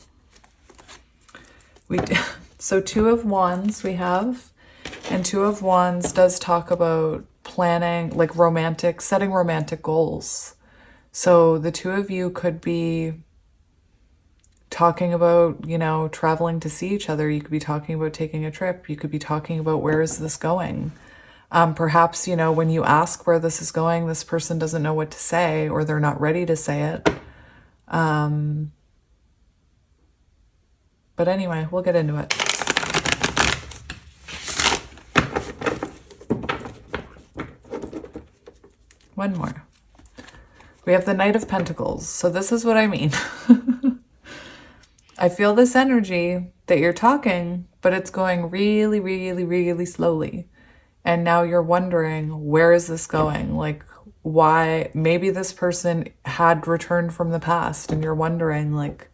So 2 of Wands we have, and 2 of Wands does talk about planning, like setting romantic goals. So the 2 of you could be talking about, you know, traveling to see each other. You could be talking about taking a trip. You could be talking about where is this going. Perhaps, you know, when you ask where this is going, this person doesn't know what to say or they're not ready to say it. But anyway, we'll get into it. One more. We have the Knight of Pentacles. So this is what I mean. I feel this energy that you're talking, but it's going really, really, really slowly. And now you're wondering, where is this going? Like, why? Maybe this person had returned from the past and you're wondering, like,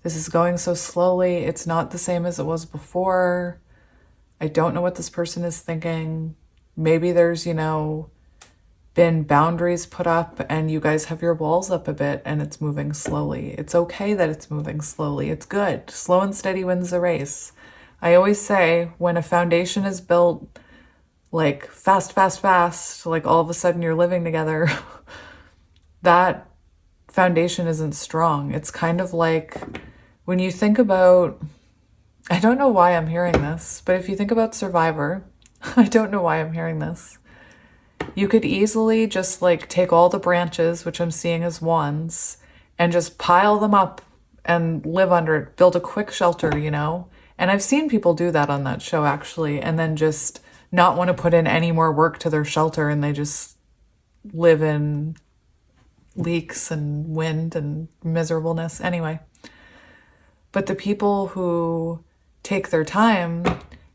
this is going so slowly. It's not the same as it was before. I don't know what this person is thinking. Maybe there's, you know, been boundaries put up and you guys have your walls up a bit and it's moving slowly. It's okay that it's moving slowly. It's good. Slow and steady wins the race. I always say when a foundation is built like fast, like all of a sudden you're living together, that foundation isn't strong. It's kind of like when you think about, I don't know why I'm hearing this, but if you think about Survivor, I don't know why I'm hearing this. You could easily just like take all the branches, which I'm seeing as wands, and just pile them up and live under it, build a quick shelter, you know? And I've seen people do that on that show actually, and then just not want to put in any more work to their shelter and they just live in leaks and wind and miserableness. Anyway, but the people who take their time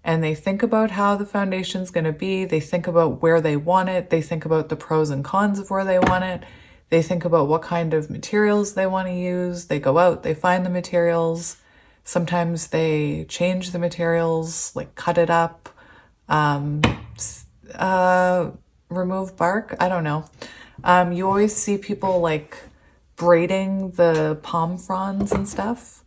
and they think about how the foundation's going to be, they think about where they want it, they think about the pros and cons of where they want it, they think about what kind of materials they want to use, they go out, they find the materials, sometimes they change the materials, like cut it up, remove bark, I don't know. You always see people like braiding the palm fronds and stuff.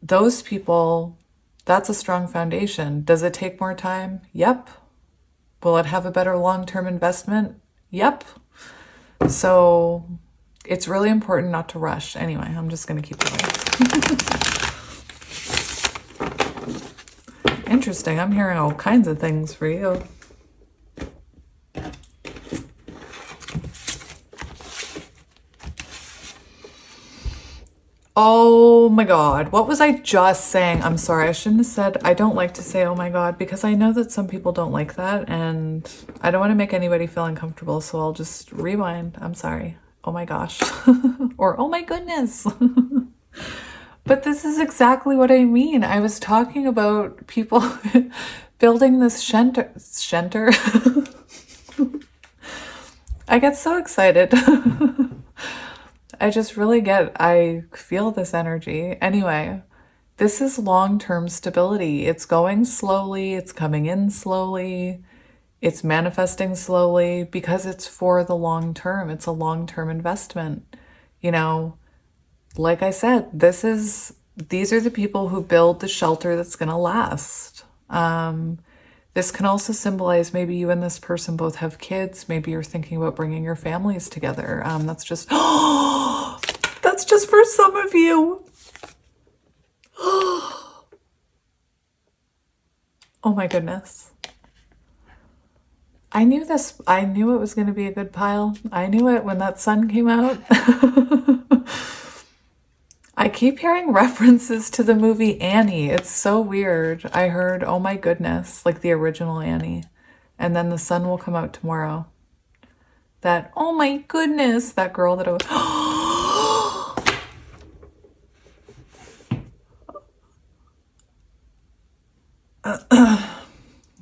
Those people, that's a strong foundation. Does it take more time? Yep. Will it have a better long-term investment? Yep. So it's really important not to rush. Anyway, I'm just going to keep going. Interesting. I'm hearing all kinds of things for you. Oh my God, what was I just saying? I'm sorry, I shouldn't have said, I don't like to say oh my God, because I know that some people don't like that and I don't want to make anybody feel uncomfortable, so I'll just rewind. I'm sorry. Oh my gosh. Or oh my goodness. But this is exactly what I mean. I was talking about people building this shelter. I get so excited. I feel this energy. Anyway, this is long-term stability. It's going slowly. It's coming in slowly. It's manifesting slowly because it's for the long term. It's a long-term investment. You know, like I said, these are the people who build the shelter that's going to last. This can also symbolize maybe you and this person both have kids. Maybe you're thinking about bringing your families together. That's just for some of you. Oh my goodness. I knew it was going to be a good pile. I knew it when that sun came out. I keep hearing references to the movie Annie. It's so weird. I heard, oh my goodness, like the original Annie. And then the sun will come out tomorrow. That, oh my goodness, that girl that I was...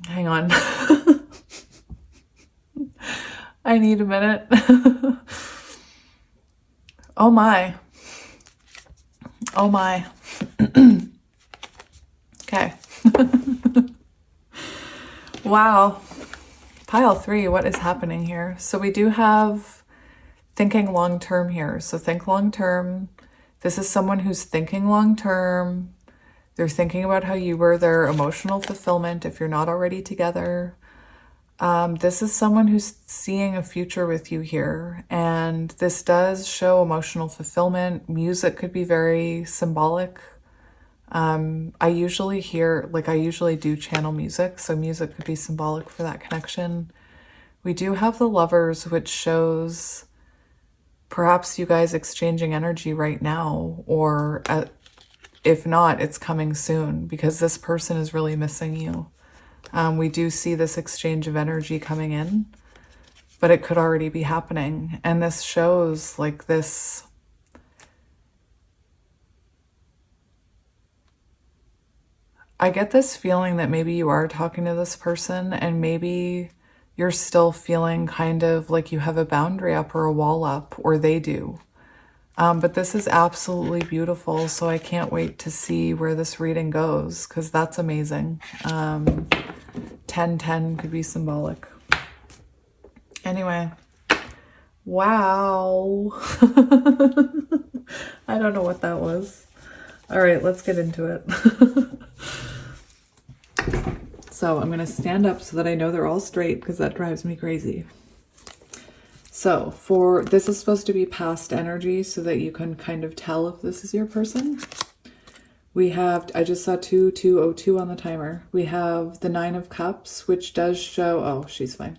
Hang on. I need a minute. Oh my. Oh my. Okay. Wow. Pile 3, what is happening here? So we do have thinking long term here. So think long term. This is someone who's thinking long term. They're thinking about how you were their emotional fulfillment if you're not already together. This is someone who's seeing a future with you here, and this does show emotional fulfillment. Music could be very symbolic. I usually I usually do channel music, so music could be symbolic for that connection. We do have the Lovers, which shows perhaps you guys exchanging energy right now, or if not, it's coming soon because this person is really missing you. We do see this exchange of energy coming in, but it could already be happening. And this shows like this. I get this feeling that maybe you are talking to this person and maybe you're still feeling kind of like you have a boundary up or a wall up, or they do. But this is absolutely beautiful, so I can't wait to see where this reading goes, because that's amazing. 1010 could be symbolic. Anyway, wow. I don't know what that was. All right, let's get into it. So I'm going to stand up so that I know they're all straight, because that drives me crazy. So this is supposed to be past energy so that you can kind of tell if this is your person. I just saw 2202 on the timer. We have the 9 of Cups, which does show, oh, she's fine,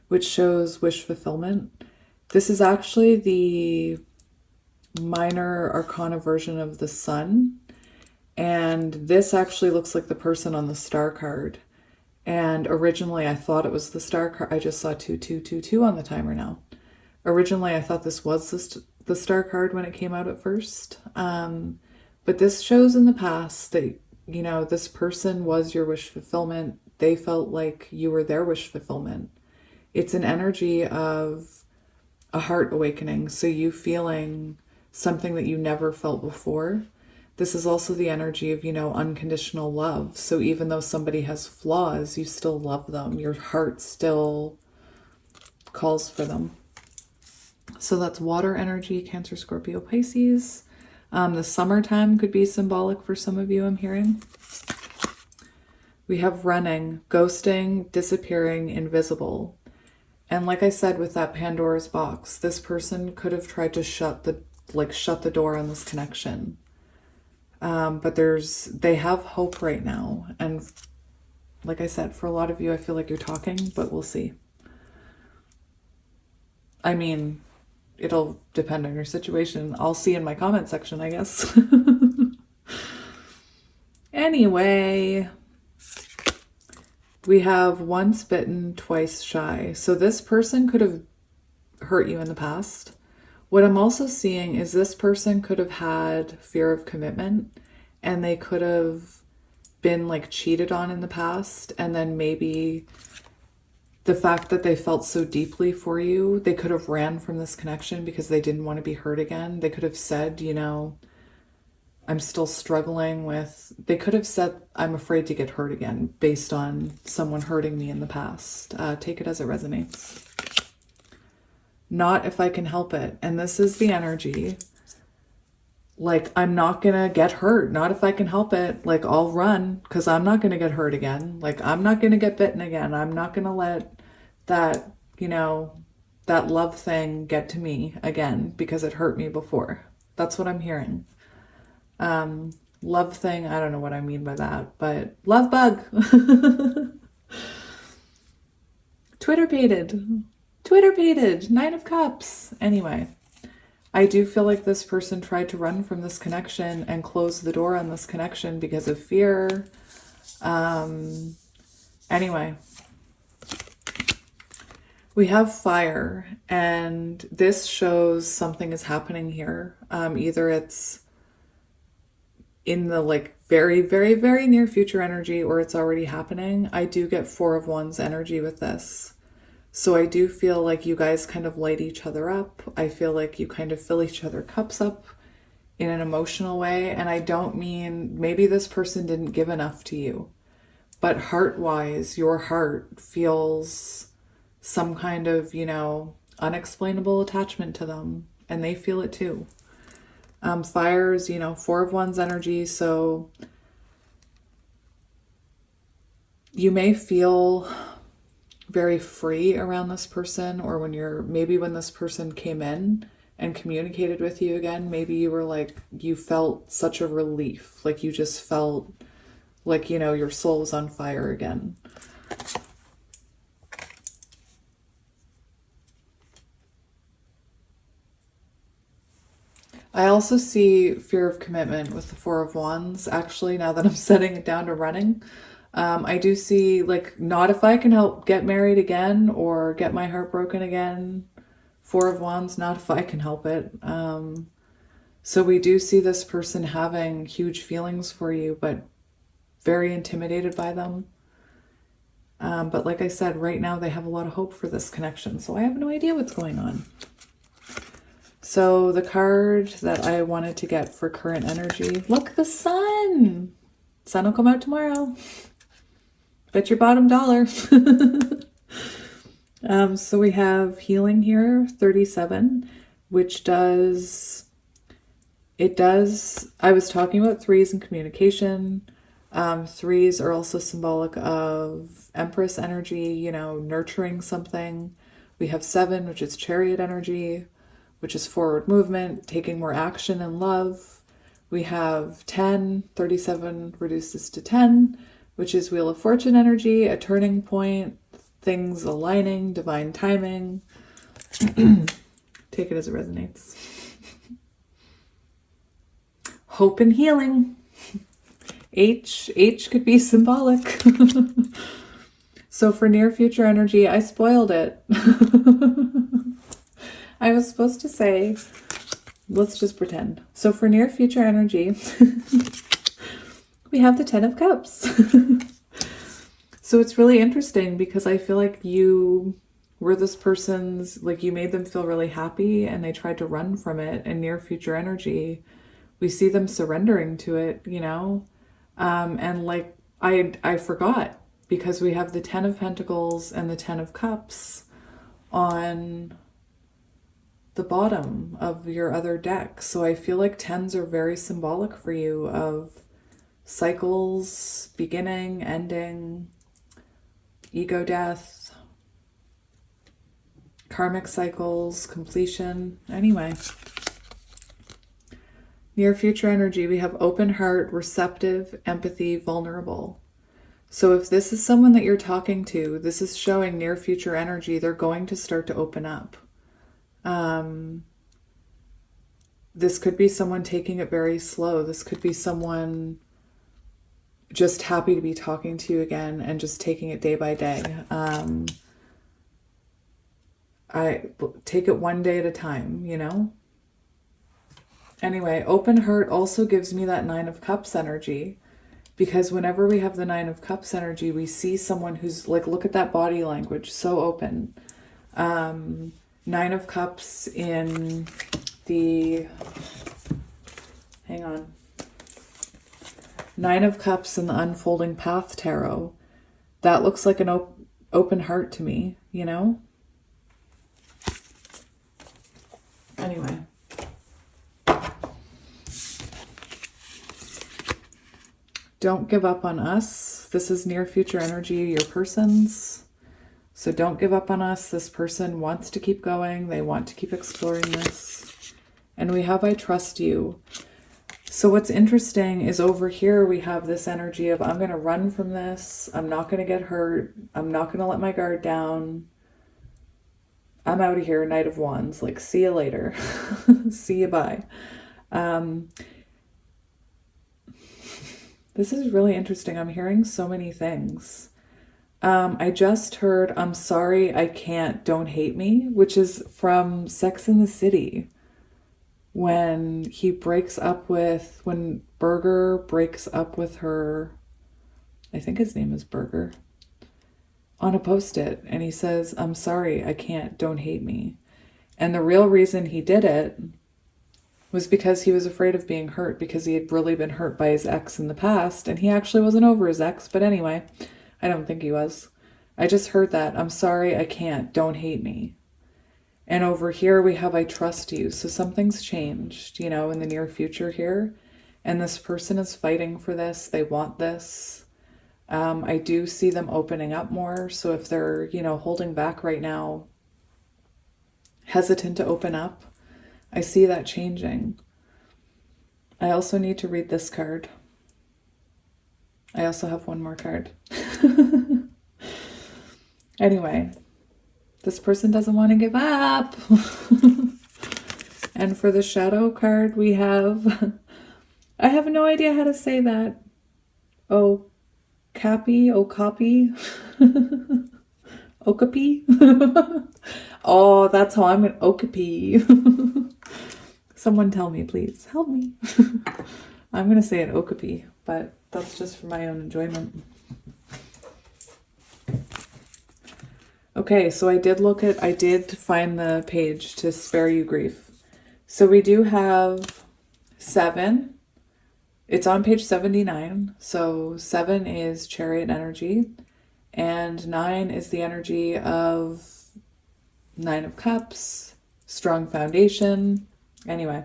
which shows wish fulfillment. This is actually the minor arcana version of the Sun. And this actually looks like the person on the star card. And originally I thought it was the star card. I just saw 2222 on the timer now. Originally I thought this was the star card when it came out at first. But this shows in the past that, you know, this person was your wish fulfillment. They felt like you were their wish fulfillment. It's an energy of a heart awakening. So you feeling something that you never felt before. This is also the energy of, you know, unconditional love. So even though somebody has flaws, you still love them. Your heart still calls for them. So that's water energy, Cancer, Scorpio, Pisces. The summertime could be symbolic for some of you, I'm hearing. We have running, ghosting, disappearing, invisible. And like I said with that Pandora's box, this person could have tried to shut the door on this connection. But they have hope right now. And like I said, for a lot of you, I feel like you're talking, but we'll see. I mean, it'll depend on your situation. I'll see in my comment section, I guess. Anyway, we have once bitten, twice shy. So this person could have hurt you in the past. What I'm also seeing is this person could have had fear of commitment, and they could have been like cheated on in the past. And then maybe the fact that they felt so deeply for you, they could have ran from this connection because they didn't want to be hurt again. They could have said, you know, I'm still struggling with, they could have said, I'm afraid to get hurt again based on someone hurting me in the past. Take it as it resonates. Not if I can help it. And this is the energy. Like, I'm not going to get hurt. Not if I can help it. Like, I'll run because I'm not going to get hurt again. Like, I'm not going to get bitten again. I'm not going to let that, you know, that love thing get to me again because it hurt me before. That's what I'm hearing. Love thing, I don't know what I mean by that, but love bug. Twitter-pated, 9 of Cups. Anyway, I do feel like this person tried to run from this connection and close the door on this connection because of fear. Anyway, we have fire, and this shows something is happening here. Either it's in the like very, very, very near future energy, or it's already happening. I do get 4 of Wands energy with this. So I do feel like you guys kind of light each other up. I feel like you kind of fill each other cups up in an emotional way. And I don't mean maybe this person didn't give enough to you, but heart-wise, your heart feels some kind of, you know, unexplainable attachment to them, and they feel it too. Fires, you know, 4 of Wands energy. So you may feel very free around this person, or maybe when this person came in and communicated with you again, maybe you were like, you felt such a relief. Like you just felt like, you know, your soul was on fire again. I also see fear of commitment with the Four of Wands, actually, now that I'm setting it down to running. I do see, like, not if I can help get married again or get my heart broken again. Four of Wands, not if I can help it. So we do see this person having huge feelings for you, but very intimidated by them. But like I said, right now they have a lot of hope for this connection, so I have no idea what's going on. So the card that I wanted to get for current energy, look, the sun. Sun will come out tomorrow. Bet your bottom dollar. So we have healing here, 37, which does, I was talking about threes and communication. Threes are also symbolic of Empress energy, you know, nurturing something. We have 7, which is Chariot energy, which is forward movement, taking more action and love. We have 10, 37 reduces to 10, which is Wheel of Fortune energy, a turning point, things aligning, divine timing. Take it as it resonates. Hope and healing. H could be symbolic. So for near future energy, I spoiled it. I was supposed to say, let's just pretend. So for near future energy, we have the 10 of Cups. So it's really interesting because I feel like you were this person's, like you made them feel really happy and they tried to run from it. And near future energy, we see them surrendering to it, you know? And like, I forgot because we have the 10 of Pentacles and the 10 of Cups on the bottom of your other deck. So I feel like 10s are very symbolic for you of cycles, beginning, ending, ego death, karmic cycles, completion. Anyway, near future energy, we have open heart, receptive, empathy, vulnerable. So if this is someone that you're talking to, this is showing near future energy, they're going to start to open up. This could be someone taking it very slow. This could be someone just happy to be talking to you again and just taking it day by day. I take it one day at a time, you know? Anyway, open heart also gives me that 9 of Cups energy, because whenever we have the 9 of Cups energy, we see someone who's like, look at that body language, so open. 9 of Cups in the, hang on. 9 of Cups in the Unfolding Path Tarot. That looks like an open heart to me, you know? Anyway. Don't give up on us. This is near future energy, your person's. So don't give up on us. This person wants to keep going. They want to keep exploring this. And we have I trust you. So what's interesting is over here we have this energy of I'm going to run from this. I'm not going to get hurt. I'm not going to let my guard down. I'm out of here, Knight of Wands. Like, see you later. See you, bye. This is really interesting. I'm hearing so many things. I just heard, I'm sorry, I can't, don't hate me, which is from Sex and the City. When Berger breaks up with her, I think his name is Berger, on a post-it, and he says, I'm sorry, I can't, don't hate me. And the real reason he did it was because he was afraid of being hurt, because he had really been hurt by his ex in the past, and he actually wasn't over his ex, but anyway, I don't think he was. I just heard that, I'm sorry, I can't, don't hate me. And over here we have I trust you. So something's changed, you know, in the near future here. And this person is fighting for this. They want this. I do see them opening up more. So if they're, holding back right now, hesitant to open up, I see that changing. I also need to read this card. I also have one more card. Anyway, this person doesn't want to give up. And for the shadow card, we have, I have no idea how to say that. Okapi. Okapi. Oh, that's how I'm an Okapi. Someone tell me, please. Help me. I'm going to say it Okapi, but that's just for my own enjoyment. Okay, so I did find the page to spare you grief. So we do have 7. It's on page 79. So 7 is chariot energy, and 9 is the energy of 9 of Cups, strong foundation. Anyway.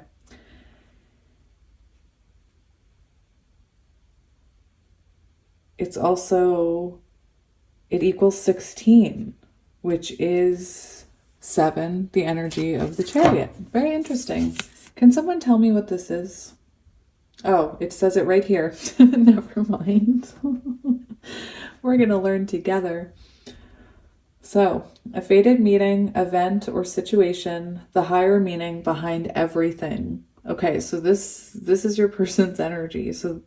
It's also, it equals 16, which is 7, the energy of the chariot. Very interesting. Can someone tell me what this is? Oh, it says it right here. Never mind. We're going to learn together. So, a fated meeting, event, or situation, the higher meaning behind everything. Okay, so this is your person's energy. So,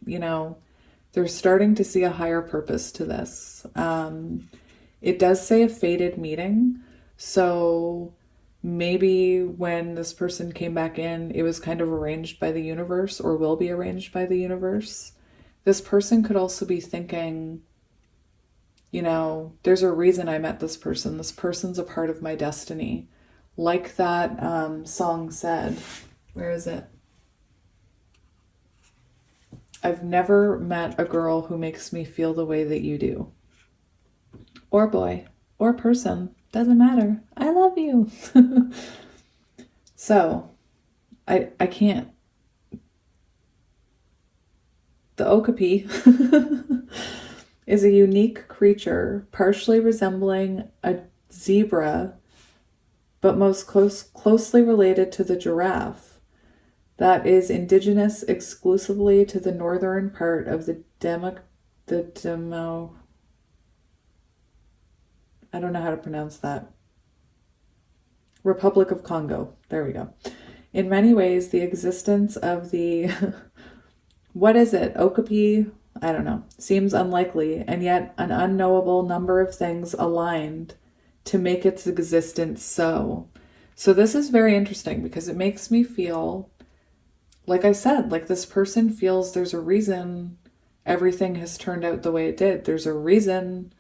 they're starting to see a higher purpose to this. It does say a fated meeting. So maybe when this person came back in, it was kind of arranged by the universe, or will be arranged by the universe. This person could also be thinking, there's a reason I met this person. This person's a part of my destiny. Like that song said. Where is it? I've never met a girl who makes me feel the way that you do. Or boy, or person, doesn't matter. I love you. So, I can't. The Okapi is a unique creature, partially resembling a zebra, but most closely related to the giraffe. That is indigenous exclusively to the northern part of the I don't know how to pronounce that. Republic of Congo. There we go. In many ways, the existence of the, what is it? Okapi? I don't know. Seems unlikely, and yet an unknowable number of things aligned to make its existence so. So this is very interesting because it makes me feel, like I said, like this person feels there's a reason everything has turned out the way it did. There's a reason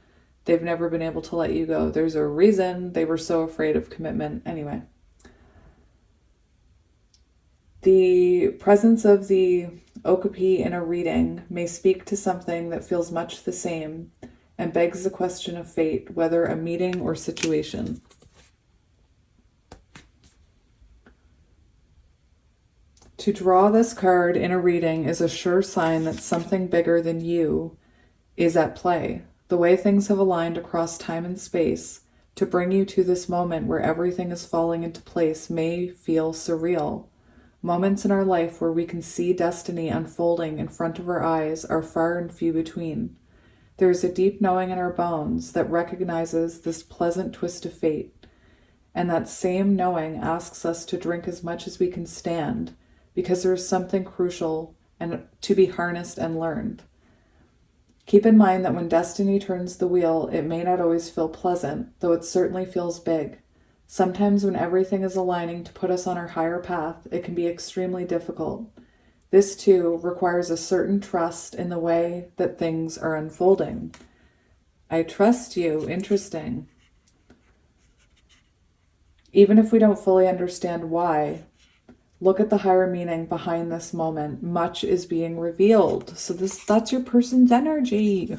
they've never been able to let you go. There's a reason they were so afraid of commitment. Anyway. The presence of the Okapi in a reading may speak to something that feels much the same and begs the question of fate, whether a meeting or situation. To draw this card in a reading is a sure sign that something bigger than you is at play. The way things have aligned across time and space to bring you to this moment where everything is falling into place may feel surreal. Moments in our life where we can see destiny unfolding in front of our eyes are far and few between. There is a deep knowing in our bones that recognizes this pleasant twist of fate, and that same knowing asks us to drink as much as we can stand, because there is something crucial and to be harnessed and learned. Keep in mind that when destiny turns the wheel, it may not always feel pleasant, though it certainly feels big. Sometimes when everything is aligning to put us on our higher path, it can be extremely difficult. This too requires a certain trust in the way that things are unfolding. I trust you. Interesting. Even if we don't fully understand why, look at the higher meaning behind this moment. Much is being revealed. So that's your person's energy.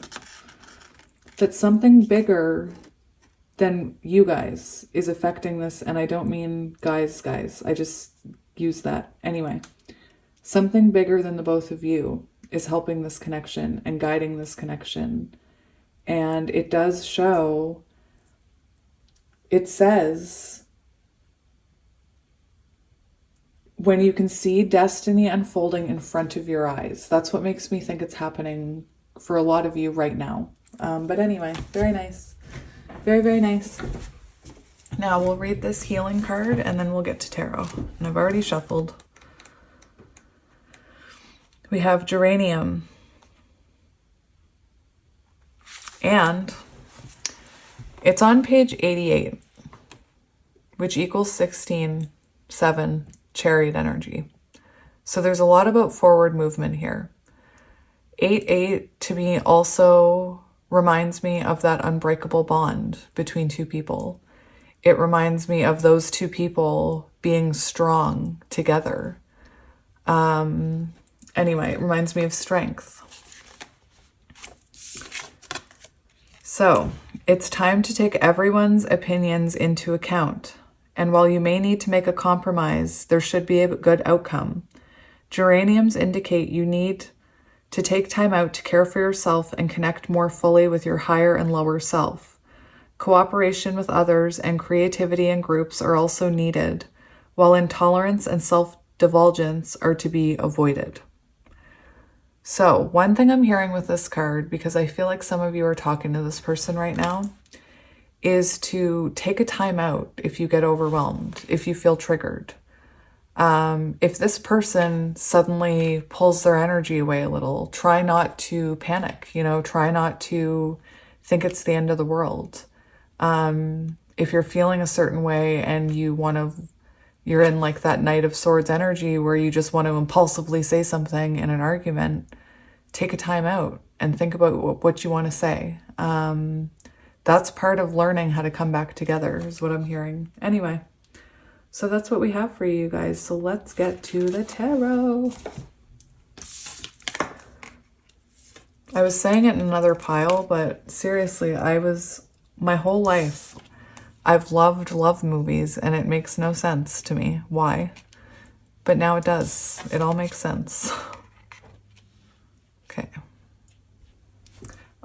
That something bigger than you guys is affecting this. And I don't mean guys. I just use that. Anyway, something bigger than the both of you is helping this connection and guiding this connection And it does show, it says, when you can see destiny unfolding in front of your eyes. That's what makes me think it's happening for a lot of you right now. But anyway, very nice. Very, very nice. Now we'll read this healing card and then we'll get to tarot. And I've already shuffled. We have geranium. And it's on page 88, which equals 16, 7, chariot energy. So there's a lot about forward movement here. 8-8 to me also reminds me of that unbreakable bond between two people. It reminds me of those two people being strong together. Anyway, it reminds me of strength. So, it's time to take everyone's opinions into account. And while you may need to make a compromise, there should be a good outcome. Geraniums indicate you need to take time out to care for yourself and connect more fully with your higher and lower self. Cooperation with others and creativity in groups are also needed, while intolerance and self-divulgence are to be avoided. So, one thing I'm hearing with this card, because I feel like some of you are talking to this person right now, is to take a time out if you get overwhelmed, if you feel triggered. If this person suddenly pulls their energy away a little, try not to panic, try not to think it's the end of the world. If you're feeling a certain way and you're in like that Knight of Swords energy where you just want to impulsively say something in an argument, take a time out and think about what you want to say. That's part of learning how to come back together is what I'm hearing. Anyway, so that's what we have for you guys. So let's get to the tarot. I was saying it in another pile, but seriously, my whole life, I've loved love movies and it makes no sense to me. Why? But now it does. It all makes sense. Okay.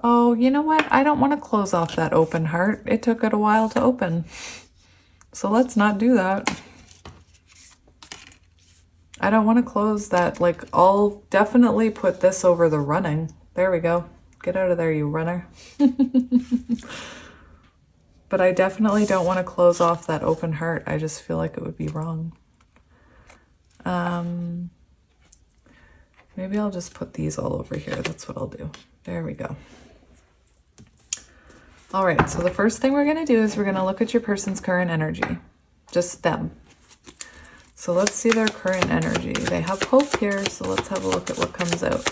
Oh, you know what? I don't want to close off that open heart. It took it a while to open. So let's not do that. I don't want to close that. I'll definitely put this over the running. There we go. Get out of there, you runner. But I definitely don't want to close off that open heart. I just feel like it would be wrong. Maybe I'll just put these all over here. That's what I'll do. There we go. All right, so the first thing we're going to do is we're going to look at your person's current energy. Just them. So let's see their current energy. They have hope here, so let's have a look at what comes out.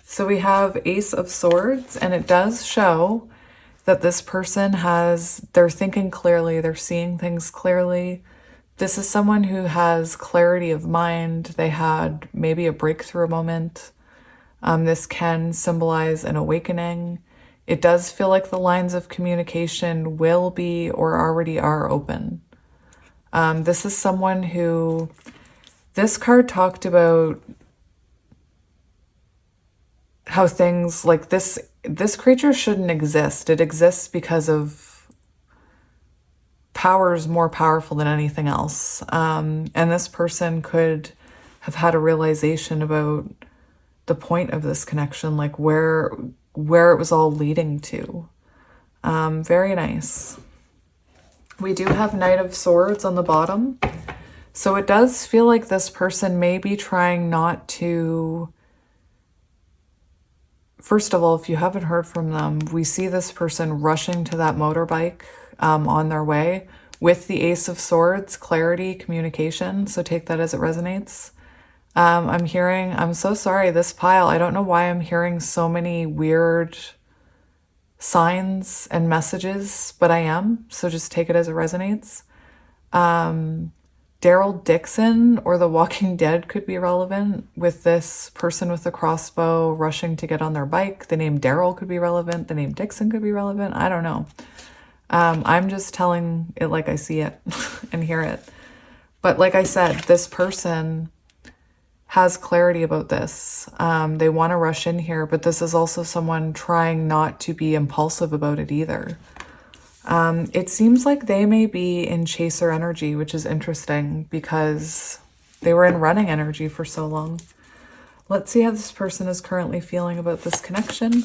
So we have Ace of Swords, and it does show that this person they're thinking clearly, they're seeing things clearly. This is someone who has clarity of mind. They had maybe a breakthrough moment. This can symbolize an awakening. It does feel like the lines of communication will be or already are open. This is someone who, this card talked about how things like this creature shouldn't exist. It exists because of powers more powerful than anything else. And this person could have had a realization about the point of this connection, like where it was all leading to. Very nice. We do have Knight of Swords on the bottom. So it does feel like this person may be trying not to... First of all, if you haven't heard from them, we see this person rushing to that motorbike on their way with the Ace of Swords, clarity, communication. So take that as it resonates. I'm so sorry, this pile, I don't know why I'm hearing so many weird signs and messages, but I am. So just take it as it resonates. Daryl Dixon or The Walking Dead could be relevant with this person with the crossbow rushing to get on their bike. The name Daryl could be relevant. The name Dixon could be relevant. I don't know. I'm just telling it like I see it and hear it. But like I said, this person has clarity about this. They want to rush in here, but this is also someone trying not to be impulsive about it either. It seems like they may be in chaser energy, which is interesting because they were in running energy for so long. Let's see how this person is currently feeling about this connection.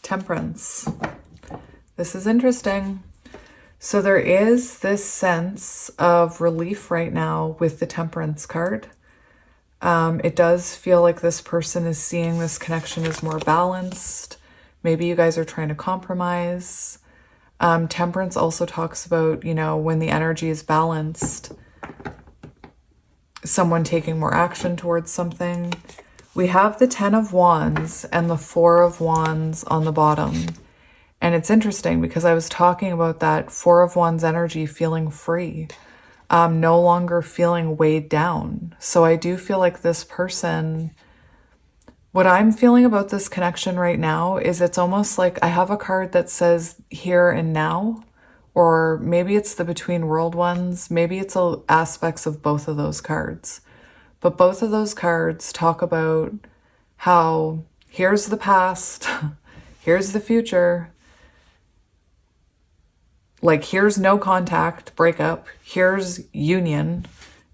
Temperance. This is interesting. So there is this sense of relief right now with the Temperance card. It does feel like this person is seeing this connection as more balanced. Maybe you guys are trying to compromise. Temperance also talks about, you know, when the energy is balanced, someone taking more action towards something. We have the 10 of Wands and the 4 of Wands on the bottom. And it's interesting because I was talking about that 4 of Wands energy feeling free, no longer feeling weighed down. So I do feel like this person, what I'm feeling about this connection right now is it's almost like I have a card that says here and now, or maybe it's the between world ones. Maybe it's aspects of both of those cards. But both of those cards talk about how here's the past, here's the future. Like here's no contact, breakup, here's union,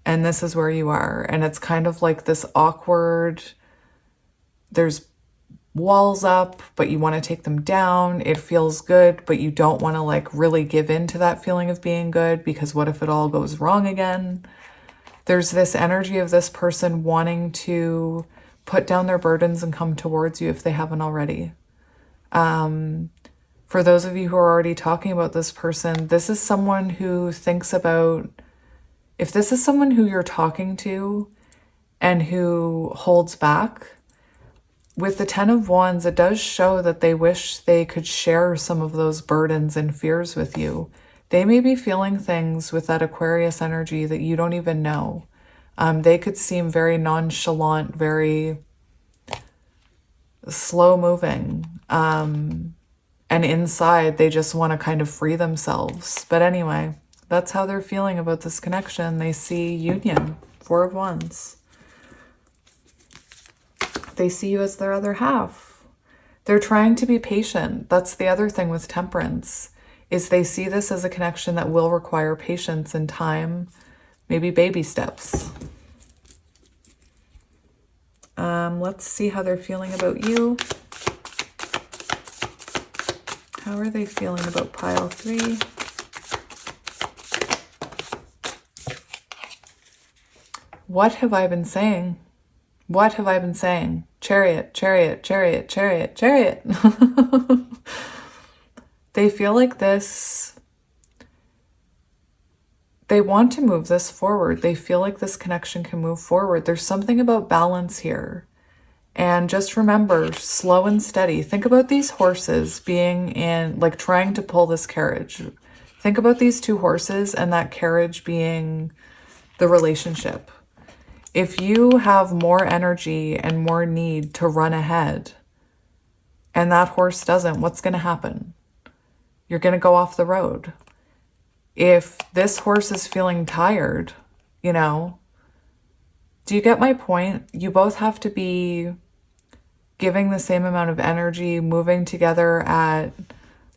and this is where you are. And it's kind of like this awkward, there's walls up, but you want to take them down. It feels good, but you don't want to like really give in to that feeling of being good because what if it all goes wrong again? There's this energy of this person wanting to put down their burdens and come towards you if they haven't already. For those of you who are already talking about this person, this is someone who thinks about, if this is someone who you're talking to and who holds back, with the 10 of Wands, it does show that they wish they could share some of those burdens and fears with you. They may be feeling things with that Aquarius energy that you don't even know. They could seem very nonchalant, very slow moving. And inside, they just want to kind of free themselves. But anyway, that's how they're feeling about this connection. They see union, 4 of Wands. They see you as their other half. They're trying to be patient. That's the other thing with Temperance, is they see this as a connection that will require patience and time, maybe baby steps. Let's see how they're feeling about you. How are they feeling about pile 3? What have I been saying? What have I been saying? Chariot, chariot, chariot, chariot, chariot. They feel like this. They want to move this forward. They feel like this connection can move forward. There's something about balance here. And just remember, slow and steady. Think about these horses being in, like trying to pull this carriage. Think about these 2 horses and that carriage being the relationship. If you have more energy and more need to run ahead and that horse doesn't, what's going to happen? You're going to go off the road. If this horse is feeling tired, you know, do you get my point? You both have to be giving the same amount of energy, moving together at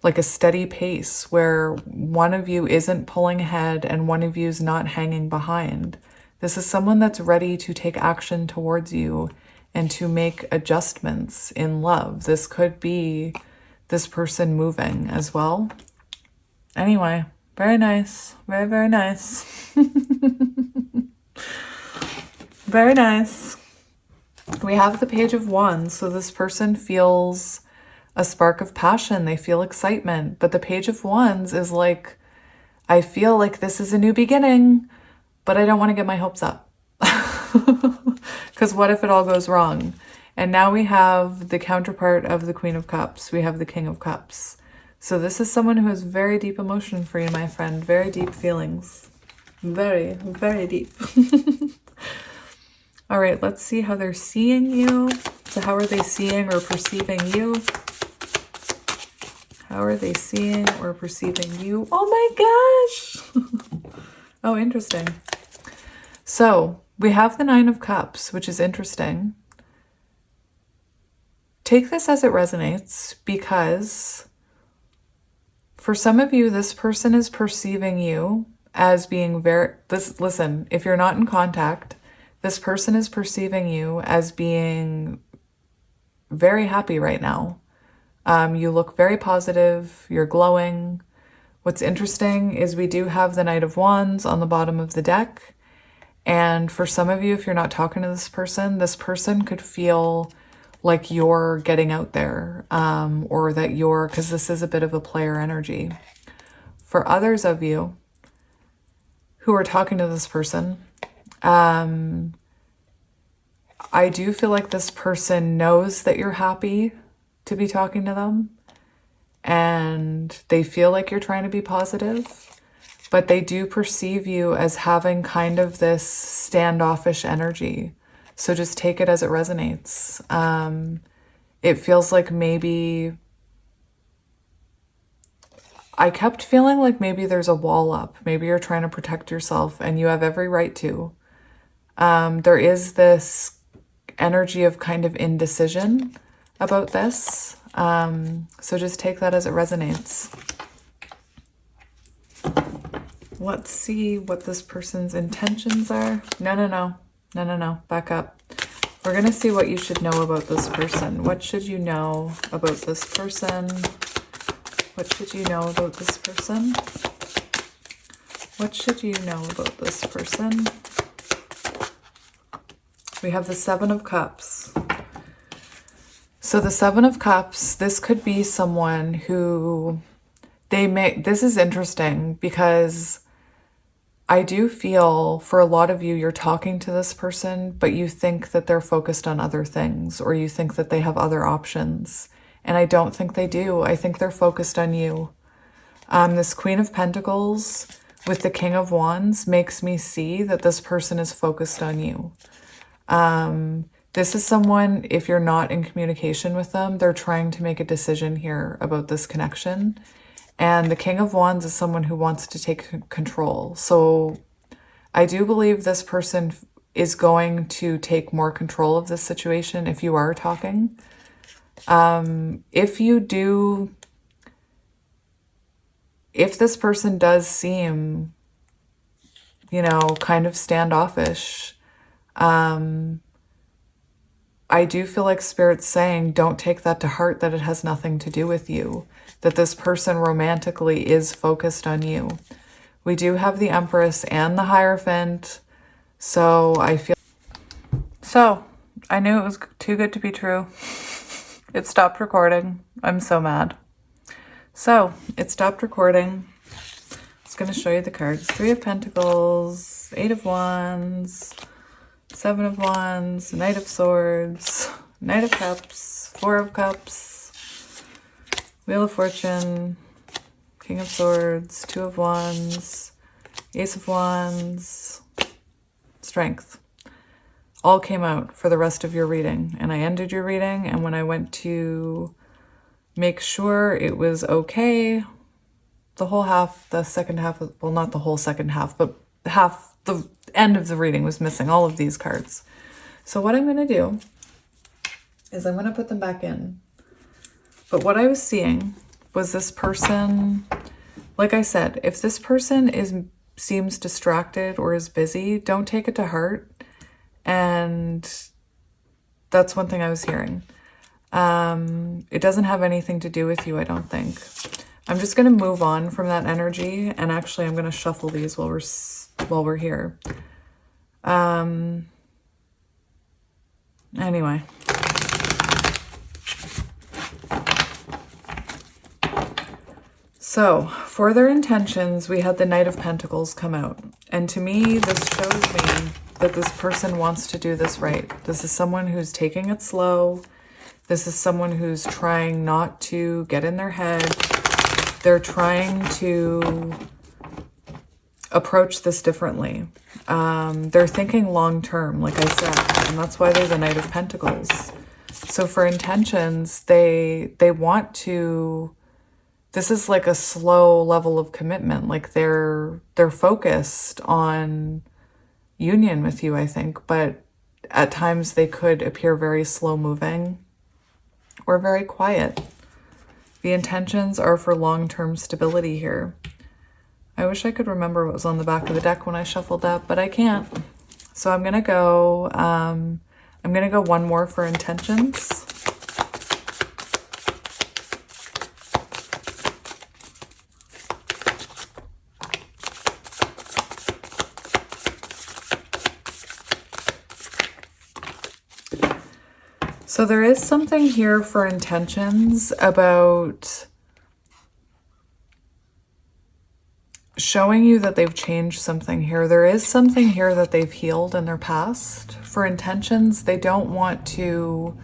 like a steady pace where one of you isn't pulling ahead and one of you is not hanging behind. This is someone that's ready to take action towards you and to make adjustments in love. This could be this person moving as well. Anyway, very nice. Very, very nice. Very nice. We have the Page of Wands. So this person feels a spark of passion. They feel excitement. But the Page of Wands is like, I feel like this is a new beginning, but I don't want to get my hopes up. Because what if it all goes wrong? And now we have the counterpart of the Queen of Cups. We have the King of Cups. So this is someone who has very deep emotion for you, my friend. Very deep feelings. Very, very deep. All right, let's see how they're seeing you. So how are they seeing or perceiving you? How are they seeing or perceiving you? Oh my gosh! Oh, interesting. So we have the Nine of Cups, which is interesting. Take this as it resonates, because for some of you, this person is perceiving you as being listen, if you're not in contact, this person is perceiving you as being very happy right now. You look very positive, you're glowing. What's interesting is we do have the Knight of Wands on the bottom of the deck. And for some of you, if you're not talking to this person could feel like you're getting out there, or that because this is a bit of a player energy. For others of you who are talking to this person, I do feel like this person knows that you're happy to be talking to them, and they feel like you're trying to be positive, but they do perceive you as having kind of this standoffish energy. So just take it as it resonates. It feels like maybe, I kept feeling like maybe there's a wall up. Maybe you're trying to protect yourself, and you have every right to. There is this energy of kind of indecision about this. So just take that as it resonates. Let's see what this person's intentions are. No. Back up. We're going to see what you should know about this person. What should you know about this person? What should you know about this person? What should you know about this person? We have the Seven of Cups. So the Seven of Cups, this could be someone who this is interesting, because I do feel for a lot of you, you're talking to this person, but you think that they're focused on other things, or you think that they have other options. And I don't think they do. I think they're focused on you. This Queen of Pentacles with the King of Wands makes me see that this person is focused on you. This is someone, if you're not in communication with them, they're trying to make a decision here about this connection. And the King of Wands is someone who wants to take control. So I do believe this person is going to take more control of this situation if you are talking. If this person does seem, kind of standoffish, I do feel like Spirit's saying, don't take that to heart, that it has nothing to do with you, that this person romantically is focused on you. We do have the Empress and the Hierophant, so I knew it was too good to be true. It stopped recording. I'm so mad. So it stopped recording. I was going to show you the cards. Three of Pentacles, Eight of Wands, Seven of Wands, Knight of Swords, Knight of Cups, Four of Cups, Wheel of Fortune, King of Swords, Two of Wands, Ace of Wands, Strength. All came out for the rest of your reading. And I ended your reading, and when I went to make sure it was okay, the second half, well, not the whole second half, but the end of the reading was missing all of these cards. So what I'm going to do is I'm going to put them back in. But what I was seeing was this person, like I said, if this person seems distracted or is busy, don't take it to heart. And that's one thing I was hearing. It doesn't have anything to do with you, I don't think. I'm just going to move on from that energy, and actually I'm going to shuffle these while we're here. Anyway. So, for their intentions, we had the Knight of Pentacles come out. And to me, this shows me that this person wants to do this right. This is someone who's taking it slow. This is someone who's trying not to get in their head. They're trying to approach this differently. They're thinking long term, like I said, and that's why there's a Knight of Pentacles. So for intentions, they want to this is like a slow level of commitment. Like they're focused on union with you, I think, but at times they could appear very slow moving or very quiet. The intentions are for long-term stability here. I wish I could remember what was on the back of the deck when I shuffled that, but I can't. So I'm gonna go one more for intentions. So there is something here for intentions about showing you that they've changed something here. There is something here that they've healed in their past. For intentions, they don't want to,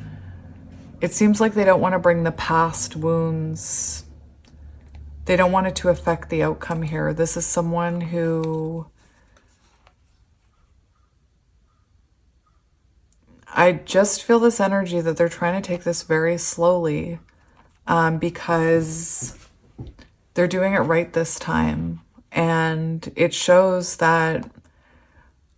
it seems like they don't want to bring the past wounds. They don't want it to affect the outcome here. This is someone who, I just feel this energy that they're trying to take this very slowly because they're doing it right this time. And it shows that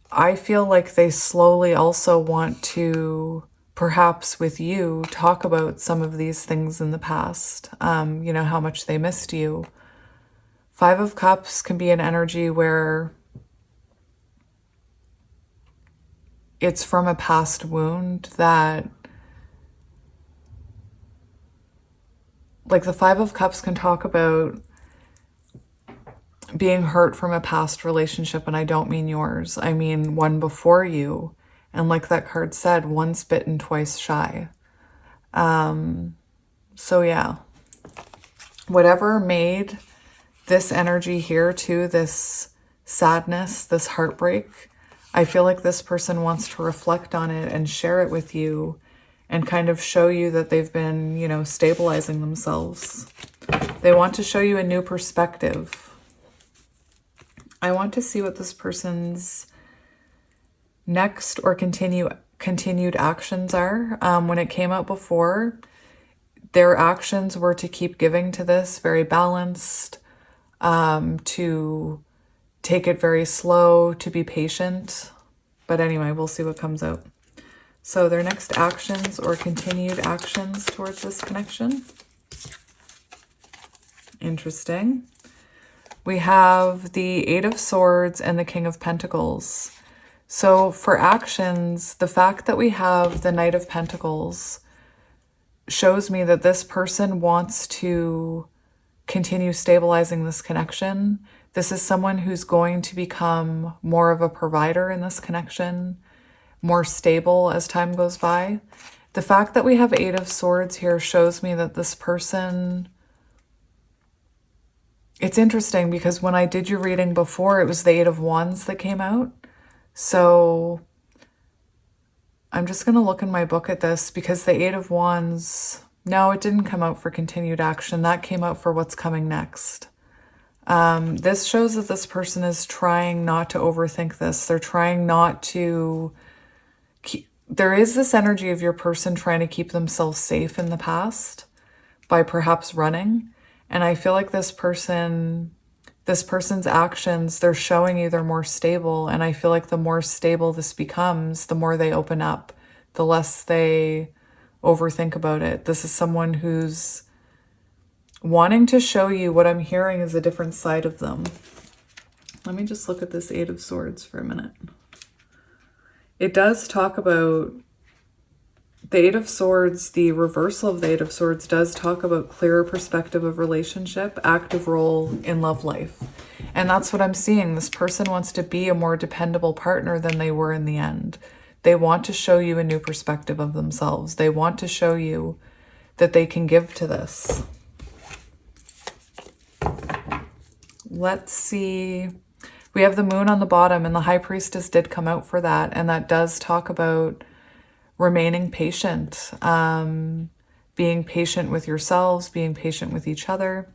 I feel like they slowly also want to, perhaps with you, talk about some of these things in the past. You know, how much they missed you. Five of Cups can be an energy where it's from a past wound that, like the Five of Cups can talk about being hurt from a past relationship, and I don't mean yours. I mean one before you. And like that card said, once bitten, twice shy. So yeah, whatever made this energy here too, this sadness, this heartbreak, I feel like this person wants to reflect on it and share it with you and kind of show you that they've been, you know, stabilizing themselves. They want to show you a new perspective. I want to see what this person's next or continued actions are. When it came out before, their actions were to keep giving to this, very balanced, to take it very slow, to be patient. But anyway, we'll see what comes out. So their next actions or continued actions towards this connection. Interesting. We have the Eight of Swords and the King of Pentacles. So for actions, the fact that we have the Knight of Pentacles shows me that this person wants to continue stabilizing this connection. This is someone who's going to become more of a provider in this connection, more stable as time goes by. The fact that we have Eight of Swords here shows me that this person, it's interesting because when I did your reading before, it was the Eight of Wands that came out. So I'm just going to look in my book at this because the Eight of Wands, no, it didn't come out for continued action. That came out for what's coming next. This shows that this person is trying not to overthink this. They're trying not to there is this energy of your person trying to keep themselves safe in the past by perhaps running. And I feel like this person's actions, they're showing you they're more stable. And I feel like the more stable this becomes, the more they open up, the less they overthink about it. This is someone who's wanting to show you, what I'm hearing is a different side of them. Let me just look at this Eight of Swords for a minute. It does talk about the Eight of Swords, the reversal of the Eight of Swords does talk about clearer perspective of relationship, active role in love life. And that's what I'm seeing. This person wants to be a more dependable partner than they were in the end. They want to show you a new perspective of themselves. They want to show you that they can give to this. Let's see. We have the Moon on the bottom, and the High Priestess did come out for that. And that does talk about remaining patient, being patient with yourselves, being patient with each other.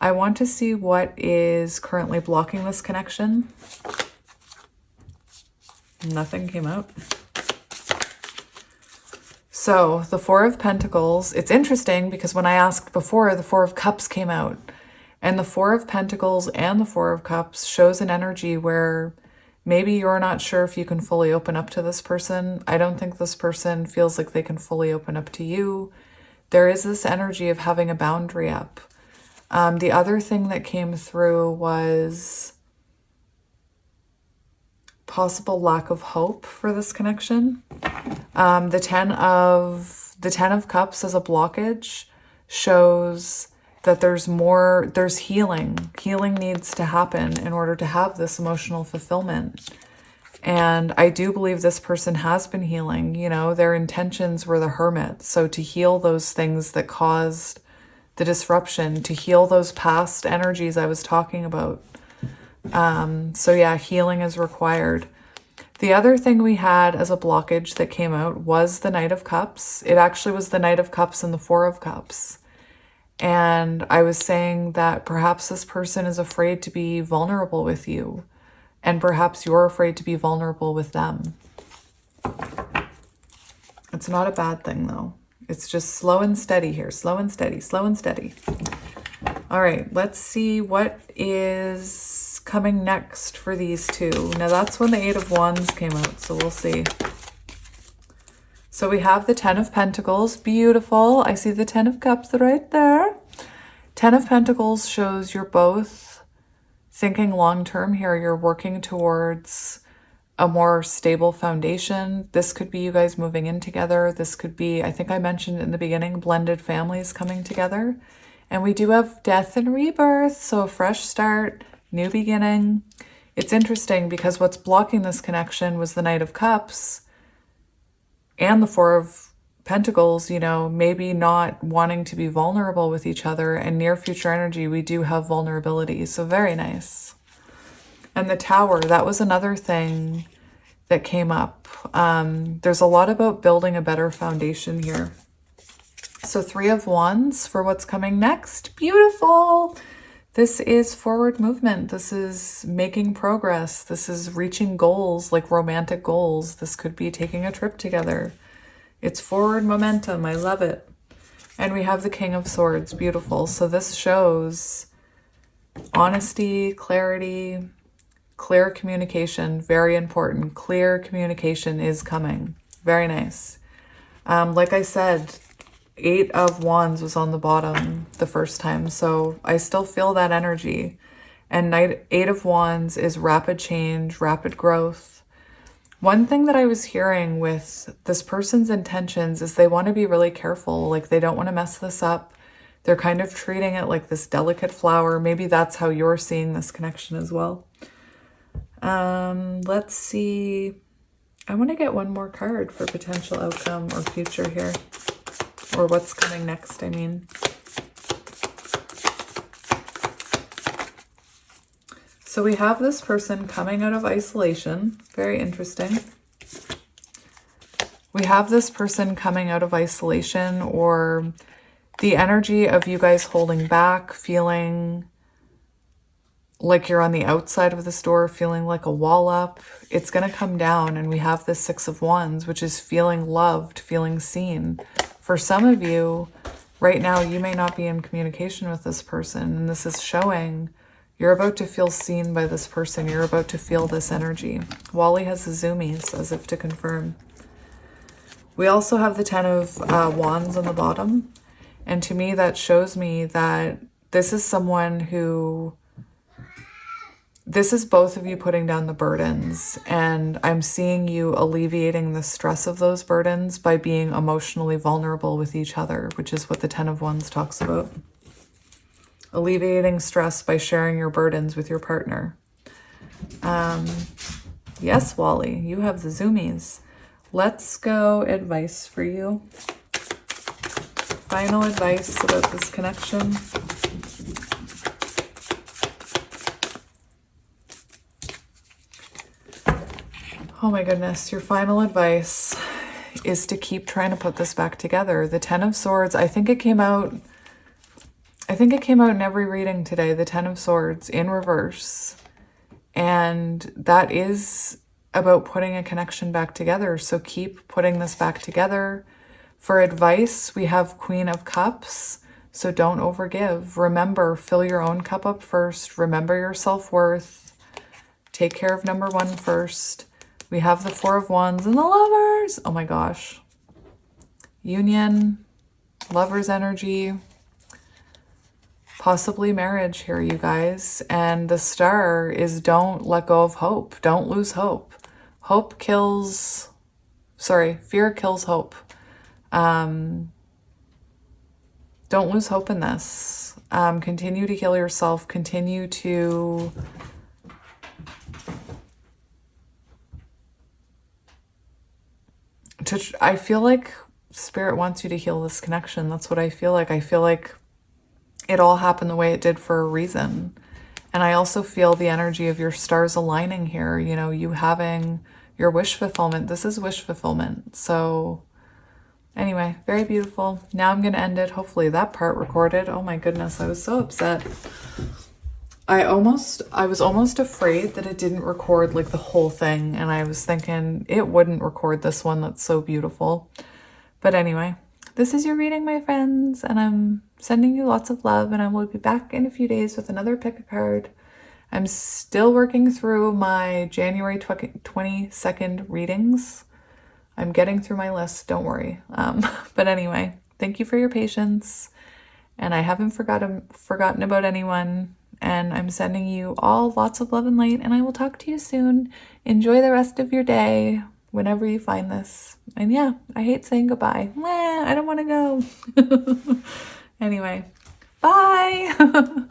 I want to see what is currently blocking this connection. Nothing came out. So the Four of Pentacles, it's interesting because when I asked before, the Four of Cups came out. And the Four of Pentacles and the Four of Cups shows an energy where maybe you're not sure if you can fully open up to this person. I don't think this person feels like they can fully open up to you. There is this energy of having a boundary up. The other thing that came through was possible lack of hope for this connection. The Ten of Cups as a blockage shows that there's healing. Healing needs to happen in order to have this emotional fulfillment. And I do believe this person has been healing. You know, their intentions were the Hermit. So to heal those things that caused the disruption, to heal those past energies I was talking about. So yeah, healing is required. The other thing we had as a blockage that came out was the Knight of Cups. It actually was the Knight of Cups and the Four of Cups. And I was saying that perhaps this person is afraid to be vulnerable with you, and perhaps you're afraid to be vulnerable with them. It's not a bad thing though. It's just slow and steady here. Slow and steady, slow and steady. All right, let's see what is coming next for these two. Now that's when the Eight of Wands came out, so we'll see. So we have the Ten of Pentacles, beautiful. I see the Ten of Cups right there. Ten of Pentacles shows you're both thinking long-term here. You're working towards a more stable foundation. This could be you guys moving in together. This could be, I think I mentioned in the beginning, blended families coming together. And we do have death and rebirth, so a fresh start, new beginning. It's interesting because what's blocking this connection was the Knight of Cups and the Four of Pentacles, you know, maybe not wanting to be vulnerable with each other. And near future energy, we do have vulnerability. So very nice. And the Tower, that was another thing that came up. There's a lot about building a better foundation here. So Three of Wands for what's coming next. Beautiful. This is forward movement. This is making progress. This is reaching goals, like romantic goals. This could be taking a trip together. It's forward momentum. I love it. And we have the King of Swords. Beautiful. So this shows honesty, clarity, clear communication. Very important. Clear communication is coming. Very nice. Like I said, Eight of Wands was on the bottom the first time, so I still feel that energy. And Eight of Wands is rapid change, rapid growth. One thing that I was hearing with this person's intentions is they want to be really careful. Like they don't want to mess this up. They're kind of treating it like this delicate flower. Maybe that's how you're seeing this connection as well. Let's see. I want to get one more card for potential outcome or future here. Or what's coming next, I mean. So we have this person coming out of isolation. Very interesting. We have this person coming out of isolation, or the energy of you guys holding back, feeling like you're on the outside of this door, feeling like a wall up. It's going to come down, and we have this Six of Wands, which is feeling loved, feeling seen. For some of you, right now, you may not be in communication with this person, and this is showing you're about to feel seen by this person. You're about to feel this energy. Wally has the zoomies, as if to confirm. We also have the Ten of Wands on the bottom, and to me, that shows me that this is someone who... This is both of you putting down the burdens, and I'm seeing you alleviating the stress of those burdens by being emotionally vulnerable with each other, which is what the Ten of Wands talks about. Alleviating stress by sharing your burdens with your partner. Yes, Wally, you have the zoomies. Let's go advice for you. Final advice about this connection. Oh my goodness, your final advice is to keep trying to put this back together. The Ten of Swords, I think it came out in every reading today, the Ten of Swords in reverse. And that is about putting a connection back together. So keep putting this back together. For advice, we have Queen of Cups. So don't overgive. Remember, fill your own cup up first. Remember your self-worth. Take care of number one first. We have the Four of Wands and the Lovers. Oh my gosh. Union, Lovers energy, possibly marriage here, you guys. And the Star is don't let go of hope. Don't lose hope. Fear kills hope. Don't lose hope in this. Continue to heal yourself. Continue to I feel like Spirit wants you to heal this connection. That's what I feel like. I feel like it all happened the way it did for a reason. And I also feel the energy of your stars aligning here. You know, you having your wish fulfillment. This is wish fulfillment. So anyway, very beautiful. Now I'm going to end it. Hopefully that part recorded. Oh my goodness, I was so upset. I was almost afraid that it didn't record like the whole thing. And I was thinking it wouldn't record this one that's so beautiful. But anyway, this is your reading, my friends. And I'm sending you lots of love. And I will be back in a few days with another pick a card. I'm still working through my January 22nd readings. I'm getting through my list, don't worry. But anyway, thank you for your patience. And I haven't forgotten about anyone. And I'm sending you all lots of love and light. And I will talk to you soon. Enjoy the rest of your day whenever you find this. And yeah, I hate saying goodbye. I don't want to go. Anyway, bye.